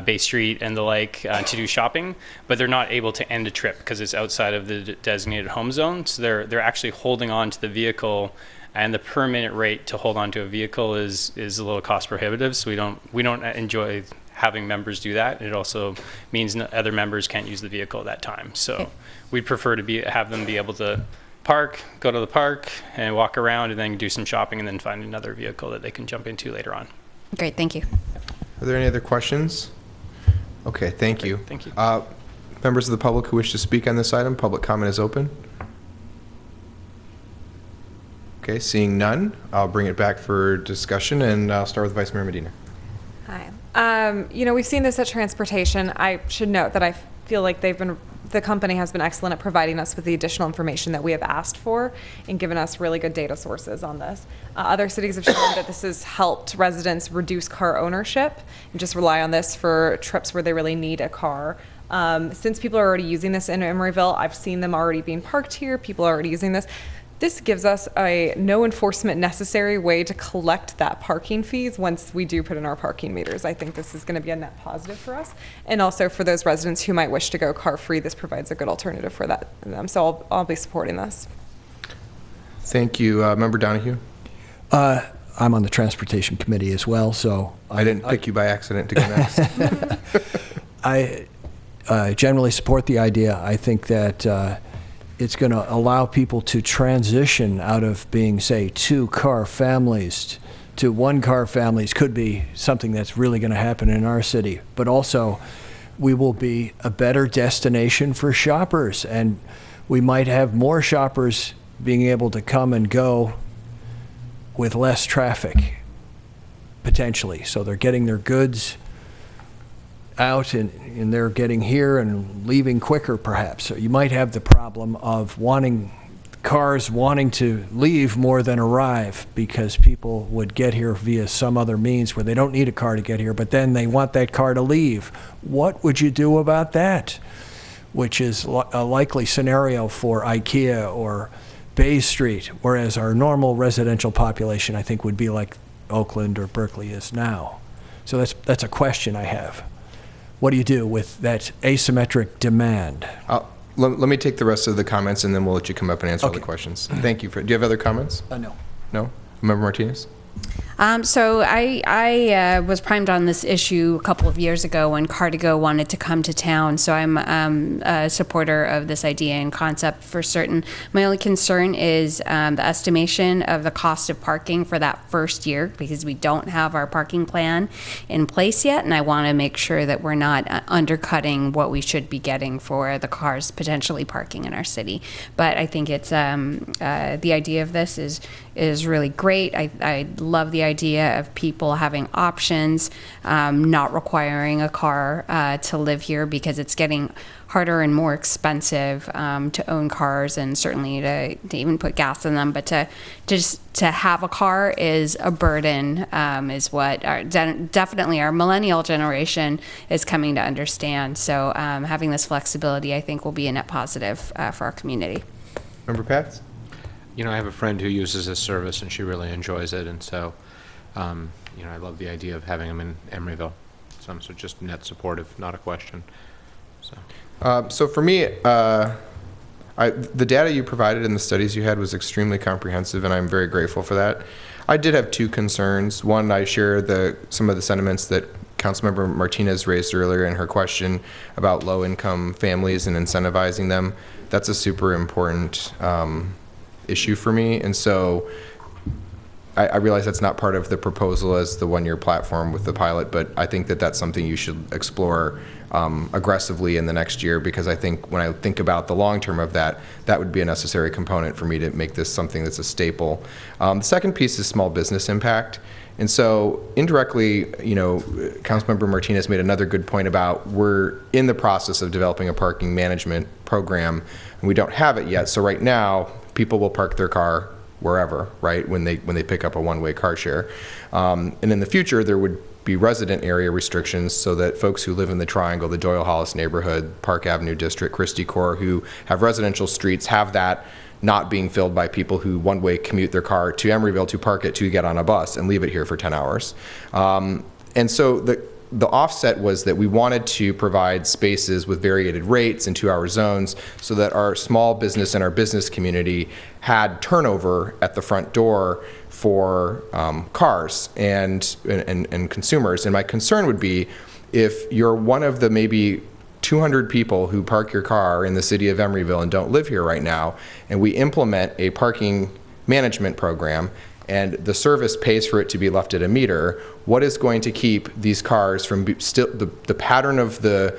Bay Street and the like to do shopping, but they're not able to end a trip because it's outside of the designated home zone. So they're actually holding on to the vehicle, and the per minute rate to hold on to a vehicle is a little cost prohibitive. So we don't enjoy having members do that. It also means other members can't use the vehicle at that time. So we'd prefer to have them be able to park, go to the park, and walk around, and then do some shopping, and then find another vehicle that they can jump into later on. Great, thank you. Are there any other questions? Okay, thank you. Thank you. Members of the public who wish to speak on this item, public comment is open. Okay, seeing none, I'll bring it back for discussion, and I'll start with Vice Mayor Medina. Hi. We've seen this at transportation. I should note that I feel like the company has been excellent at providing us with the additional information that we have asked for and given us really good data sources on this. Other cities have shown that this has helped residents reduce car ownership and just rely on this for trips where they really need a car. Since people are already using this in Emeryville, I've seen them already being parked here. People are already using this. This gives us a no enforcement necessary way to collect that parking fees once we do put in our parking meters. I think this is going to be a net positive for us. And also for those residents who might wish to go car free, this provides a good alternative for them. So I'll be supporting this. Thank you. Member Donahue? I'm on the Transportation Committee as well, so... I didn't pick you by accident to go next. I generally support the idea. I think that it's going to allow people to transition out of being, say, two-car families to one-car families. Could be something that's really going to happen in our city. But also, we will be a better destination for shoppers, and we might have more shoppers being able to come and go with less traffic, potentially. So they're getting their goods out and they're getting here and leaving quicker, perhaps. So you might have the problem of cars wanting to leave more than arrive because people would get here via some other means where they don't need a car to get here, but then they want that car to leave. What would you do about that? Which is a likely scenario for IKEA or Bay Street, whereas our normal residential population, I think, would be like Oakland or Berkeley is now. So that's a question I have. What do you do with that asymmetric demand? Let me take the rest of the comments, and then we'll let you come up and answer all the questions. Thank you. Do you have other comments? No. No? Member Martinez? So I was primed on this issue a couple of years ago when Car2Go wanted to come to town. So I'm a supporter of this idea and concept for certain. My only concern is the estimation of the cost of parking for that first year, because we don't have our parking plan in place yet, and I want to make sure that we're not undercutting what we should be getting for the cars potentially parking in our city. But I think it's the idea of this is really great. I love the idea of people having options, not requiring a car to live here, because it's getting harder and more expensive to own cars, and certainly to even put gas in them. But to have a car is a burden, is what definitely our millennial generation is coming to understand. So having this flexibility, I think, will be a net positive for our community. Member Pats? I have a friend who uses this service, and she really enjoys it, and so, I love the idea of having them in Emeryville. So I'm just net supportive, not a question. So for me, the data you provided and the studies you had was extremely comprehensive, and I'm very grateful for that. I did have two concerns. One, I share some of the sentiments that Councilmember Martinez raised earlier in her question about low-income families and incentivizing them. That's a super important issue for me. And so I realize that's not part of the proposal as the one-year platform with the pilot, but I think that that's something you should explore aggressively in the next year, because I think when I think about the long term of that, that would be a necessary component for me to make this something that's a staple. The second piece is small business impact. And so indirectly, you know, Councilmember Martinez made another good point about we're in the process of developing a parking management program, and we don't have it yet. So right now, people will park their car wherever, right, when they pick up a one-way car share. And in the future, there would be resident area restrictions so that folks who live in the Triangle, the Doyle Hollis neighborhood, Park Avenue District, Christie Core, who have residential streets, have that not being filled by people who one-way commute their car to Emeryville to park it to get on a bus and leave it here for 10 hours. And so the offset was that we wanted to provide spaces with variated rates and 2-hour zones so that our small business and our business community had turnover at the front door for cars and consumers. And my concern would be if you're one of the maybe 200 people who park your car in the city of Emeryville and don't live here right now, and we implement a parking management program and the service pays for it to be left at a meter, what is going to keep these cars from still the pattern of the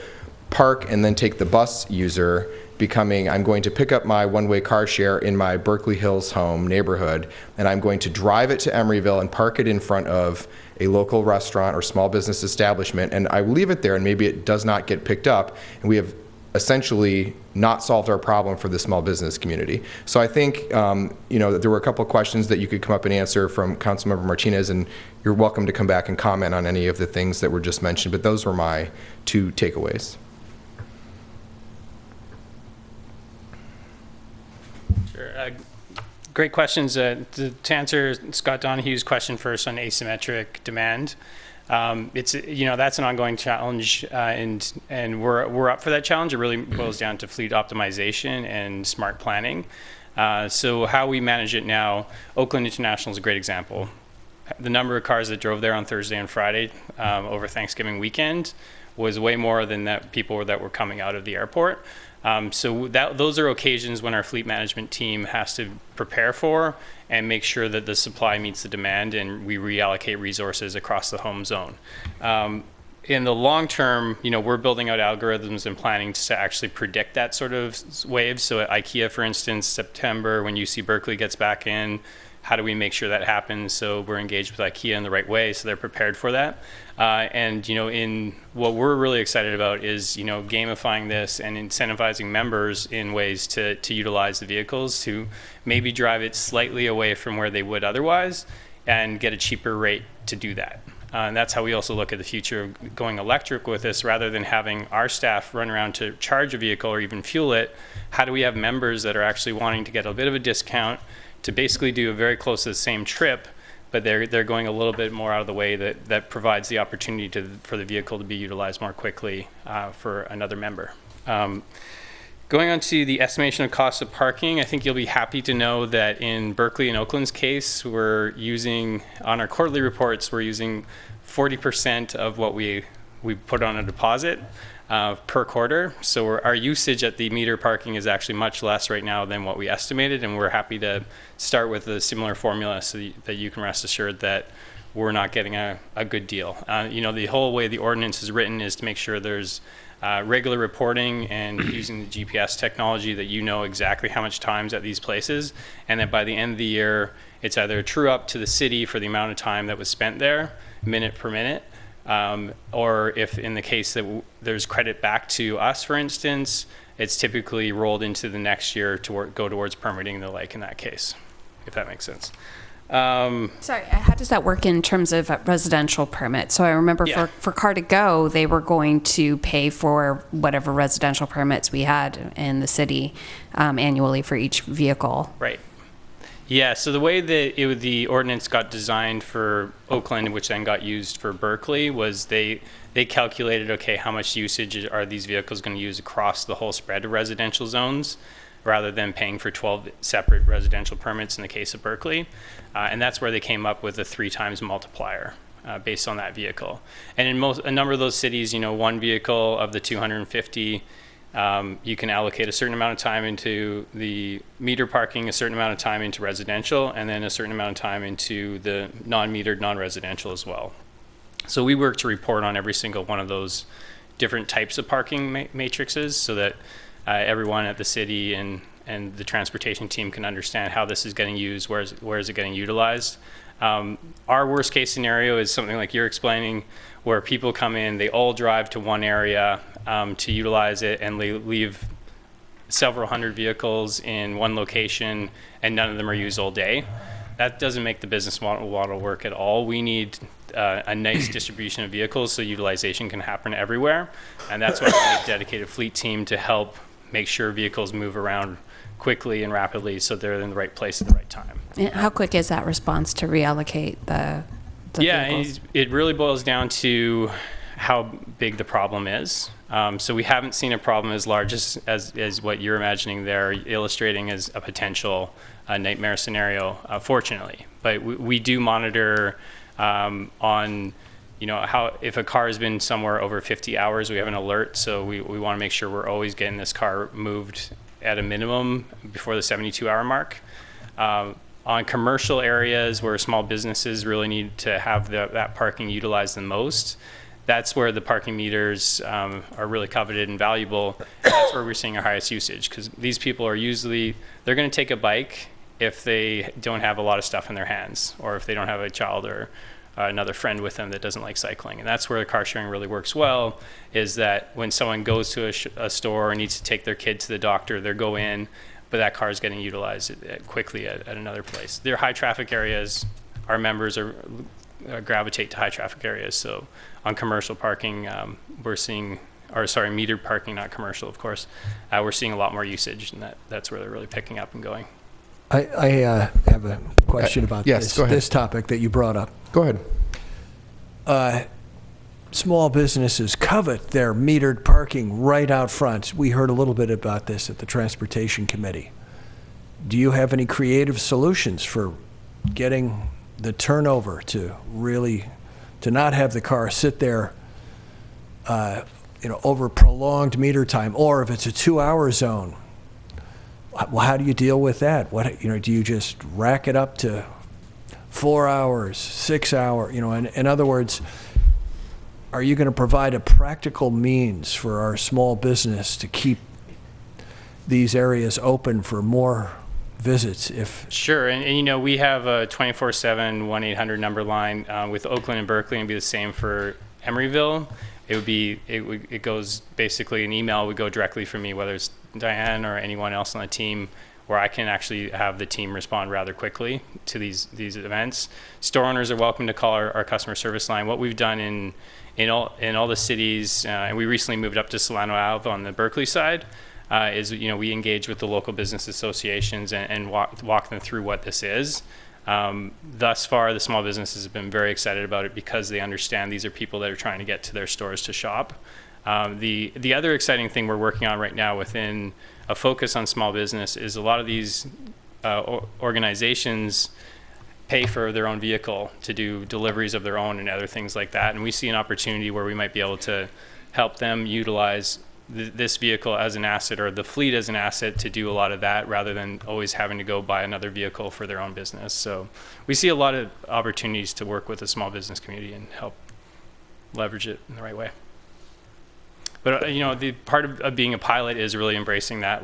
park and then take the bus user becoming, I'm going to pick up my one-way car share in my Berkeley Hills home neighborhood, and I'm going to drive it to Emeryville and park it in front of a local restaurant or small business establishment, and I leave it there, and maybe it does not get picked up, and we have essentially not solved our problem for the small business community. So I think, you know, there were a couple of questions that you could come up and answer from Councilmember Martinez, and you're welcome to come back and comment on any of the things that were just mentioned, but those were my 2 takeaways. Sure. Great questions. To answer Scott Donohue's question first on asymmetric demand, it's, you know, that's an ongoing challenge, and we're up for that challenge. It really boils down to fleet optimization and smart planning. So how we manage it now, Oakland International is a great example. The number of cars that drove there on Thursday and Friday over Thanksgiving weekend was way more than that people that were coming out of the airport. So those are occasions when our fleet management team has to prepare for and make sure that the supply meets the demand, and we reallocate resources across the home zone. In the long term, you know, we're building out algorithms and planning to actually predict that sort of wave. So at IKEA, for instance, September, when UC Berkeley gets back in, how do we make sure that happens so we're engaged with IKEA in the right way so they're prepared for that? And, you know, in what we're really excited about is, you know, gamifying this and incentivizing members in ways to utilize the vehicles to maybe drive it slightly away from where they would otherwise and get a cheaper rate to do that. And that's how we also look at the future of going electric with this, rather than having our staff run around to charge a vehicle or even fuel it. How do we have members that are actually wanting to get a bit of a discount to basically do a very close to the same trip, but they're going a little bit more out of the way that provides the opportunity for the vehicle to be utilized more quickly for another member. Going on to the estimation of cost of parking, I think you'll be happy to know that in Berkeley and Oakland's case, we're using, on our quarterly reports, we're using 40% of what we put on a deposit per quarter. So our usage at the meter parking is actually much less right now than what we estimated, and we're happy to start with a similar formula so that you can rest assured that we're not getting a good deal. You know, the whole way the ordinance is written is to make sure there's regular reporting and using the GPS technology that you know exactly how much time's at these places, and that by the end of the year, it's either true up to the city for the amount of time that was spent there, minute per minute, or if in the case that there's credit back to us, for instance, it's typically rolled into the next year to go towards permitting the lake in that case, if that makes sense. Sorry, how does that work in terms of residential permit? So I remember for Car to Go, they were going to pay for whatever residential permits we had in the city annually for each vehicle. Right. Yeah, so the way that the ordinance got designed for Oakland, which then got used for Berkeley, was they calculated, okay, how much usage are these vehicles going to use across the whole spread of residential zones, rather than paying for 12 separate residential permits in the case of Berkeley. And that's where they came up with a 3 times multiplier based on that vehicle. And in a number of those cities, you know, one vehicle of the 250 You can allocate a certain amount of time into the meter parking, a certain amount of time into residential, and then a certain amount of time into the non-metered, non-residential as well. So we work to report on every single one of those different types of parking matrices so that everyone at the city and the transportation team can understand how this is getting used, where is it getting utilized. Our worst case scenario is something like you're explaining, where people come in, they all drive to one area to utilize it, and they leave several hundred vehicles in one location, and none of them are used all day. That doesn't make the business model work at all. We need a nice distribution of vehicles so utilization can happen everywhere, and that's why we need a dedicated fleet team to help make sure vehicles move around quickly and rapidly so they're in the right place at the right time. And how quick is that response to reallocate the vehicles? It really boils down to how big the problem is. So we haven't seen a problem as large as what you're imagining there, illustrating as a potential nightmare scenario, fortunately. But we do monitor on, how if a car has been somewhere over 50 hours, we have an alert. So we want to make sure we're always getting this car moved at a minimum before the 72-hour mark. On commercial areas where small businesses really need to have that parking utilized the most, that's where the parking meters are really coveted and valuable. And that's where we're seeing our highest usage, because these people are they're going to take a bike if they don't have a lot of stuff in their hands, or if they don't have a child or another friend with them that doesn't like cycling. And that's where the car sharing really works well, is that when someone goes to a store or needs to take their kid to the doctor, they go in, but that car is getting utilized quickly at another place. They're high traffic areas. Our members gravitate to high traffic areas. So on commercial parking, we're seeing, metered parking, not commercial, of course, we're seeing a lot more usage, and that's where they're really picking up and going. I have a question about this topic that you brought up. Go ahead. Small businesses covet their metered parking right out front. We heard a little bit about this at the Transportation Committee. Do you have any creative solutions for getting the turnover to not have the car sit there over prolonged meter time, or if it's a 2-hour zone? Well, how do you deal with that? Do you just rack it up to 4 hours, 6 hours? In other words, are you going to provide a practical means for our small business to keep these areas open for more visits? Sure, and we have a 24/7 1-800 number line with Oakland and Berkeley, and it'd be the same for Emeryville. It goes basically an email would go directly from me, whether it's Diane or anyone else on the team, where I can actually have the team respond rather quickly to these events. Store owners are welcome to call our customer service line. What we've done in all the cities, and we recently moved up to Solano Ave on the Berkeley side, is we engage with the local business associations and walk them through what this is. Thus far, the small businesses have been very excited about it because they understand these are people that are trying to get to their stores to shop. The other exciting thing we're working on right now within a focus on small business is a lot of these organizations pay for their own vehicle to do deliveries of their own and other things like that. And we see an opportunity where we might be able to help them utilize this vehicle as an asset, or the fleet as an asset, to do a lot of that rather than always having to go buy another vehicle for their own business. So we see a lot of opportunities to work with the small business community and help leverage it in the right way. But the part of being a pilot is really embracing that,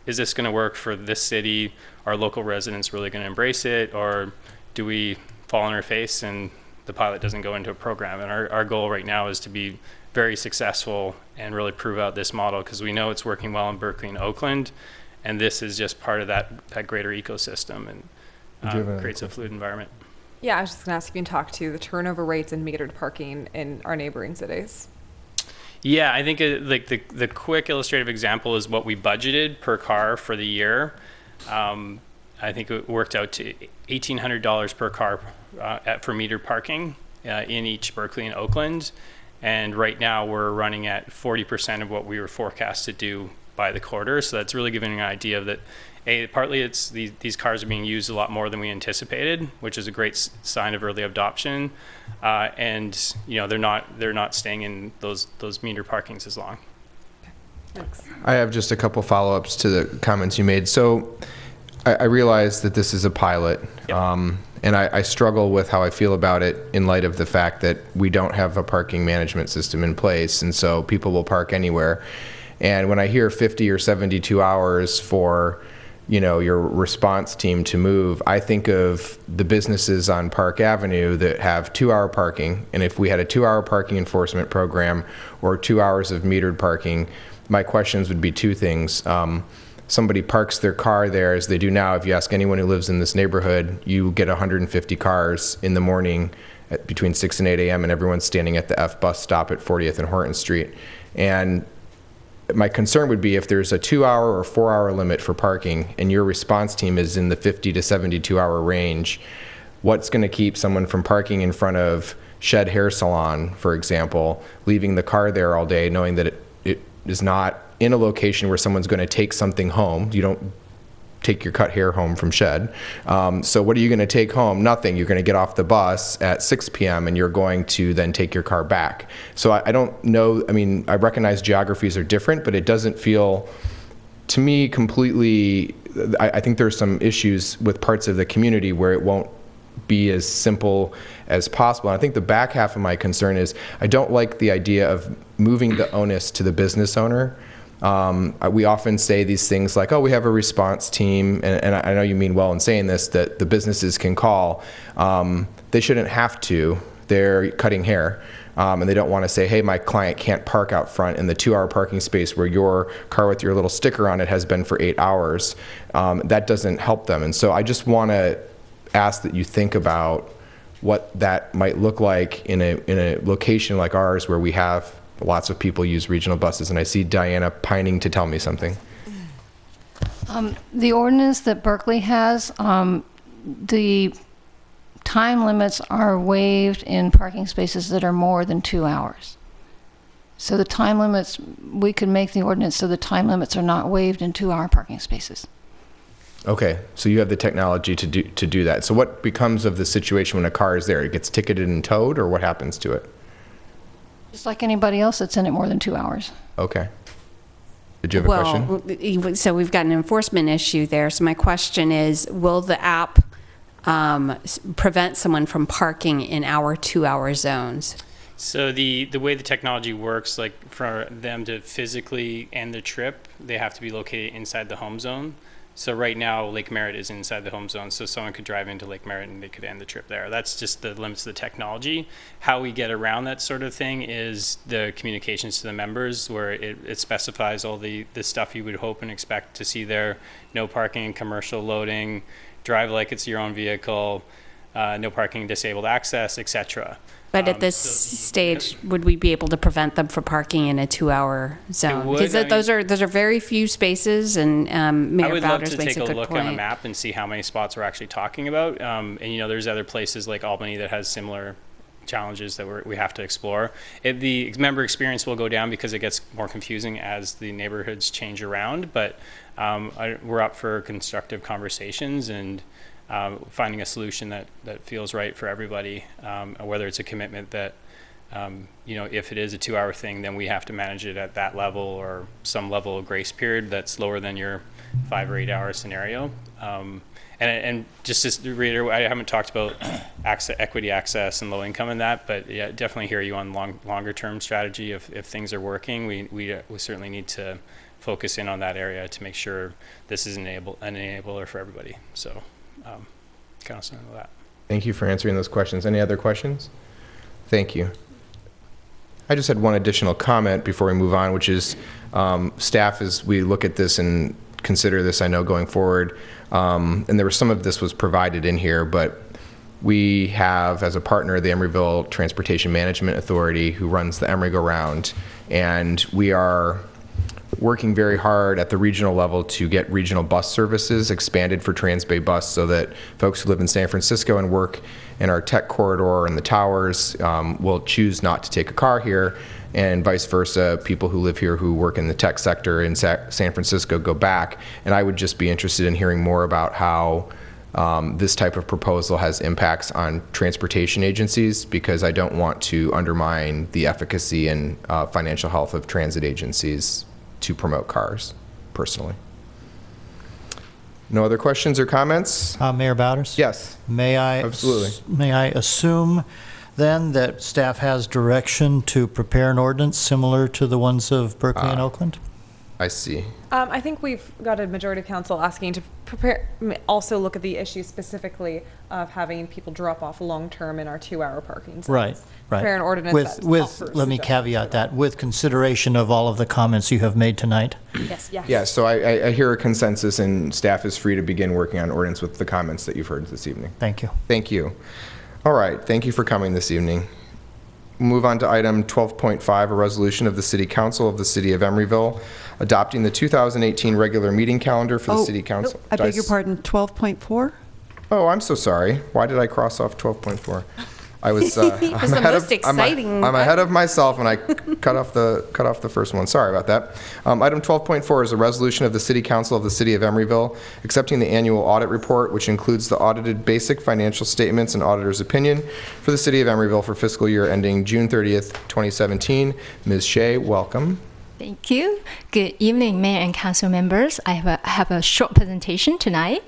is this going to work for this city? Are local residents really going to embrace it? Or do we fall on our face and the pilot doesn't go into a program? And our goal right now is to be very successful and really prove out this model, because we know it's working well in Berkeley and Oakland, and this is just part of that greater ecosystem, and creates a fluid environment. Yeah, I was just going to ask if you can talk to the turnover rates in metered parking in our neighboring cities. Yeah, I think the quick illustrative example is what we budgeted per car for the year. I think it worked out to $1,800 per car for metered parking in each Berkeley and Oakland. And right now we're running at 40% of what we were forecast to do by the quarter. So that's really giving an idea of that. Partly it's these cars are being used a lot more than we anticipated, which is a great sign of early adoption. And they're not staying in those meter parkings as long. I have just a couple follow-ups to the comments you made. So I realize that this is a pilot, and I struggle with how I feel about it in light of the fact that we don't have a parking management system in place, and so people will park anywhere. And when I hear 50 or 72 hours for, you know, your response team to move, I think of the businesses on Park Avenue that have 2-hour parking, and if we had a 2-hour parking enforcement program or 2 hours of metered parking, my questions would be two things. Somebody parks their car there, as they do now. If you ask anyone who lives in this neighborhood, you get 150 cars in the morning at between 6 and 8 a.m., and everyone's standing at the F bus stop at 40th and Horton Street. And my concern would be if there's a 2-hour or 4-hour limit for parking and your response team is in the 50 to 72-hour range, what's going to keep someone from parking in front of Shed Hair Salon, for example, leaving the car there all day knowing that it is not in a location where someone's going to take something home. You don't take your cut hair home from Shed. So what are you going to take home? Nothing. You're going to get off the bus at 6 p.m. and you're going to then take your car back. So I don't know. I mean, I recognize geographies are different, but it doesn't feel to me completely. I think there's some issues with parts of the community where it won't be as simple as possible. And I think the back half of my concern is I don't like the idea of moving the onus to the business owner. We often say these things like, oh, we have a response team, and I know you mean well in saying this, that the businesses can call. They shouldn't have to. They're cutting hair, and they don't want to say, hey, my client can't park out front in the 2-hour parking space where your car with your little sticker on it has been for 8 hours. That doesn't help them. And so I just want to ask that you think about what that might look like in a location like ours where we have lots of people use regional buses. And I see Diana pining to tell me something. The ordinance that Berkeley has, the time limits are waived in parking spaces that are more than 2 hours. So the time limits, we could make the ordinance so the time limits are not waived in 2-hour parking spaces. Okay, so you have the technology to do that. So what becomes of the situation when a car is there? It gets ticketed and towed, or what happens to it? Just like anybody else that's in it more than 2 hours. Okay. Did you have a question? So we've got an enforcement issue there. So my question is, will the app prevent someone from parking in our 2-hour zones? So the way the technology works, like for them to physically end the trip, they have to be located inside the home zone. So right now, Lake Merritt is inside the home zone, so someone could drive into Lake Merritt and they could end the trip there. That's just the limits of the technology. How we get around that sort of thing is the communications to the members, where it specifies all the stuff you would hope and expect to see there. No parking, commercial loading, drive like it's your own vehicle, no parking, disabled access, etc. But at this stage, would we be able to prevent them from parking in a 2-hour zone? Because those are very few spaces, and Mayor I would love Bowders to makes take a a good look point. on a map and see how many spots we're actually talking about. And you know, there's other places like Albany that has similar challenges that we have to explore. The member experience will go down because it gets more confusing as the neighborhoods change around. But we're up for constructive conversations and finding a solution that feels right for everybody, whether it's a commitment that, you know, if it is a 2-hour thing, then we have to manage it at that level or some level of grace period that's lower than your 5 or 8 hour scenario. And just to reiterate, I haven't talked about equity access and low income and that, but yeah, definitely hear you on longer term strategy. If things are working, we certainly need to focus in on that area to make sure this is an enabler for everybody. So. Kind of something like that. Thank you for answering those questions. Any other questions? Thank you. I just had one additional comment before we move on, which is staff, as we look at this and consider this, I know, going forward, and there was some of this was provided in here, but we have, as a partner, the Emeryville Transportation Management Authority, who runs the Emery-Go-Round, and we are working very hard at the regional level to get regional bus services expanded for Transbay Bus so that folks who live in San Francisco and work in our tech corridor and the towers will choose not to take a car here, and vice versa, people who live here who work in the tech sector in San Francisco go back. And I would just be interested in hearing more about how this type of proposal has impacts on transportation agencies, because I don't want to undermine the efficacy and financial health of transit agencies to promote cars, personally. No other questions or comments? Mayor Bowders? Yes. May I assume then that staff has direction to prepare an ordinance similar to the ones of Berkeley and Oakland? I see. I think we've got a majority of council asking to prepare, also look at the issue specifically of having people drop off long-term in our 2-hour parking zones. Right. Prepare an ordinance that offers let me caveat that, with consideration of all of the comments you have made tonight. Yes. Yeah, so I hear a consensus, and staff is free to begin working on ordinance with the comments that you've heard this evening. Thank you. Thank you. All right, thank you for coming this evening. Move on to item 12.5, a resolution of the City Council of the City of Emeryville adopting the 2018 regular meeting calendar for the City Council. I beg your pardon, 12.4? Oh, I'm so sorry. Why did I cross off 12.4? I was It's the most exciting. I'm ahead of myself, and I cut off the first one. Sorry about that. Item 12.4 is a resolution of the City Council of the City of Emeryville accepting the annual audit report, which includes the audited basic financial statements and auditor's opinion for the City of Emeryville for fiscal year ending June 30th, 2017. Ms. Shea, welcome. Thank you. Good evening, Mayor and Council members. I have a short presentation tonight.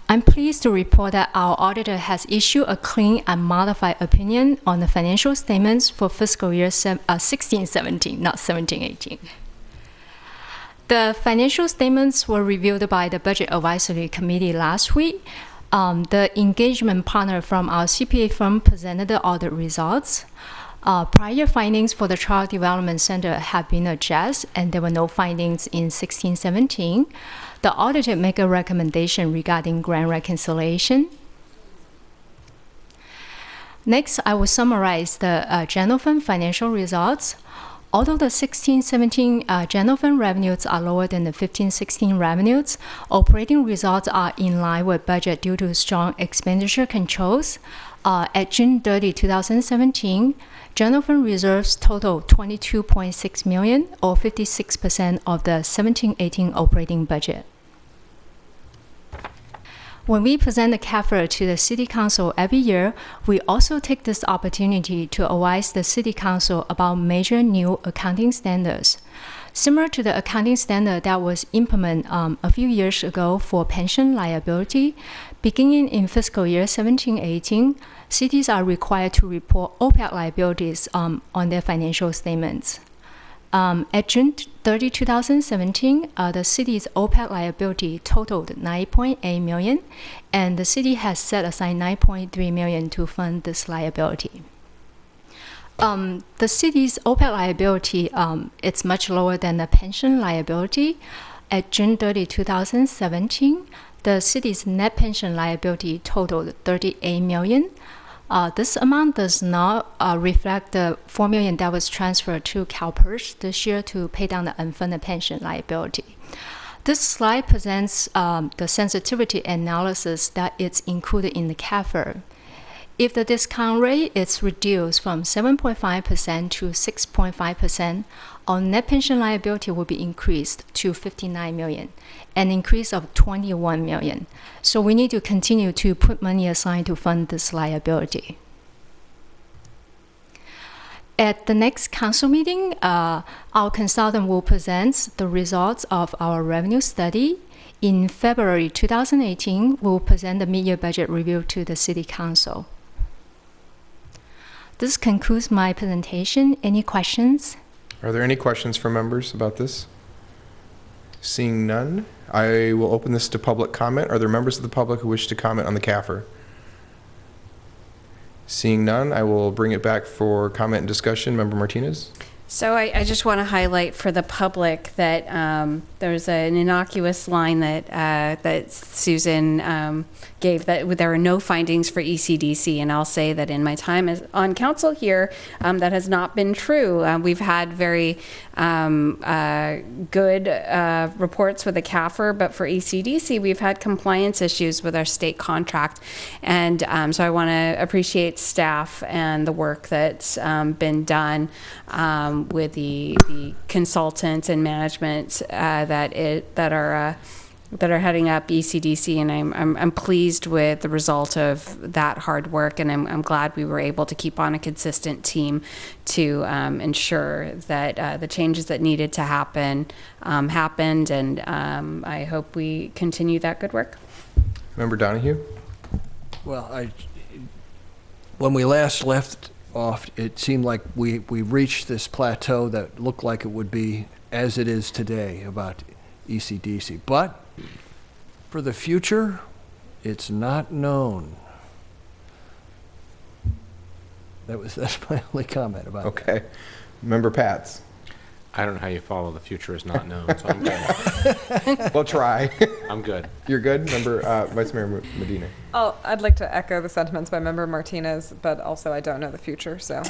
I'm pleased to report that our auditor has issued a clean and modified opinion on the financial statements for fiscal year 16-17, not 17-18. The financial statements were reviewed by the Budget Advisory Committee last week. The engagement partner from our CPA firm presented the audit results. Prior findings for the Child Development Center have been adjusted, and there were no findings in 16-17. The auditor made a recommendation regarding grant reconciliation. Next, I will summarize the general fund financial results. Although the 16-17 general fund revenues are lower than the 15-16 revenues, operating results are in line with budget due to strong expenditure controls. At June 30, 2017, general fund reserves total $22.6 million, or 56% of the 17-18 operating budget. When we present the CAFR to the City Council every year, we also take this opportunity to advise the City Council about major new accounting standards. Similar to the accounting standard that was implemented a few years ago for pension liability, beginning in fiscal year 17-18, cities are required to report OPEB liabilities on their financial statements. At June 30, 2017, the city's OPEB liability totaled $9.8 million, and the city has set aside $9.3 million to fund this liability. The city's OPEB liability it's much lower than the pension liability. At June 30, 2017, the city's net pension liability totaled $38 million. This amount does not reflect the $4 million that was transferred to CalPERS this year to pay down the unfunded pension liability. This slide presents the sensitivity analysis that is included in the CAFR. If the discount rate is reduced from 7.5% to 6.5%, our net pension liability will be increased to $59 million, an increase of $21 million. So we need to continue to put money aside to fund this liability. At the next council meeting, our consultant will present the results of our revenue study. In February 2018, we'll present the mid-year budget review to the City Council. This concludes my presentation. Any questions? Are there any questions from members about this? Seeing none, I will open this to public comment. Are there members of the public who wish to comment on the CAFR? Seeing none, I will bring it back for comment and discussion. Member Martinez? So I just want to highlight for the public that there's an innocuous line that Susan gave, that there are no findings for ECDC, and I'll say that in my time on council here, that has not been true. We've had very good reports with the CAFR, but for ECDC, we've had compliance issues with our state contract, and so I want to appreciate staff and the work that's been done with the consultants and management that are that are heading up ECDC, and I'm pleased with the result of that hard work, and I'm glad we were able to keep on a consistent team to ensure that the changes that needed to happen happened, and I hope we continue that good work. Member Donahue? Well, when we last left off, it seemed like we reached this plateau that looked like it would be as it is today about ECDC. But for the future, it's not known. That's my only comment about that. Okay. Member Pats? I don't know how you follow the future is not known, so I'm good. We'll try. I'm good. You're good? Member Vice Mayor Medina? Oh, I'd like to echo the sentiments by Member Martinez, but also I don't know the future, so.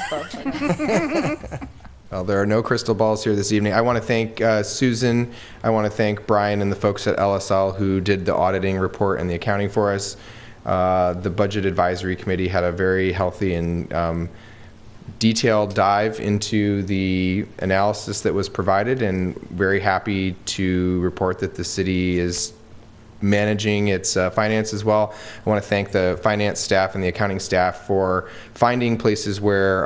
Well, there are no crystal balls here this evening. I want to thank Susan. I want to thank Brian and the folks at LSL who did the auditing report and the accounting for us. The Budget Advisory Committee had a very healthy and detailed dive into the analysis that was provided, and very happy to report that the city is managing its finances well. I want to thank the finance staff and the accounting staff for finding places where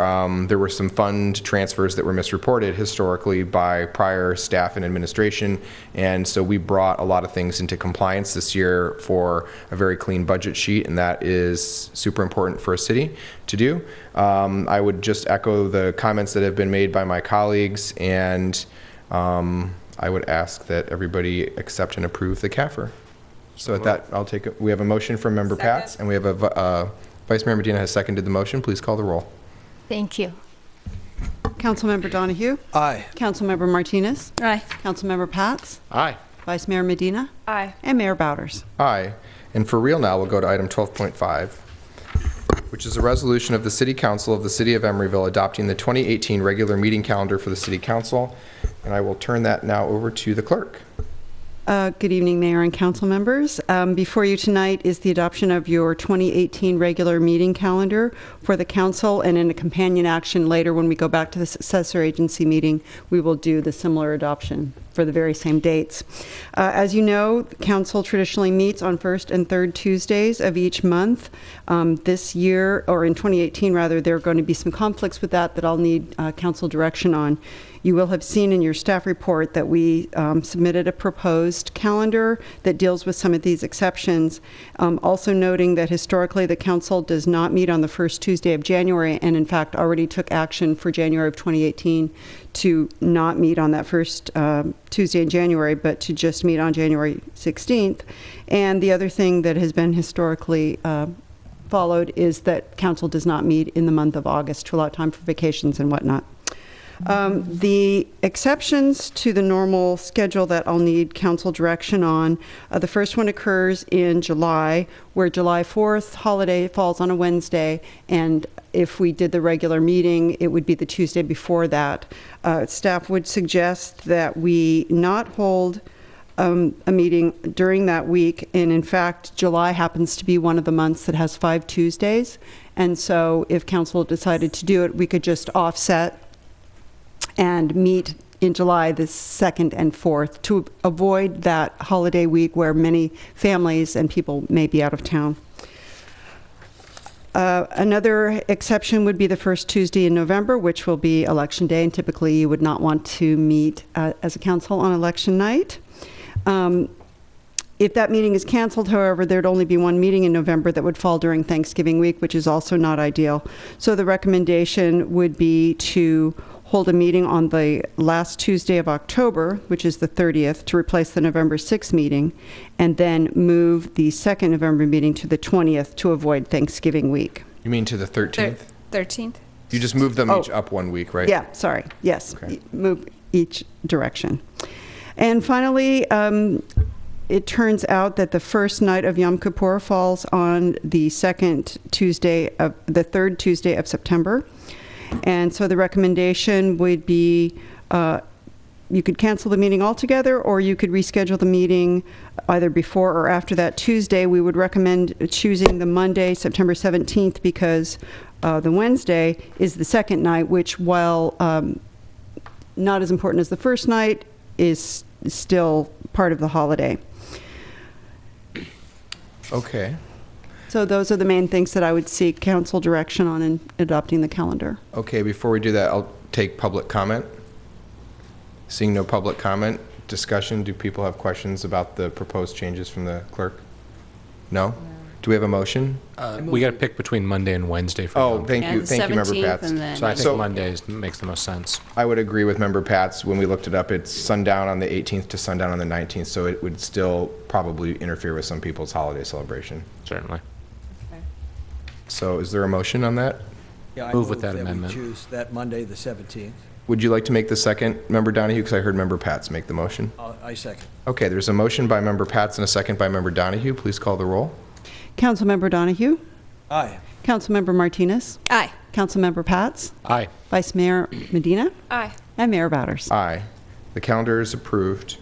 there were some fund transfers that were misreported historically by prior staff and administration, and so we brought a lot of things into compliance this year for a very clean budget sheet, and that is super important for a city to do. I would just echo the comments that have been made by my colleagues, and I would ask that everybody accept and approve the CAFR. So at that, I'll take it. We have a motion from Member Pats, and we have a Vice Mayor Medina has seconded the motion. Please call the roll. Thank you. Councilmember Donahue? Aye. Councilmember Martinez? Aye. Councilmember Pats? Aye. Vice Mayor Medina? Aye. And Mayor Bowders. Aye. And for real now, we'll go to item 12.5, which is a resolution of the City Council of the City of Emeryville adopting the 2018 regular meeting calendar for the City Council. And I will turn that now over to the clerk. Good evening, Mayor and council members. Before you tonight is the adoption of your 2018 regular meeting calendar for the council, and in a companion action later when we go back to the successor agency meeting, we will do the similar adoption for the very same dates. As you know, the council traditionally meets on first and third Tuesdays of each month. This year, or in 2018 rather, there are going to be some conflicts with that I'll need council direction on. You will have seen in your staff report that we submitted a proposed calendar that deals with some of these exceptions. Also noting that historically the council does not meet on the first Tuesday of January, and in fact already took action for January of 2018 to not meet on that first Tuesday in January, but to just meet on January 16th. And the other thing that has been historically followed is that council does not meet in the month of August to allow time for vacations and whatnot. The exceptions to the normal schedule that I'll need council direction on, the first one occurs in July, where July 4th holiday falls on a Wednesday, and if we did the regular meeting, it would be the Tuesday before that. Staff would suggest that we not hold a meeting during that week, and in fact, July happens to be one of the months that has 5 Tuesdays, and so if council decided to do it, we could just offset and meet in July the 2nd and 4th to avoid that holiday week where many families and people may be out of town. Another exception would be the first Tuesday in November, which will be Election Day, and typically you would not want to meet as a council on election night. If that meeting is canceled, however, there'd only be one meeting in November that would fall during Thanksgiving week, which is also not ideal. So the recommendation would be to hold a meeting on the last Tuesday of October, which is the 30th, to replace the November 6th meeting, and then move the second November meeting to the 20th to avoid Thanksgiving week. You mean to the 13th? 13th. You just move them each up one week, right? Yeah, sorry. Yes, Okay. move each direction. And finally, it turns out that the first night of Yom Kippur falls on the third Tuesday of September. And so the recommendation would be you could cancel the meeting altogether, or you could reschedule the meeting either before or after that Tuesday. We would recommend choosing the Monday, September 17th, because the Wednesday is the second night, which, while not as important as the first night, is still part of the holiday. Okay. So those are the main things that I would seek council direction on in adopting the calendar. Okay, before we do that, I'll take public comment. Seeing no public comment, discussion, do people have questions about the proposed changes from the clerk? No? Do we have a motion? We got to pick between Monday and Wednesday for Oh, now. thank you, Member Pats. So I think Monday makes the most sense. I would agree with Member Pats. When we looked it up, it's sundown on the 18th to sundown on the 19th, so it would still probably interfere with some people's holiday celebration. Certainly. So is there a motion on that? Yeah, I Move with that we amendment. choose that Monday, the 17th. Would you like to make the second, Member Donahue? Because I heard Member Pats make the motion. I second. Okay, there's a motion by Member Pats and a second by Member Donahue. Please call the roll. Councilmember Donahue? Aye. Councilmember Martinez? Aye. Councilmember Pats? Aye. Vice Mayor Medina? Aye. And Mayor Bowders. Aye. The calendar is approved.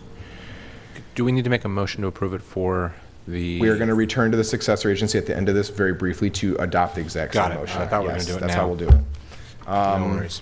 Do we need to make a motion to approve it for the... We are going to return to the successor agency at the end of this very briefly to adopt the exact Got same it. motion. I thought we were Yes, gonna do it that's now. how we'll do it. No worries.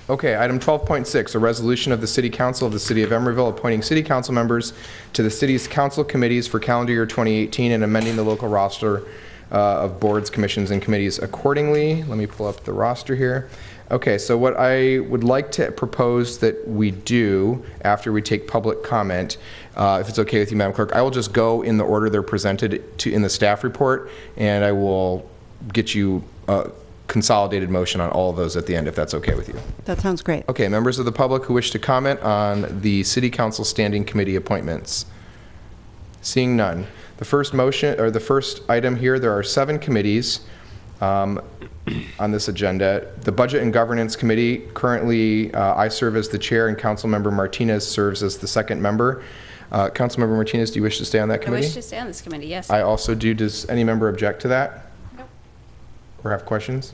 Okay, item 12.6, a resolution of the City Council of the City of Emeryville appointing city council members to the city's council committees for calendar year 2018 and amending the local roster of boards, commissions, and committees accordingly. Let me pull up the roster here. Okay, so what I would like to propose that we do after we take public comment, if it's okay with you, Madam Clerk, I will just go in the order they're presented to in the staff report, and I will get you a consolidated motion on all of those at the end, if that's okay with you. That sounds great. Okay, members of the public who wish to comment on the City Council Standing Committee appointments. Seeing none. The first motion, or the first item here, there are 7 committees on this agenda. The Budget and Governance Committee, currently I serve as the chair and Councilmember Martinez serves as the second member. Councilmember Martinez, do you wish to stay on that I committee? wish to stay on this committee, yes. I also do. Does any member object to that? Or have questions?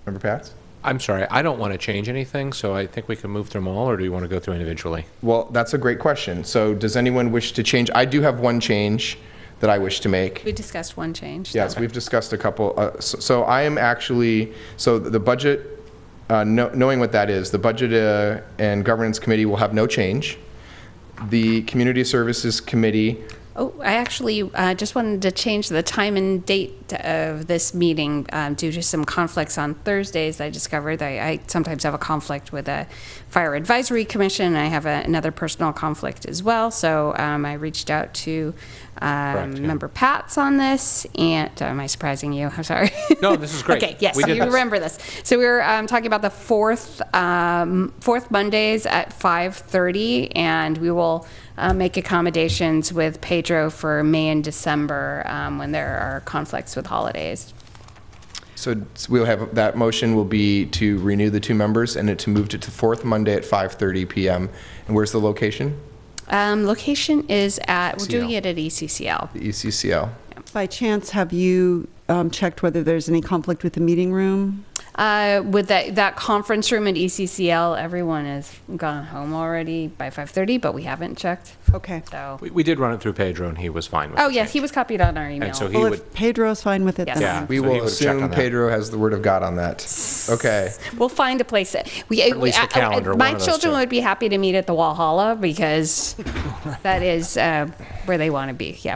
Member Pats? I'm sorry, I don't want to change anything, so I think we can move through them all, or do you want to go through individually? Well, that's a great question. So does anyone wish to change? I do have one change that I wish to make. We discussed one change. Yes, we've discussed a couple. So I am actually, so the budget, knowing what that is, the Budget and Governance Committee will have no change. The Community Services Committee. Oh, I actually just wanted to change the time and date of this meeting due to some conflicts on Thursdays. I discovered that I sometimes have a conflict with a Fire Advisory Commission. I have another personal conflict as well. So I reached out to Member Pats on this. And am I surprising you? I'm sorry. No, this is great. Okay, yes, We did you this. remember this. So we were talking about the fourth Mondays at 5:30, and we will make accommodations with Pedro for May and December when there are conflicts with holidays. So we'll have, that motion will be to renew the 2 members and to move it to 4th Monday at 5:30 p.m. And where's the location? Location is we're doing ECCL. it at ECCL. The ECCL. By chance, have you checked whether there's any conflict with the meeting room? With that conference room at ECCL, everyone has gone home already by 5:30, but we haven't checked. Okay. So. We did run it through Pedro, and he was fine with it. Oh, yes, he was copied on our email. And so he Well, would... if Pedro's fine with it, Yes. then Yeah. We So he will would've checked assume on that. Pedro has the word of God on that. Okay. We'll find a place. Or at least a calendar, My one of those children two. would be happy to meet at the Walhalla because that is where they want to be. Yeah.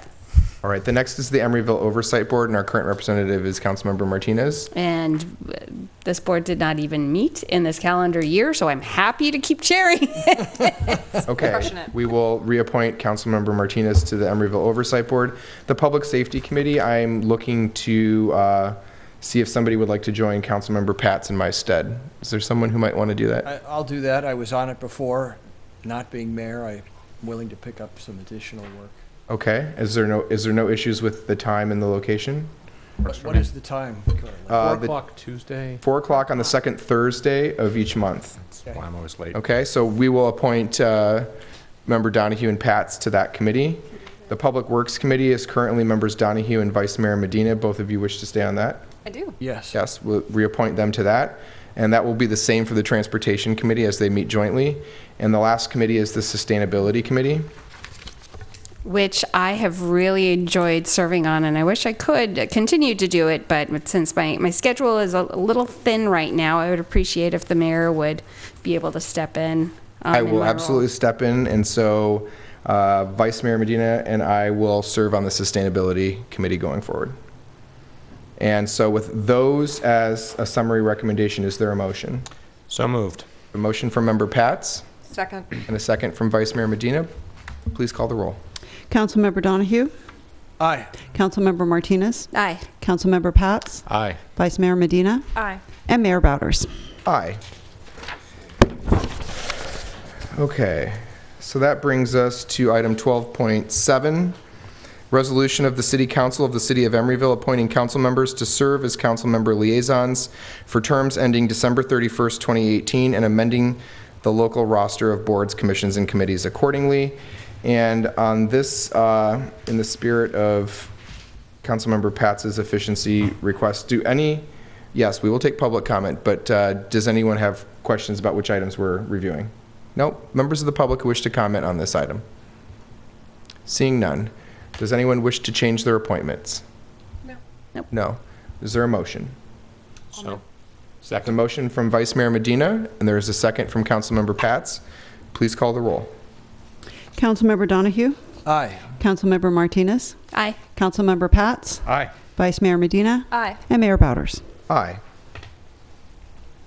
All right. The next is the Emeryville Oversight Board, and our current representative is Councilmember Martinez. And this board did not even meet in this calendar year, so I'm happy to keep chairing it. Okay. Crushing it. We will reappoint Councilmember Martinez to the Emeryville Oversight Board. The Public Safety Committee, I'm looking to see if somebody would like to join Councilmember Pats in my stead. Is there someone who might want to do that? I'll do that. I was on it before. Not being mayor, I'm willing to pick up some additional work. Okay. Is there no issues with the time and the location? What is the time currently? 4 o'clock Tuesday. 4 o'clock on the second Thursday of each month. That's why I'm always late. Okay, so we will appoint Member Donahue and Pats to that committee. The Public Works Committee is currently members Donahue and Vice Mayor Medina. Both of you wish to stay on that? I do. Yes. Yes, we'll reappoint them to that. And that will be the same for the Transportation Committee as they meet jointly. And the last committee is the Sustainability Committee. Which I have really enjoyed serving on, and I wish I could continue to do it, but since my schedule is a little thin right now, I would appreciate if the mayor would be able to step in. I will my absolutely role. step in, and so Vice Mayor Medina and I will serve on the Sustainability Committee going forward. And so with those as a summary recommendation, is there a motion? So moved. A motion from Member Pats Second. and a second from Vice Mayor Medina. Please call the roll. Councilmember Donahue? Aye. Councilmember Martinez? Aye. Councilmember Pats? Aye. Vice Mayor Medina? Aye. And Mayor Bowders. Aye. Okay, so that brings us to item 12.7, resolution of the City Council of the City of Emeryville appointing council members to serve as council member liaisons for terms ending December 31st, 2018, and amending the local roster of boards, commissions, and committees accordingly. And on this, in the spirit of Councilmember Patz's efficiency request, yes, we will take public comment, but does anyone have questions about which items we're reviewing? Nope. Members of the public who wish to comment on this item? Seeing none. Does anyone wish to change their appointments? No. Nope. No. Is there a motion? So, Second motion from Vice Mayor Medina, and there is a second from Councilmember Pats. Please call the roll. Councilmember Donahue? Aye. Councilmember Martinez? Aye. Councilmember Pats? aye. Vice Mayor Medina? Aye. And Mayor Bowders. Aye.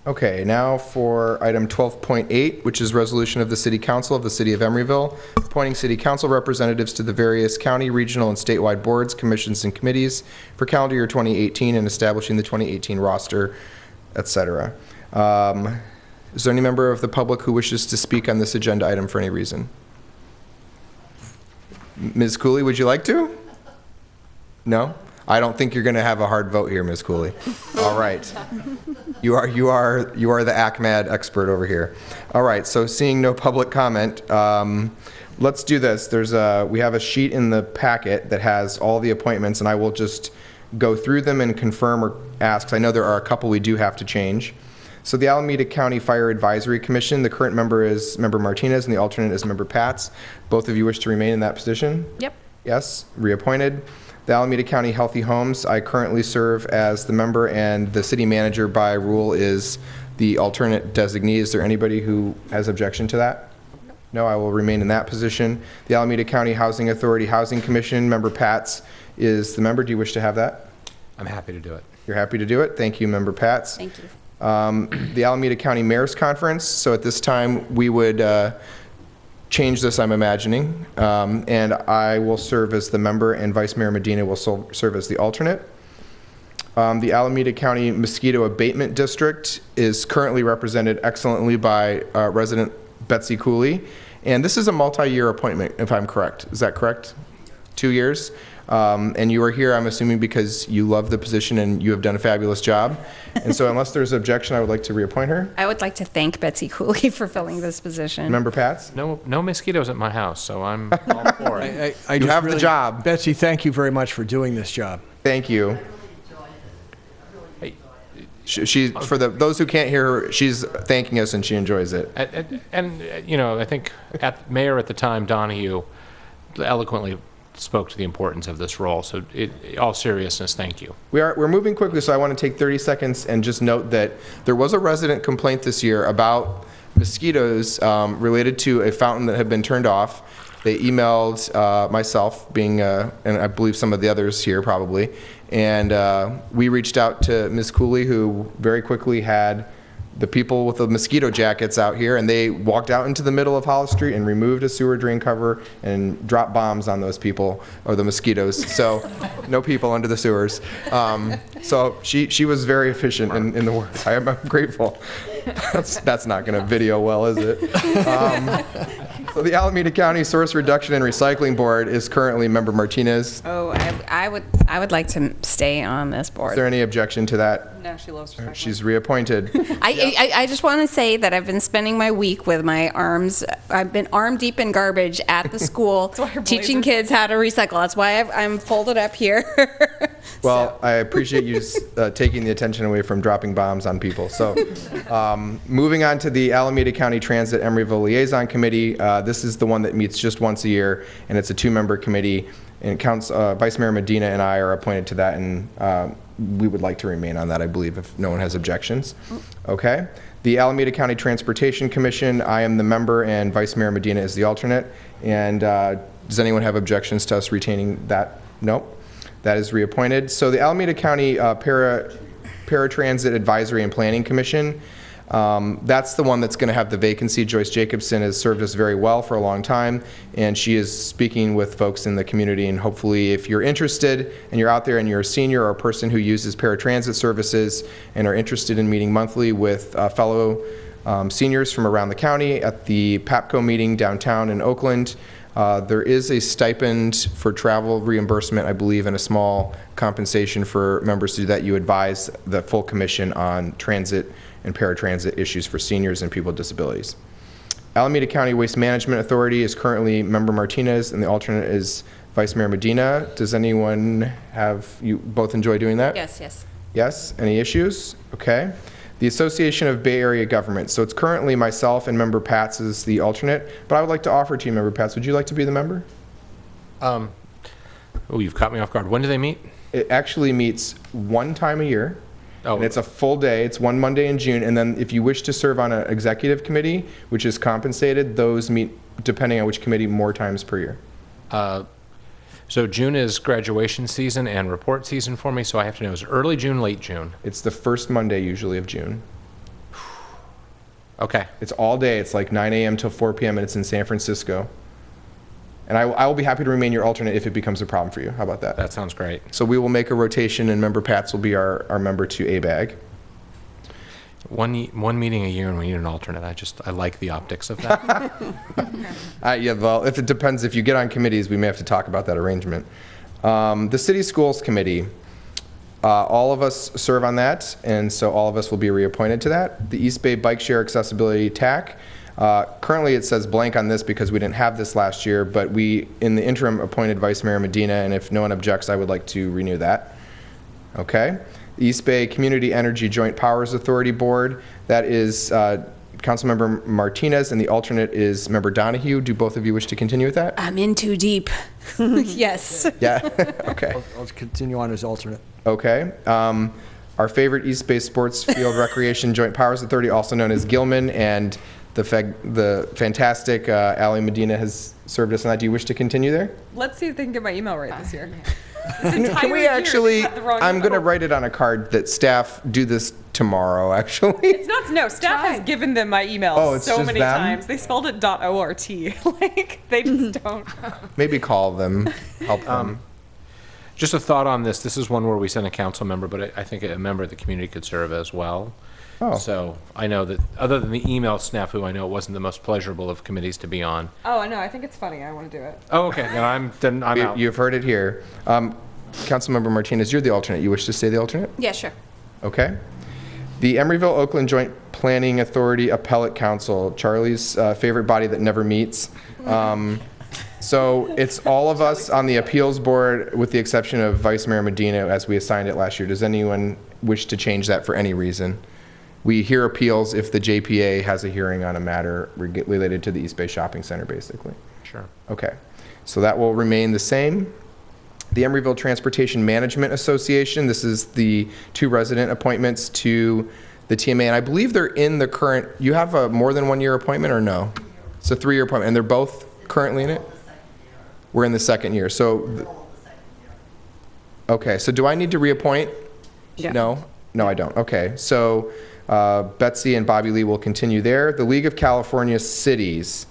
Okay, now for item 12.8, which is resolution of the City Council of the City of Emeryville, appointing City Council representatives to the various county, regional, and statewide boards, commissions, and committees for calendar year 2018 and establishing the 2018 roster, etc. Is there any member of the public who wishes to speak on this agenda item for any reason? Ms. Cooley, would you like to? No? I don't think you're going to have a hard vote here, Ms. Cooley. All right. You are the ACMAD expert over here. All right, so seeing no public comment, let's do this. We have a sheet in the packet that has all the appointments, and I will just go through them and confirm or ask. I know there are a couple we do have to change. So the Alameda County Fire Advisory Commission, the current member is Member Martinez, and the alternate is Member Pats. Both of you wish to remain in that position? Yep. Yes, reappointed. The Alameda County Healthy Homes, I currently serve as the member, and the city manager by rule is the alternate designee. Is there anybody who has objection to that? No, I will remain in that position. The Alameda County Housing Authority Housing Commission, Member Pats is the member. Do you wish to have that? I'm happy to do it. You're happy to do it? Thank you, Member Pats. Thank you. The Alameda County Mayor's Conference, so at this time we would change this, I'm imagining, and I will serve as the member and Vice Mayor Medina will serve as the alternate. The Alameda County Mosquito Abatement District is currently represented excellently by resident Betsy Cooley, and this is a multi-year appointment, if I'm correct. Is that correct? 2 years? And you are here, I'm assuming, because you love the position and you have done a fabulous job. And so unless there's objection, I would like to reappoint her. I would like to thank Betsy Cooley for filling this position. Member Pats? No mosquitoes at my house, so I'm all for it. I You just have the job. Betsy, thank you very much for doing this job. Thank you. She for those who can't hear her, she's thanking us and she enjoys it. And you know, I think Mayor at the time, Donahue, eloquently spoke to the importance of this role. So, all seriousness, thank you. We're moving quickly, so I want to take 30 seconds and just note that there was a resident complaint this year about mosquitoes related to a fountain that had been turned off. They emailed myself, and I believe some of the others here probably, and we reached out to Ms. Cooley, who very quickly had the people with the mosquito jackets out here, and they walked out into the middle of Hollis Street and removed a sewer drain cover and dropped bombs on those people, or the mosquitoes. So no people under the sewers. So she was very efficient in the work. I'm grateful. That's not going to video well, is it? So the Alameda County Source Reduction and Recycling Board is currently Member Martinez. Oh, I would like to stay on this board. Is there any objection to that? No, she loves recycling. She's reappointed. I just want to say that I've been spending my week with my arms. I've been arm deep in garbage at the school, teaching kids how to recycle. That's why I'm folded up here. Well, I appreciate you taking the attention away from dropping bombs on people. So, moving on to the Alameda County Transit Emeryville Liaison Committee. This is the one that meets just once a year, and it's a 2-member committee. And Vice Mayor Medina and I are appointed to that, and we would like to remain on that, I believe, if no one has objections. Okay. The Alameda County Transportation Commission, I am the member and Vice Mayor Medina is the alternate. And does anyone have objections to us retaining that? Nope. That is reappointed. So the Alameda County Paratransit Advisory and Planning Commission, that's the one that's going to have the vacancy. Joyce Jacobson has served us very well for a long time, and she is speaking with folks in the community. And hopefully, if you're interested and you're out there and you're a senior or a person who uses paratransit services and are interested in meeting monthly with fellow seniors from around the county at the PAPCO meeting downtown in Oakland, there is a stipend for travel reimbursement, I believe, and a small compensation for members to do that. You advise the full commission on transit and paratransit issues for seniors and people with disabilities. Alameda County Waste Management Authority is currently Member Martinez, and the alternate is Vice Mayor Medina. Does anyone you both enjoy doing that? Yes, yes. Yes? Any issues? Okay. The Association of Bay Area Governments. So it's currently myself and Member Pats is the alternate, but I would like to offer to you, Member Pats, would you like to be the member? Oh, you've caught me off guard. When do they meet? It actually meets one time a year. Oh. And it's a full day. It's one Monday in June. And then if you wish to serve on an executive committee, which is compensated, those meet, depending on which committee, more times per year. So June is graduation season and report season for me, so I have to know, is it early June, late June? It's the first Monday usually of June. Okay. It's all day. It's like 9 a.m. till 4 p.m. and it's in San Francisco. And I will be happy to remain your alternate if it becomes a problem for you. How about that? That sounds great. So we will make a rotation, and Member Pats will be our member to ABAG. One meeting a year and we need an alternate. I like the optics of that. Yeah, well, if it depends. If you get on committees, we may have to talk about that arrangement. The City Schools Committee, all of us serve on that, and so all of us will be reappointed to that. The East Bay Bike Share Accessibility TAC. Currently it says blank on this because we didn't have this last year, but we, in the interim, appointed Vice Mayor Medina, and if no one objects, I would like to renew that. Okay. The East Bay Community Energy Joint Powers Authority Board, that is Councilmember Martinez, and the alternate is Member Donahue. Do both of you wish to continue with that? I'm in too deep. Yes. Yeah? Okay. I'll continue on as alternate. Okay. Our favorite East Bay Sports Field Recreation Joint Powers Authority, also known as Gilman, and the fantastic Ally Medina has served us on that. Do you wish to continue there? Let's see if they can get my email right this year. Can we actually, I'm going to write it on a card that staff do this tomorrow, actually. It's not, no, staff has given them my email it's so just many them? times. They spelled it .ort. Like, they just don't. Maybe call them, help them. Just a thought on this. This is one where we send a council member, but I think a member of the community could serve as well. Oh. So I know that other than the email snafu, I know it wasn't the most pleasurable of committees to be on. Oh, I know. I think it's funny. I want to do it. Oh, okay. Then I'm out. You've heard it here. Councilmember Martinez, you're the alternate. You wish to stay the alternate? Yeah, sure. Okay. The Emeryville Oakland Joint Planning Authority Appellate Council, Charlie's favorite body that never meets. So it's all of us on the appeals board with the exception of Vice Mayor Medina as we assigned it last year. Does anyone wish to change that for any reason? We hear appeals if the JPA has a hearing on a matter related to the East Bay Shopping Center, basically. Sure. Okay. So that will remain the same. The Emeryville Transportation Management Association, this is the 2 resident appointments to the TMA, and I believe they're in the current, you have a more than 1 year appointment or no? It's a 3-year appointment, and they're both currently in it? We're in the 2nd year. So, okay, so do I need to reappoint? Yeah. No? No, I don't. Okay, so Betsy and Bobby Lee will continue there. The League of California Cities.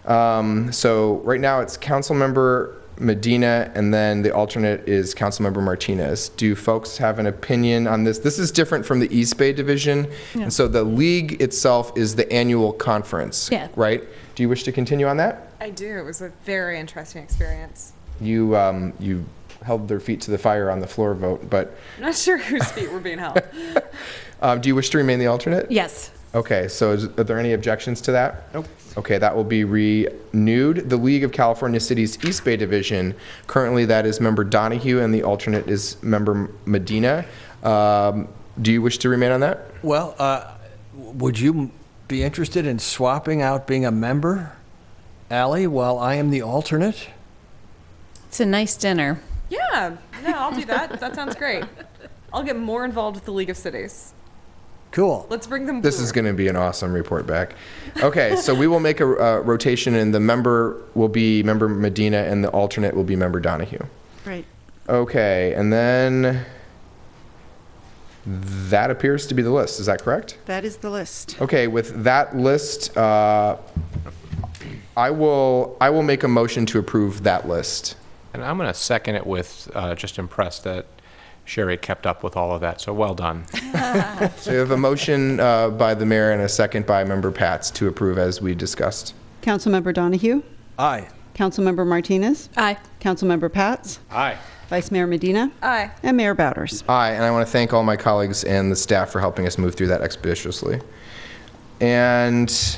So right now it's Councilmember Medina, and then the alternate is Councilmember Martinez. Do folks have an opinion on this? This is different from the East Bay division, and so the league itself is the annual conference, right? Do you wish to continue on that? I do. It was a very interesting experience. You held their feet to the fire on the floor vote, but I'm not sure whose feet were being held. do you wish to remain the alternate? Yes. Okay, so are there any objections to that? Nope. Okay, that will be renewed. The League of California Cities East Bay Division, currently that is Member Donahue and the alternate is Member Medina. Do you wish to remain on that? Well, would you be interested in swapping out being a member, Ally, while I am the alternate? It's a nice dinner. Yeah, no, I'll do that. That sounds great. I'll get more involved with the League of Cities. Cool. Let's bring them This is going to be an awesome report back. Okay, so we will make a rotation, and the member will be Member Medina, and the alternate will be Member Donahue. Right. Okay, and then that appears to be the list. Is that correct? That is the list. Okay, with that list, I will make a motion to approve that list. And I'm going to second it with just impressed that Sherry kept up with all of that, so well done. So we have a motion by the mayor and a second by Member Pats to approve as we discussed. Councilmember Donahue? Aye. Councilmember Martinez? Aye. Councilmember Pats? Aye. Vice Mayor Medina? Aye. And Mayor Bowders. Aye, and I want to thank all my colleagues and the staff for helping us move through that expeditiously. And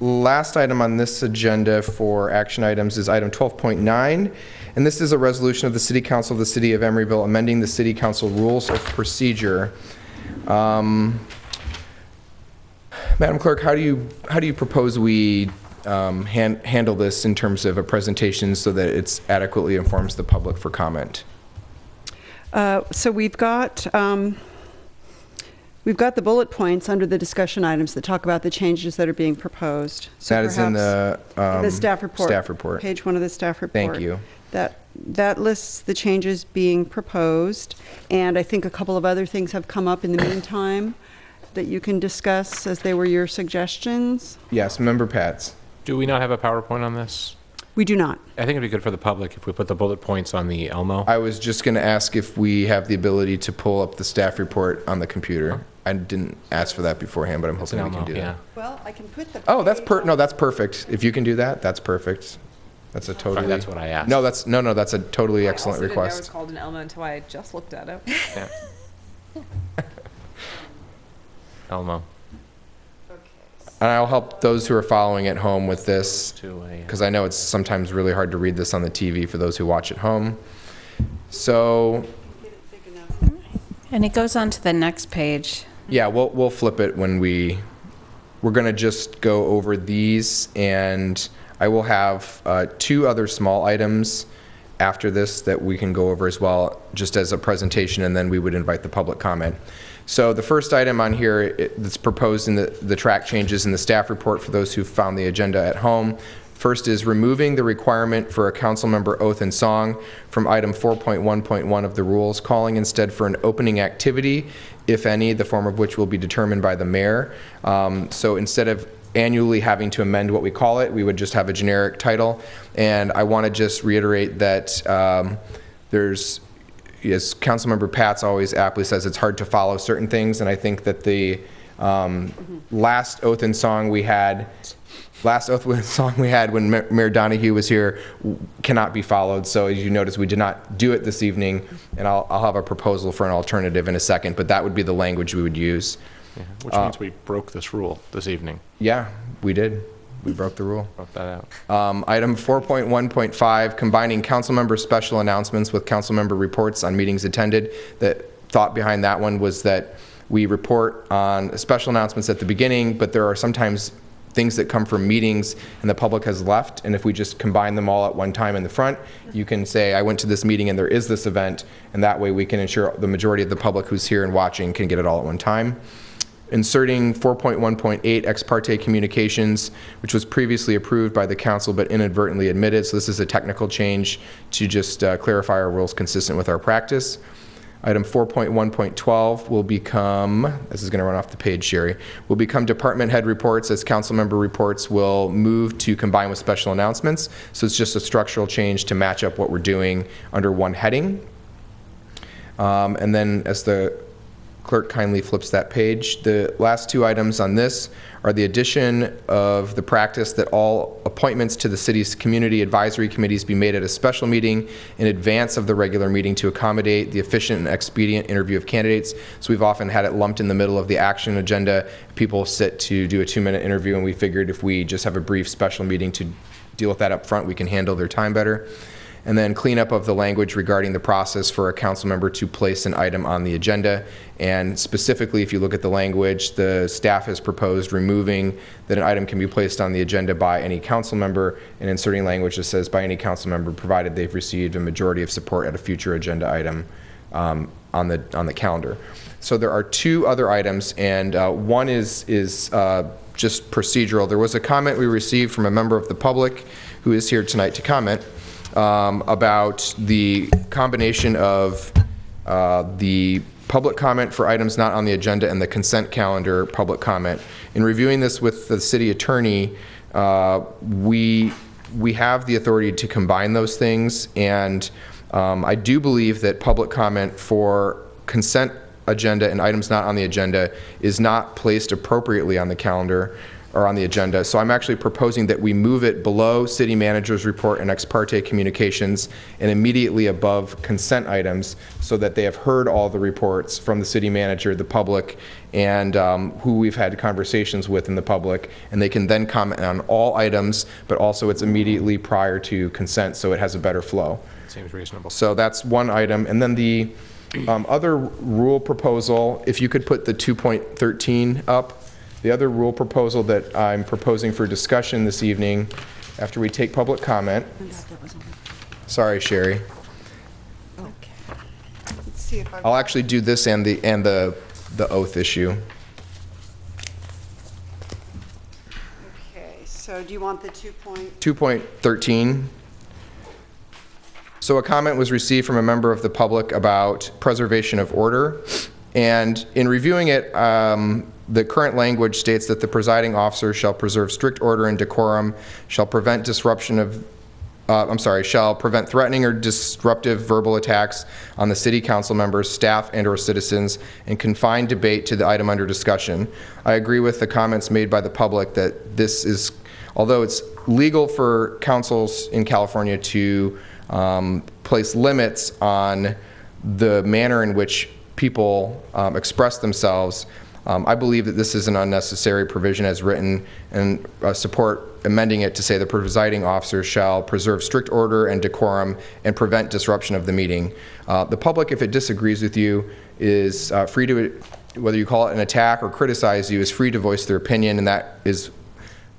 last item on this agenda for action items is item 12.9, and this is a resolution of the City Council of the City of Emeryville amending the City Council Rules of Procedure. Madam Clerk, how do you propose we handle this in terms of a presentation so that it adequately informs the public for comment? So we've got the bullet points under the discussion items that talk about the changes that are being proposed. So that is in the staff report. Staff report. Page 1 of the staff report. Thank you. That lists the changes being proposed, and I think a couple of other things have come up in the meantime that you can discuss as they were your suggestions. Yes, Member Pats. Do we not have a PowerPoint on this? We do not. I think it'd be good for the public if we put the bullet points on the Elmo. I was just going to ask if we have the ability to pull up the staff report on the computer. I didn't ask for that beforehand, but I'm hoping we can do that. Well, I can put the... Oh, that's perfect. If you can do that, that's perfect. That's a totally... That's what I asked. No, that's a totally excellent I also didn't know it was request. called an Elmo until I just looked at it. Yeah. Elmo. And I'll help those who are following at home with this, because I know it's sometimes really hard to read this on the TV for those who watch at home. So... And it goes on to the next page. Yeah, we'll flip it when we're going to just go over these, and I will have 2 other small items after this that we can go over as well, just as a presentation, and then we would invite the public comment. So the first item on here that's proposed in the track changes in the staff report for those who found the agenda at home. First is removing the requirement for a council member oath and song from item 4.1.1 of the rules, calling instead for an opening activity, if any, the form of which will be determined by the mayor. So instead of annually having to amend what we call it, we would just have a generic title. And I want to just reiterate that there's, as Councilmember Pats always aptly says, it's hard to follow certain things, and I think that the last oath and song we had when Mayor Donahue was here cannot be followed. So as you notice, we did not do it this evening, and I'll have a proposal for an alternative in a second, but that would be the language we would use. Yeah, which means we broke this rule this evening. Yeah, we did. We broke the rule. Broke that out. Item 4.1.5, combining council member special announcements with council member reports on meetings attended. The thought behind that one was that we report on special announcements at the beginning, but there are sometimes things that come from meetings and the public has left, and if we just combine them all at one time in the front, you can say, I went to this meeting and there is this event, and that way we can ensure the majority of the public who's here and watching can get it all at one time. Inserting 4.1.8 ex parte communications, which was previously approved by the council but inadvertently omitted, so this is a technical change to just clarify our rules consistent with our practice. Item 4.1.12 will become, this is going to run off the page, Sherry, will become department head reports, as council member reports will move to combine with special announcements. So it's just a structural change to match up what we're doing under one heading. And then as the clerk kindly flips that page, the last 2 items on this are the addition of the practice that all appointments to the city's community advisory committees be made at a special meeting in advance of the regular meeting to accommodate the efficient and expedient interview of candidates. So we've often had it lumped in the middle of the action agenda. People sit to do a 2-minute interview, and we figured if we just have a brief special meeting to deal with that up front, we can handle their time better. And then cleanup of the language regarding the process for a council member to place an item on the agenda. And specifically, if you look at the language, the staff has proposed removing that an item can be placed on the agenda by any council member and inserting language that says by any council member provided they've received a majority of support at a future agenda item on the calendar. So there are two other items, and one is just procedural. There was a comment we received from a member of the public who is here tonight to comment about the combination of the public comment for items not on the agenda and the consent calendar public comment. In reviewing this with the city attorney, we have the authority to combine those things, and I do believe that public comment for consent agenda and items not on the agenda is not placed appropriately on the calendar or on the agenda. So I'm actually proposing that we move it below city manager's report and ex parte communications and immediately above consent items, so that they have heard all the reports from the city manager, the public, and who we've had conversations with in the public, and they can then comment on all items, but also it's immediately prior to consent, so it has a better flow. Seems reasonable. So that's one item. And then the other rule proposal, if you could put the 2.13 up, the other rule proposal that I'm proposing for discussion this evening after we take public comment. Sorry, Sherry. Okay. Let's see if I'll actually do this and the oath issue. Okay, so do you want the 2.13. So a comment was received from a member of the public about preservation of order, and in reviewing it, the current language states that the presiding officer shall preserve strict order and decorum, shall prevent disruption of, shall prevent threatening or disruptive verbal attacks on the city council members, staff, and/or citizens, and confine debate to the item under discussion. I agree with the comments made by the public that this is, although it's legal for councils in California to place limits on the manner in which people express themselves, I believe that this is an unnecessary provision as written, and support amending it to say the presiding officer shall preserve strict order and decorum and prevent disruption of the meeting. The public, if it disagrees with you, is free to, whether you call it an attack or criticize you, is free to voice their opinion, and that is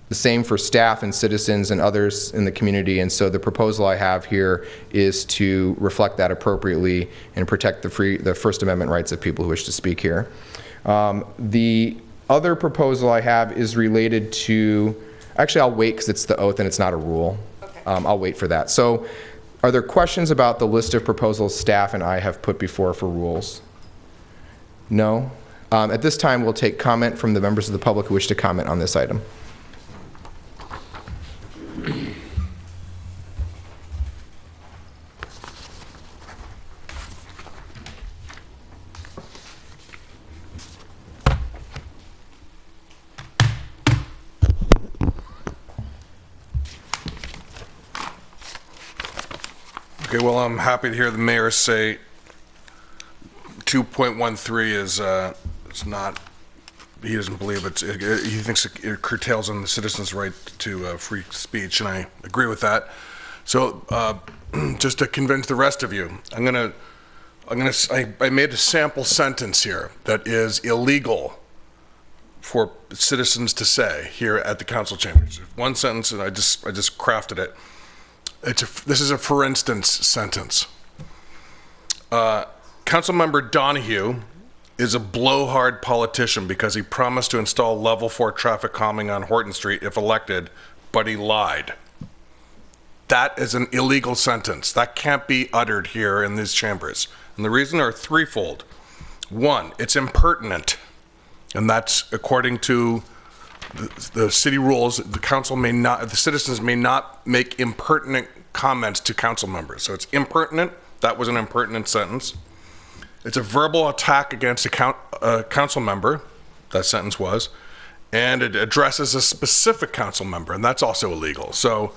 the same for staff and citizens and others in the community. And so the proposal I have here is to reflect that appropriately and protect the First Amendment rights of people who wish to speak here. The other proposal I have is related to, actually I'll wait because it's the oath and it's not a rule. Okay. I'll wait for that. So are there questions about the list of proposals staff and I have put before for rules? No? At this time, we'll take comment from the members of the public who wish to comment on this item. Okay, well, I'm happy to hear the mayor say 2.13 is not, he doesn't believe he thinks it curtails on the citizens' right to free speech, and I agree with that. So just to convince the rest of you, I made a sample sentence here that is illegal for citizens to say here at the council chambers. One sentence, and I just crafted it. This is a for instance sentence. Councilmember Donahue is a blowhard politician because he promised to install level 4 traffic calming on Horton Street if elected, but he lied. That is an illegal sentence. That can't be uttered here in these chambers. And the reason are threefold. One, it's impertinent. And that's according to the city rules. The citizens may not make impertinent comments to council members. So it's impertinent. That was an impertinent sentence. It's a verbal attack against a council member. That sentence was. And it addresses a specific council member, and that's also illegal. So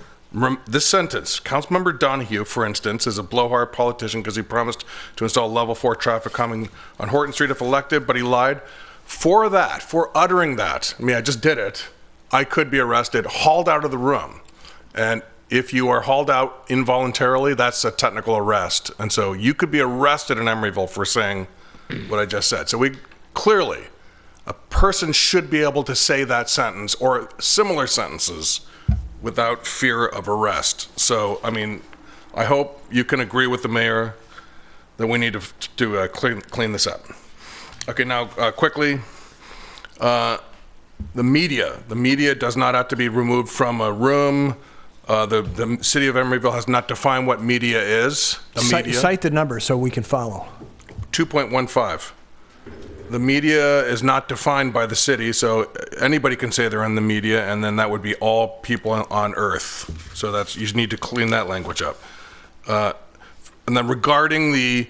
this sentence, Councilmember Donahue, for instance, is a blowhard politician because he promised to install level 4 traffic calming on Horton Street if elected, but he lied. For uttering that, I mean, I just did it, I could be arrested, hauled out of the room. And if you are hauled out involuntarily, that's a technical arrest. And so you could be arrested in Emeryville for saying what I just said. So clearly, a person should be able to say that sentence or similar sentences without fear of arrest. So, I mean, I hope you can agree with the mayor that we need to clean this up. Okay, now quickly, the media does not have to be removed from a room. The city of Emeryville has not defined what media is. Cite the number so we can follow. 2.15. The media is not defined by the city, so anybody can say they're in the media, and then that would be all people on Earth. So that's, you need to clean that language up. And then regarding the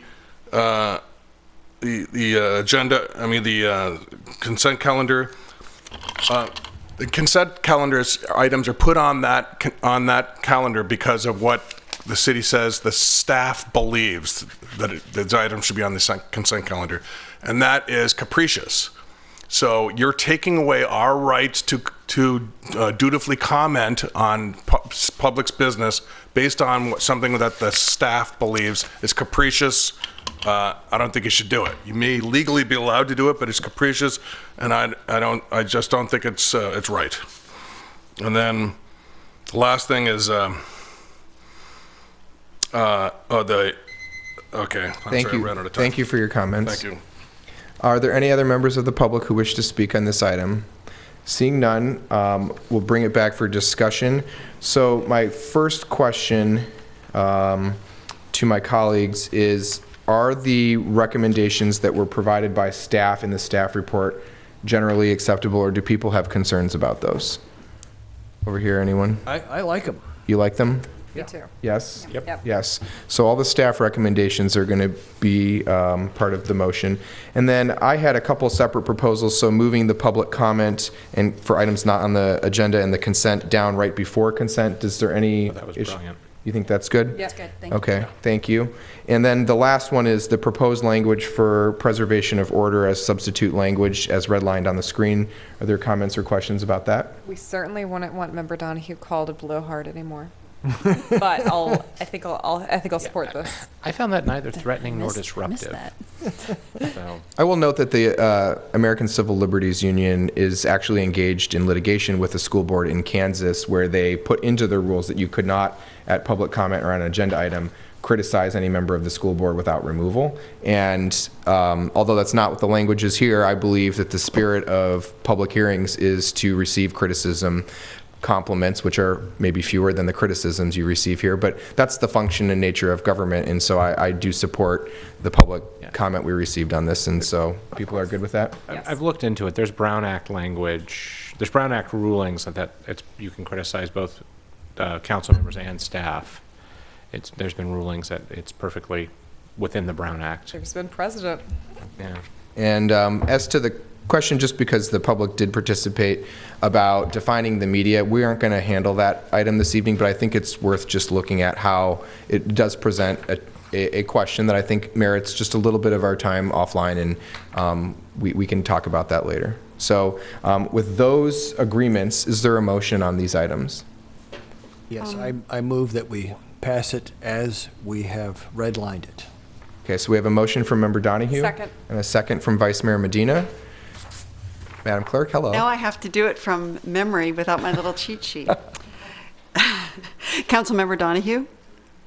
agenda, the consent calendar. The consent calendars items are put on that calendar because of what the city says the staff believes that these items should be on the consent calendar, and that is capricious. So you're taking away our rights to dutifully comment on public's business based on something that the staff believes is capricious. I don't think you should do it. You may legally be allowed to do it, but it's capricious, and I just don't think it's right. And then the last thing is okay. Thank you. I ran out of time. Thank you for your comments. Thank you. Are there any other members of the public who wish to speak on this item? Seeing none, we'll bring it back for discussion. So my first question to my colleagues is, are the recommendations that were provided by staff in the staff report generally acceptable, or do people have concerns about those? Over here, anyone? I like them. You like them? Me too. Yes? Yep. Yes. So all the staff recommendations are going to be part of the motion. And then I had a couple separate proposals, so moving the public comment and for items not on the agenda and the consent down right before consent. Is there any that was issue? Brilliant. You think that's good? That's good. Thank you. Okay, thank you. And then the last one is the proposed language for preservation of order as substitute language as redlined on the screen. Are there comments or questions about that? We certainly wouldn't want Member Donahue called a blowhard anymore. But I think I'll support this. I found that neither threatening nor disruptive. So. I will note that the American Civil Liberties Union is actually engaged in litigation with the school board in Kansas, where they put into their rules that you could not, at public comment or on an agenda item, criticize any member of the school board without removal. And although that's not what the language is here, I believe that the spirit of public hearings is to receive criticism, compliments, which are maybe fewer than the criticisms you receive here, but that's the function and nature of government, and so I do support the public comment we received on this, and so people are good with that? Yes. I've looked into it. There's Brown Act language. There's Brown Act rulings that you can criticize both council members and staff. There's been rulings that it's perfectly within the Brown Act. There's been precedent. Yeah. And as to the question, just because the public did participate about defining the media, we aren't going to handle that item this evening, but I think it's worth just looking at how it does present a question that I think merits just a little bit of our time offline, and we can talk about that later. So with those agreements, is there a motion on these items? Yes, I move that we pass it as we have redlined it. Okay, so we have a motion from Member Donahue. Second. And a second from Vice Mayor Medina. Madam Clerk, hello. Now I have to do it from memory without my little cheat sheet. Councilmember Donahue?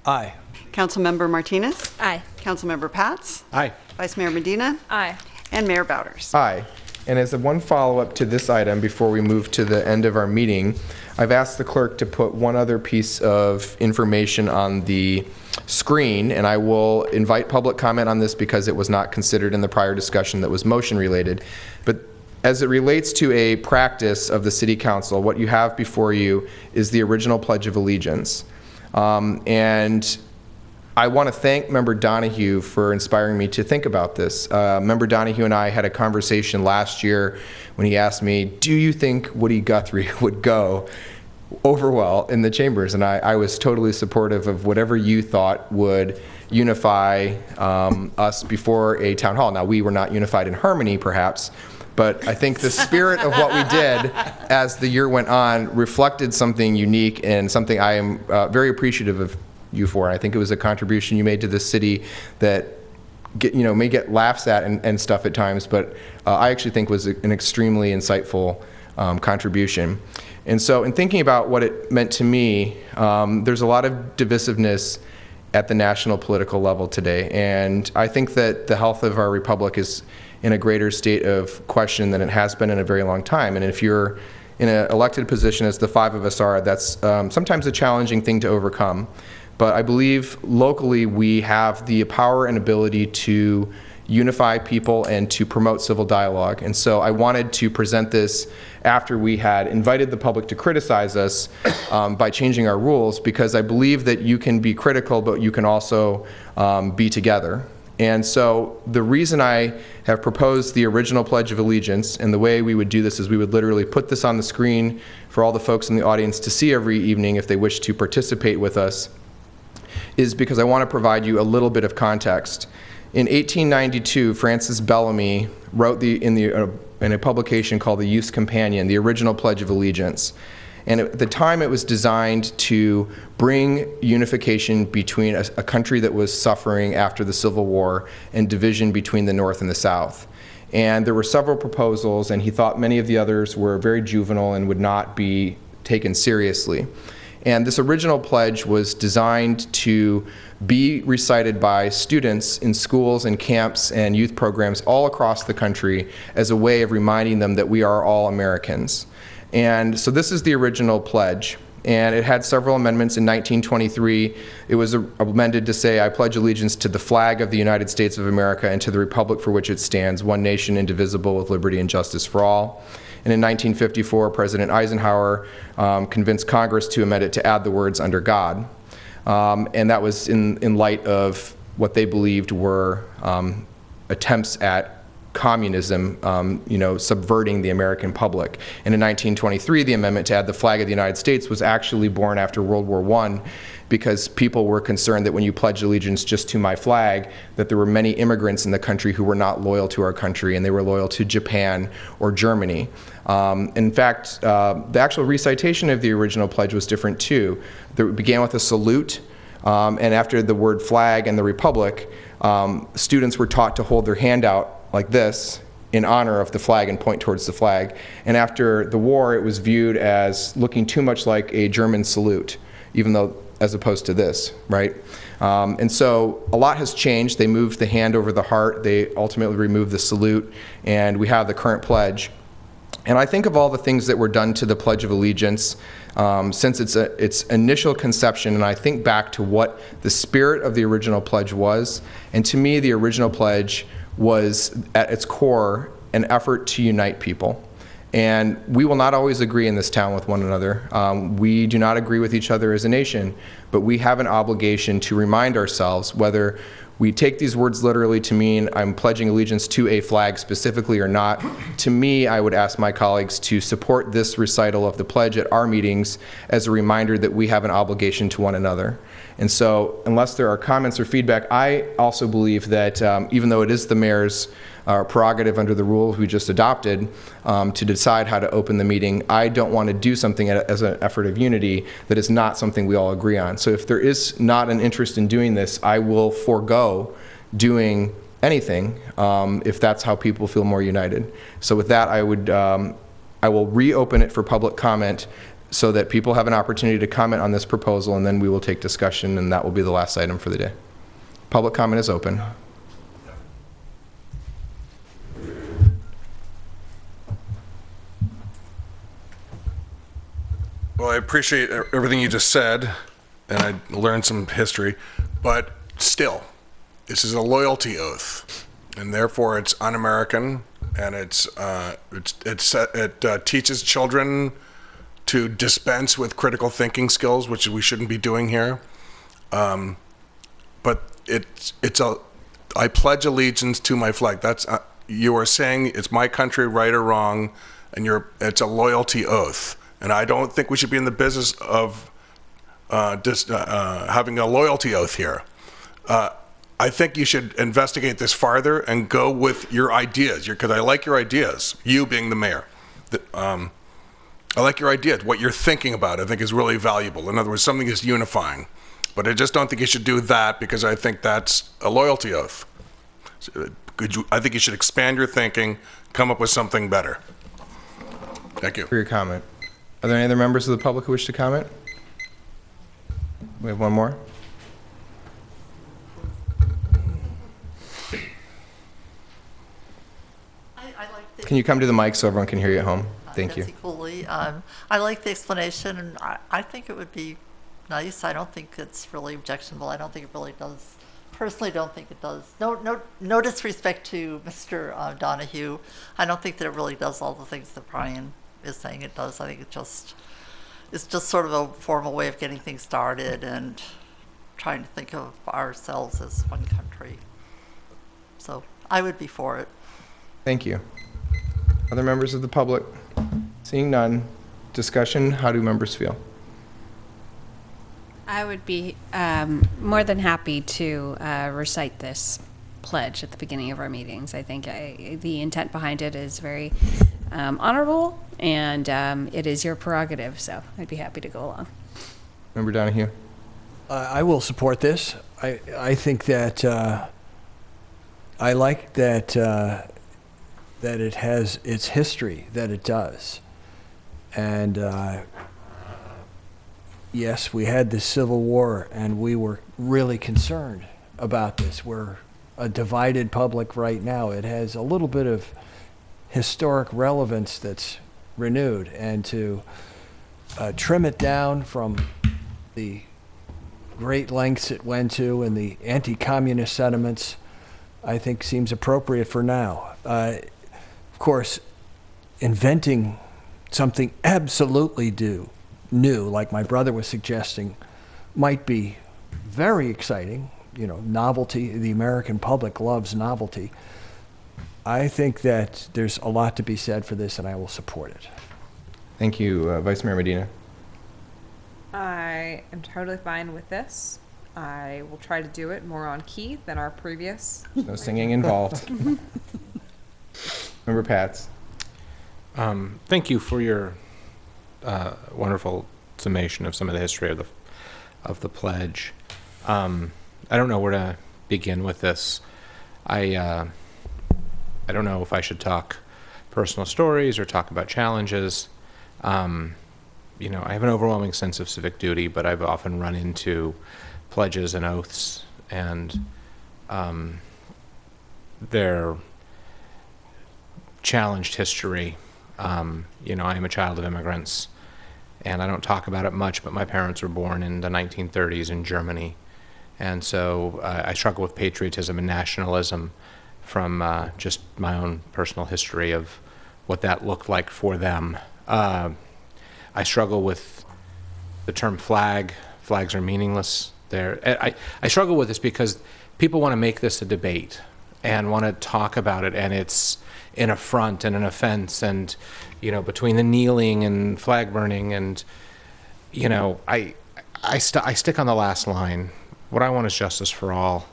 Aye. Councilmember Martinez? Aye. Councilmember Pats? Aye. Vice Mayor Medina? Aye. And Mayor Bowders. Aye. And as a one follow-up to this item before we move to the end of our meeting, I've asked the clerk to put one other piece of information on the screen, and I will invite public comment on this because it was not considered in the prior discussion that was motion related. But as it relates to a practice of the City Council, what you have before you is the original Pledge of Allegiance. And I want to thank Member Donahue for inspiring me to think about this. Member Donahue and I had a conversation last year when he asked me, do you think Woody Guthrie would go over well in the chambers? And I was totally supportive of whatever you thought would unify us before a town hall. Now, we were not unified in harmony, perhaps, but I think the spirit of what we did as the year went on reflected something unique and something I am very appreciative of you for. I think it was a contribution you made to the city that may get laughs at and stuff at times, but I actually think was an extremely insightful contribution. And so in thinking about what it meant to me, there's a lot of divisiveness at the national political level today. And I think that the health of our republic is in a greater state of question than it has been in a very long time. And if you're in an elected position, as the five of us are, that's sometimes a challenging thing to overcome. But I believe locally we have the power and ability to unify people and to promote civil dialogue. And so I wanted to present this after we had invited the public to criticize us by changing our rules, because I believe that you can be critical, but you can also be together. And so the reason I have proposed the original Pledge of Allegiance, and the way we would do this is we would literally put this on the screen for all the folks in the audience to see every evening if they wish to participate with us, is because I want to provide you a little bit of context. In 1892, Francis Bellamy wrote in a publication called the Youth's Companion, the original Pledge of Allegiance. And at the time, it was designed to bring unification between a country that was suffering after the Civil War and division between the North and the South. And there were several proposals, and he thought many of the others were very juvenile and would not be taken seriously. And this original pledge was designed to be recited by students in schools and camps and youth programs all across the country as a way of reminding them that we are all Americans. And so this is the original pledge, and it had several amendments. In 1923, it was amended to say, "I pledge allegiance to the flag of the United States of America and to the republic for which it stands, one nation indivisible with liberty and justice for all." And in 1954, President Eisenhower convinced Congress to amend it to add the words "under God." And that was in light of what they believed were attempts at communism, subverting the American public. And in 1923, the amendment to add the flag of the United States was actually born after World War I, because people were concerned that when you pledged allegiance just to my flag, that there were many immigrants in the country who were not loyal to our country, and they were loyal to Japan or Germany. In fact, the actual recitation of the original pledge was different too. It began with a salute, and after the word flag and the republic, students were taught to hold their hand out like this in honor of the flag and point towards the flag. And after the war, it was viewed as looking too much like a German salute, even though, as opposed to this, right? And so a lot has changed. They moved the hand over the heart. They ultimately removed the salute, and we have the current pledge. And I think of all the things that were done to the Pledge of Allegiance since its initial conception, and I think back to what the spirit of the original pledge was. And to me, the original pledge was, at its core, an effort to unite people. And we will not always agree in this town with one another. We do not agree with each other as a nation, but we have an obligation to remind ourselves, whether we take these words literally to mean I'm pledging allegiance to a flag specifically or not. To me, I would ask my colleagues to support this recital of the pledge at our meetings as a reminder that we have an obligation to one another. And so, unless there are comments or feedback, I also believe that even though it is the mayor's prerogative under the rules we just adopted to decide how to open the meeting, I don't want to do something as an effort of unity that is not something we all agree on. So if there is not an interest in doing this, I will forego doing anything if that's how people feel more united. So with that, I will reopen it for public comment so that people have an opportunity to comment on this proposal, and then we will take discussion, and that will be the last item for the day. Public comment is open. Well, I appreciate everything you just said, and I learned some history, but still, this is a loyalty oath, and therefore it's un-American, and it teaches children to dispense with critical thinking skills, which we shouldn't be doing here. But I pledge allegiance to my flag. That's you are saying it's my country, right or wrong, and it's a loyalty oath. And I don't think we should be in the business of having a loyalty oath here. I think you should investigate this farther and go with your ideas, because I like your ideas, you being the mayor. I like your ideas. What you're thinking about, I think, is really valuable. In other words, something is unifying. But I just don't think you should do that, because I think that's a loyalty oath. I think you should expand your thinking, come up with something better. Thank you. For your comment. Are there any other members of the public who wish to comment? We have one more. Can you come to the mic so everyone can hear you at home? Thank you. Betsy Cooley. I like the explanation, and I think it would be nice. I don't think it's really objectionable. I don't think it really does. Personally, don't think it does. No disrespect to Mr. Donahue. I don't think that it really does all the things that Brian is saying it does. I think it's just sort of a formal way of getting things started and trying to think of ourselves as one country. So I would be for it. Thank you. Other members of the public? Seeing none. Discussion, how do members feel? I would be more than happy to recite this pledge at the beginning of our meetings. I think the intent behind it is very honorable, and it is your prerogative, so I'd be happy to go along. Member Donahue? I will support this. I think that I like that that it has its history, that it does. And yes, we had the Civil War, and we were really concerned about this. We're a divided public right now. It has a little bit of historic relevance that's renewed, and to trim it down from the great lengths it went to and the anti-communist sentiments, I think seems appropriate for now. Of course, inventing something absolutely new, like my brother was suggesting, might be very exciting. You know, novelty, the American public loves novelty. I think that there's a lot to be said for this, and I will support it. Thank you. Vice Mayor Medina? I am totally fine with this. I will try to do it more on key than our previous. No singing involved. Member Pats? Thank you for your wonderful summation of some of the history of the pledge. I don't know where to begin with this. I don't know if I should talk personal stories or talk about challenges. You know, I have an overwhelming sense of civic duty, but I've often run into pledges and oaths and their challenged history. You know, I am a child of immigrants, and I don't talk about it much, but my parents were born in the 1930s in Germany. And so I struggle with patriotism and nationalism from just my own personal history of what that looked like for them. I struggle with the term flag. Flags are meaningless. I struggle with this because people want to make this a debate and want to talk about it, and it's an affront and an offense, and, you know, between the kneeling and flag burning, and, you know, I stick on the last line. What I want is justice for all,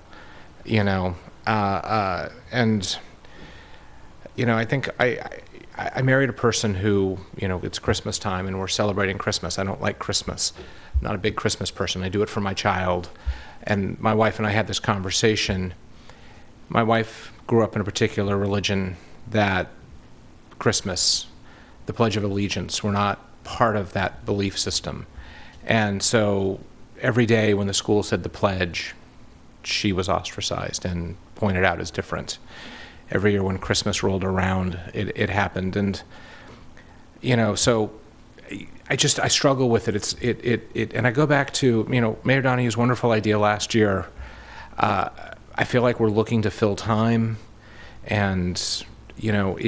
you know, and, you know, I think I married a person who, you know, it's Christmas time and we're celebrating Christmas. I don't like Christmas. I'm not a big Christmas person. I do it for my child. And my wife and I had this conversation. My wife grew up in a particular religion that Christmas, the Pledge of Allegiance, were not part of that belief system. And so every day when the school said the pledge, she was ostracized and pointed out as different. Every year when Christmas rolled around, it happened. And, you know, so I struggle with it. And I go back to, you know, Mayor Donahue's wonderful idea last year. I feel like we're looking to fill time, and, you know,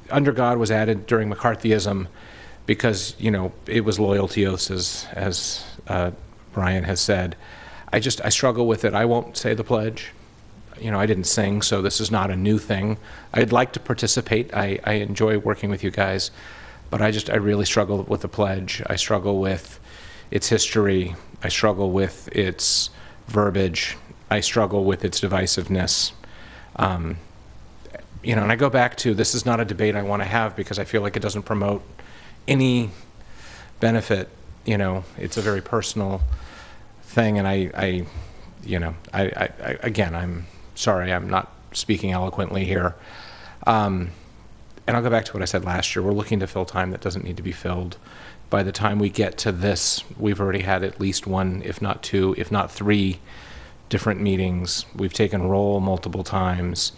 under God was added during McCarthyism because, you know, it was loyalty oaths, as Brian has said. I struggle with it. I won't say the pledge. You know, I didn't sing, so this is not a new thing. I'd like to participate. I enjoy working with you guys, but I really struggle with the pledge. I struggle with its history. I struggle with its verbiage. I struggle with its divisiveness. You know, and I go back to, this is not a debate I want to have because I feel like it doesn't promote any benefit. You know, it's a very personal thing, and I again, I'm sorry, I'm not speaking eloquently here. And I'll go back to what I said last year. We're looking to fill time that doesn't need to be filled. By the time we get to this, we've already had at least one, if not two, if not three different meetings. We've taken roll multiple times.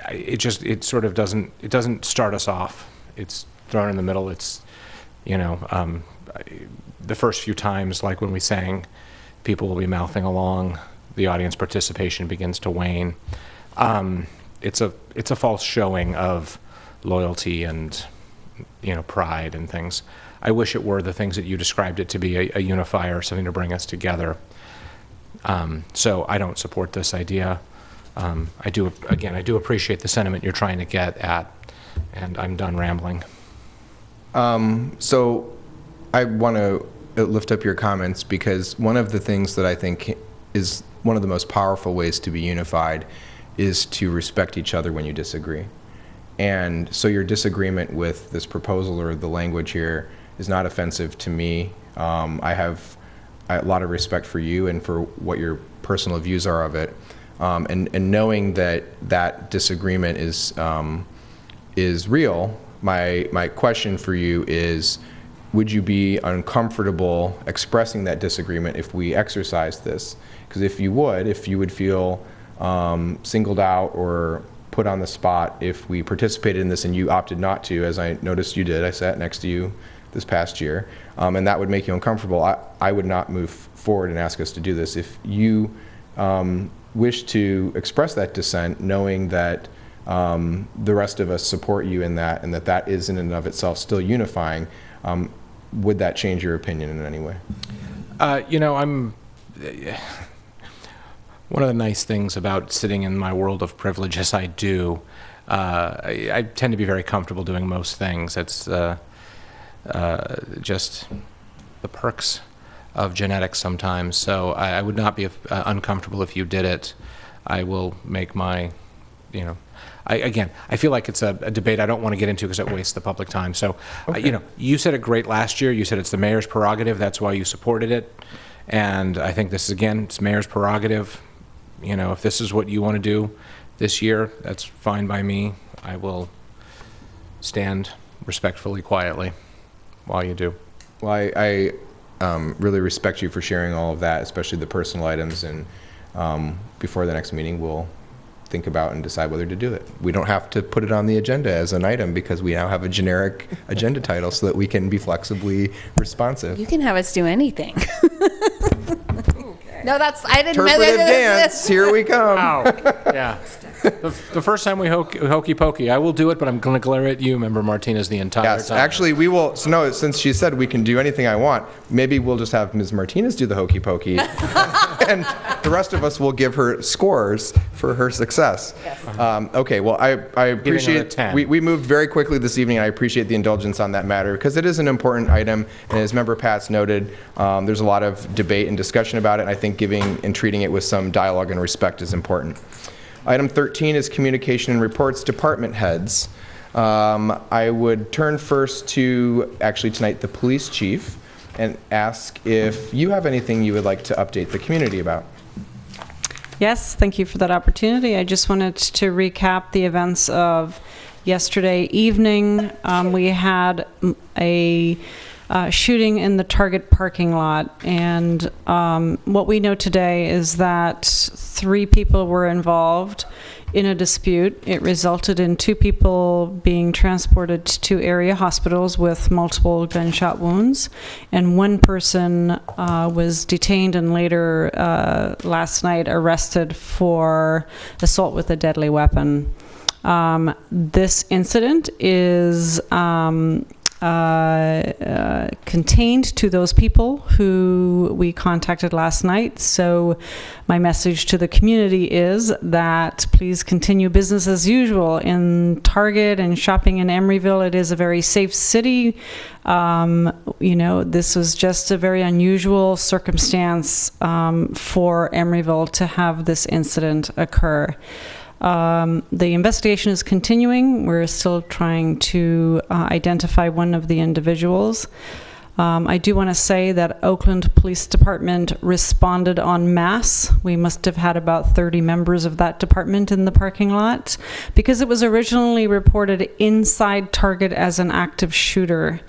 it sort of doesn't start us off. It's thrown in the middle. It's, the first few times, like when we sang, people will be mouthing along, the audience participation begins to wane. It's a false showing of loyalty and, pride and things. I wish it were the things that you described it to be, a unifier, something to bring us together. So I don't support this idea. I do appreciate the sentiment you're trying to get at, and I'm done rambling. So I want to lift up your comments, because one of the things that I think is one of the most powerful ways to be unified is to respect each other when you disagree. And so your disagreement with this proposal or the language here is not offensive to me. I have a lot of respect for you and for what your personal views are of it. And knowing that disagreement is real, my question for you is, would you be uncomfortable expressing that disagreement if we exercise this? Because if you would feel singled out or put on the spot if we participated in this and you opted not to, as I noticed you did. I sat next to you this past year, and that would make you uncomfortable. I would not move forward and ask us to do this. If you wish to express that dissent, knowing that the rest of us support you in that, and that is in and of itself still unifying, would that change your opinion in any way? One of the nice things about sitting in my world of privilege as I do, I tend to be very comfortable doing most things. It's just the perks of genetics sometimes. So I would not be uncomfortable if you did it. I will make my, I feel like it's a debate I don't want to get into because it wastes the public time. So, Okay. You said it great last year. You said it's the mayor's prerogative. That's why you supported it. And I think this is, again, it's mayor's prerogative. If this is what you want to do this year, that's fine by me. I will stand respectfully, quietly while you do. Well, I really respect you for sharing all of that, especially the personal items, and before the next meeting, we'll think about and decide whether to do it. We don't have to put it on the agenda as an item because we now have a generic agenda title so that we can be flexibly responsive. You can have us do anything. No, I didn't. Interpretive dance, here we come. Yeah. The first time we hokey pokey, I will do it, but I'm going to glare at you, Member Martinez, the entire Yes, time. actually, we will. So no, since she said we can do anything I want, maybe we'll just have Ms. Martinez do the hokey pokey, and the rest of us will give her scores for her success. Yes. Okay. Well, I appreciate. We moved very quickly this evening, and I appreciate the indulgence on that matter because it is an important item, and as Member Pats noted, there's a lot of debate and discussion about it. And I think giving and treating it with some dialogue and respect is important. Item 13 is communication and reports, department heads. I would turn first to, actually tonight, the police chief and ask if you have anything you would like to update the community about. Yes, thank you for that opportunity. I just wanted to recap the events of yesterday evening. We had a shooting in the Target parking lot, and what we know today is that 3 people were involved in a dispute. It resulted in 2 people being transported to area hospitals with multiple gunshot wounds, and 1 person was detained and later last night arrested for assault with a deadly weapon. This incident is contained to those people who we contacted last night. So my message to the community is that please continue business as usual in Target and shopping in Emeryville. It is a very safe city. This was just a very unusual circumstance for Emeryville to have this incident occur. The investigation is continuing. We're still trying to identify one of the individuals. I do want to say that Oakland Police Department responded en masse. We must have had about 30 members of that department in the parking lot because it was originally reported inside Target as an active shooter.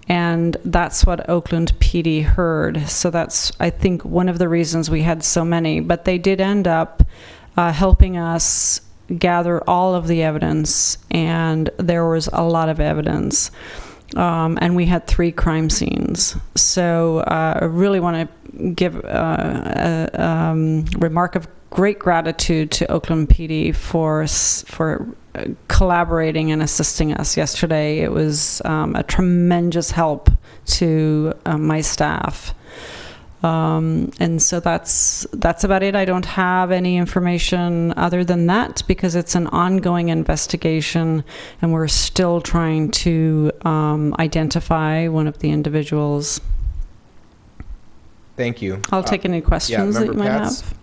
And that's what Oakland PD heard. So that's, I think, one of the reasons we had so many. But they did end up helping us gather all of the evidence, and there was a lot of evidence. And we had 3 crime scenes. So I really want to give a remark of great gratitude to Oakland PD for collaborating and assisting us yesterday. It was a tremendous help to my staff. And so that's about it. I don't have any information other than that because it's an ongoing investigation and we're still trying to identify one of the individuals. Thank you. I'll take any questions that you might have.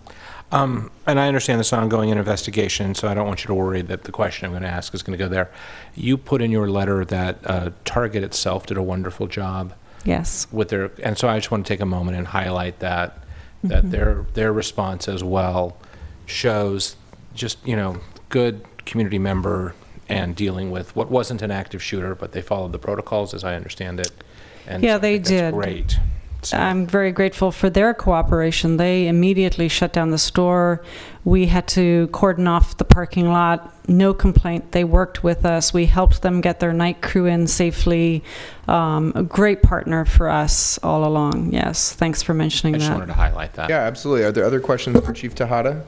And I understand this ongoing investigation, so I don't want you to worry that the question I'm going to ask is going to go there. You put in your letter that Target itself did a wonderful job. Yes. With their, and so I just want to take a moment and highlight that their response as well shows just, good community member and dealing with what wasn't an active shooter, but they followed the protocols as I understand it. And yeah, so they that's did. Great. I'm very grateful for their cooperation. They immediately shut down the store. We had to cordon off the parking lot. No complaint. They worked with us. We helped them get their night crew in safely. A great partner for us all along. Yes, thanks for mentioning I just that. wanted to highlight that. Yeah, absolutely. Are there other questions for Chief Tejada?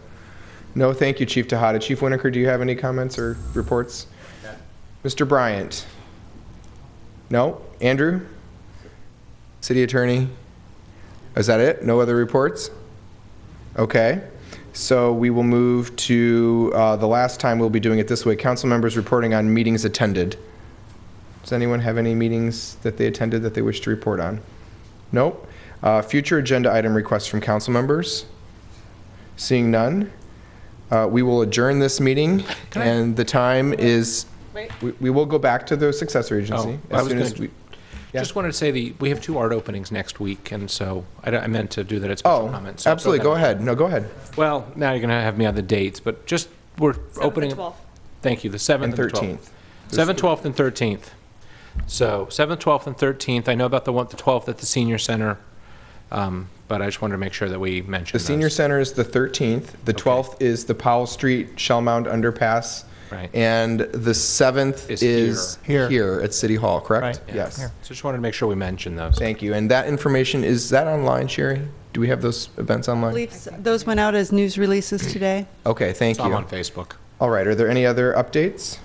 No, thank you, Chief Tejada. Chief Winokur, do you have any comments or reports? Yeah. Mr. Bryant? No? Andrew? City Attorney? Is that it? No other reports? Okay. So we will move to the last time we'll be doing it this way. Council members reporting on meetings attended. Does anyone have any meetings that they attended that they wish to report on? Nope. Future agenda item requests from council members. Seeing none, we will adjourn this meeting, and the time is. We will go back to the successor agency as soon as we. Yeah. Just wanted to say we have 2 art openings next week, and so I meant to do that at special comments. So absolutely. Go ahead. No, go ahead. Well, now you're going to have me on the dates, but just we're opening. 12th. Thank you. The 7th and 13th. 7th, 12th, and 13th. So 7th, 12th, and 13th. I know about the 12th at the Senior Center, but I just wanted to make sure that we mentioned the Senior Center is the 13th. The 12th is the Powell Street Shell Mound Underpass. Right. And the 7th is here at City Hall, correct? Right. Yeah. Yes. Here. So just wanted to make sure we mentioned those. Thank you. And that information, is that online, Sherry? Do we have those events online? I believe those went out as news releases today. Okay, thank you. I'm on Facebook. All right. Are there any other updates?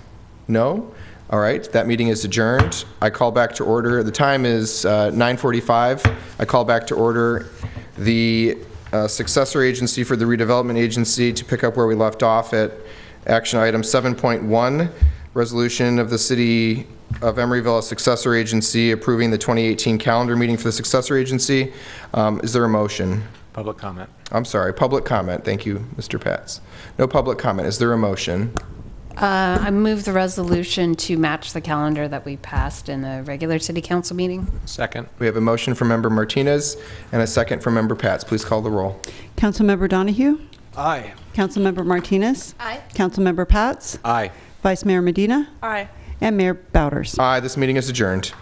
No? All right. That meeting is adjourned. I call back to order. The time is 9:45. I call back to order the successor agency for the redevelopment agency to pick up where we left off at action item 7.1, resolution of the City of Emeryville, a successor agency, approving the 2018 calendar meeting for the successor agency. Is there a motion? Public comment. I'm sorry, public comment. Thank you, Mr. Pats. No public comment. Is there a motion? I move the resolution to match the calendar that we passed in the regular city council meeting. Second. We have a motion from Member Martinez and a second from Member Pats. Please call the roll. Councilmember Donahue? Aye. Councilmember Martinez? Aye. Councilmember Pats? Aye. Vice Mayor Medina? Aye. And Mayor Bowders. Aye, this meeting is adjourned.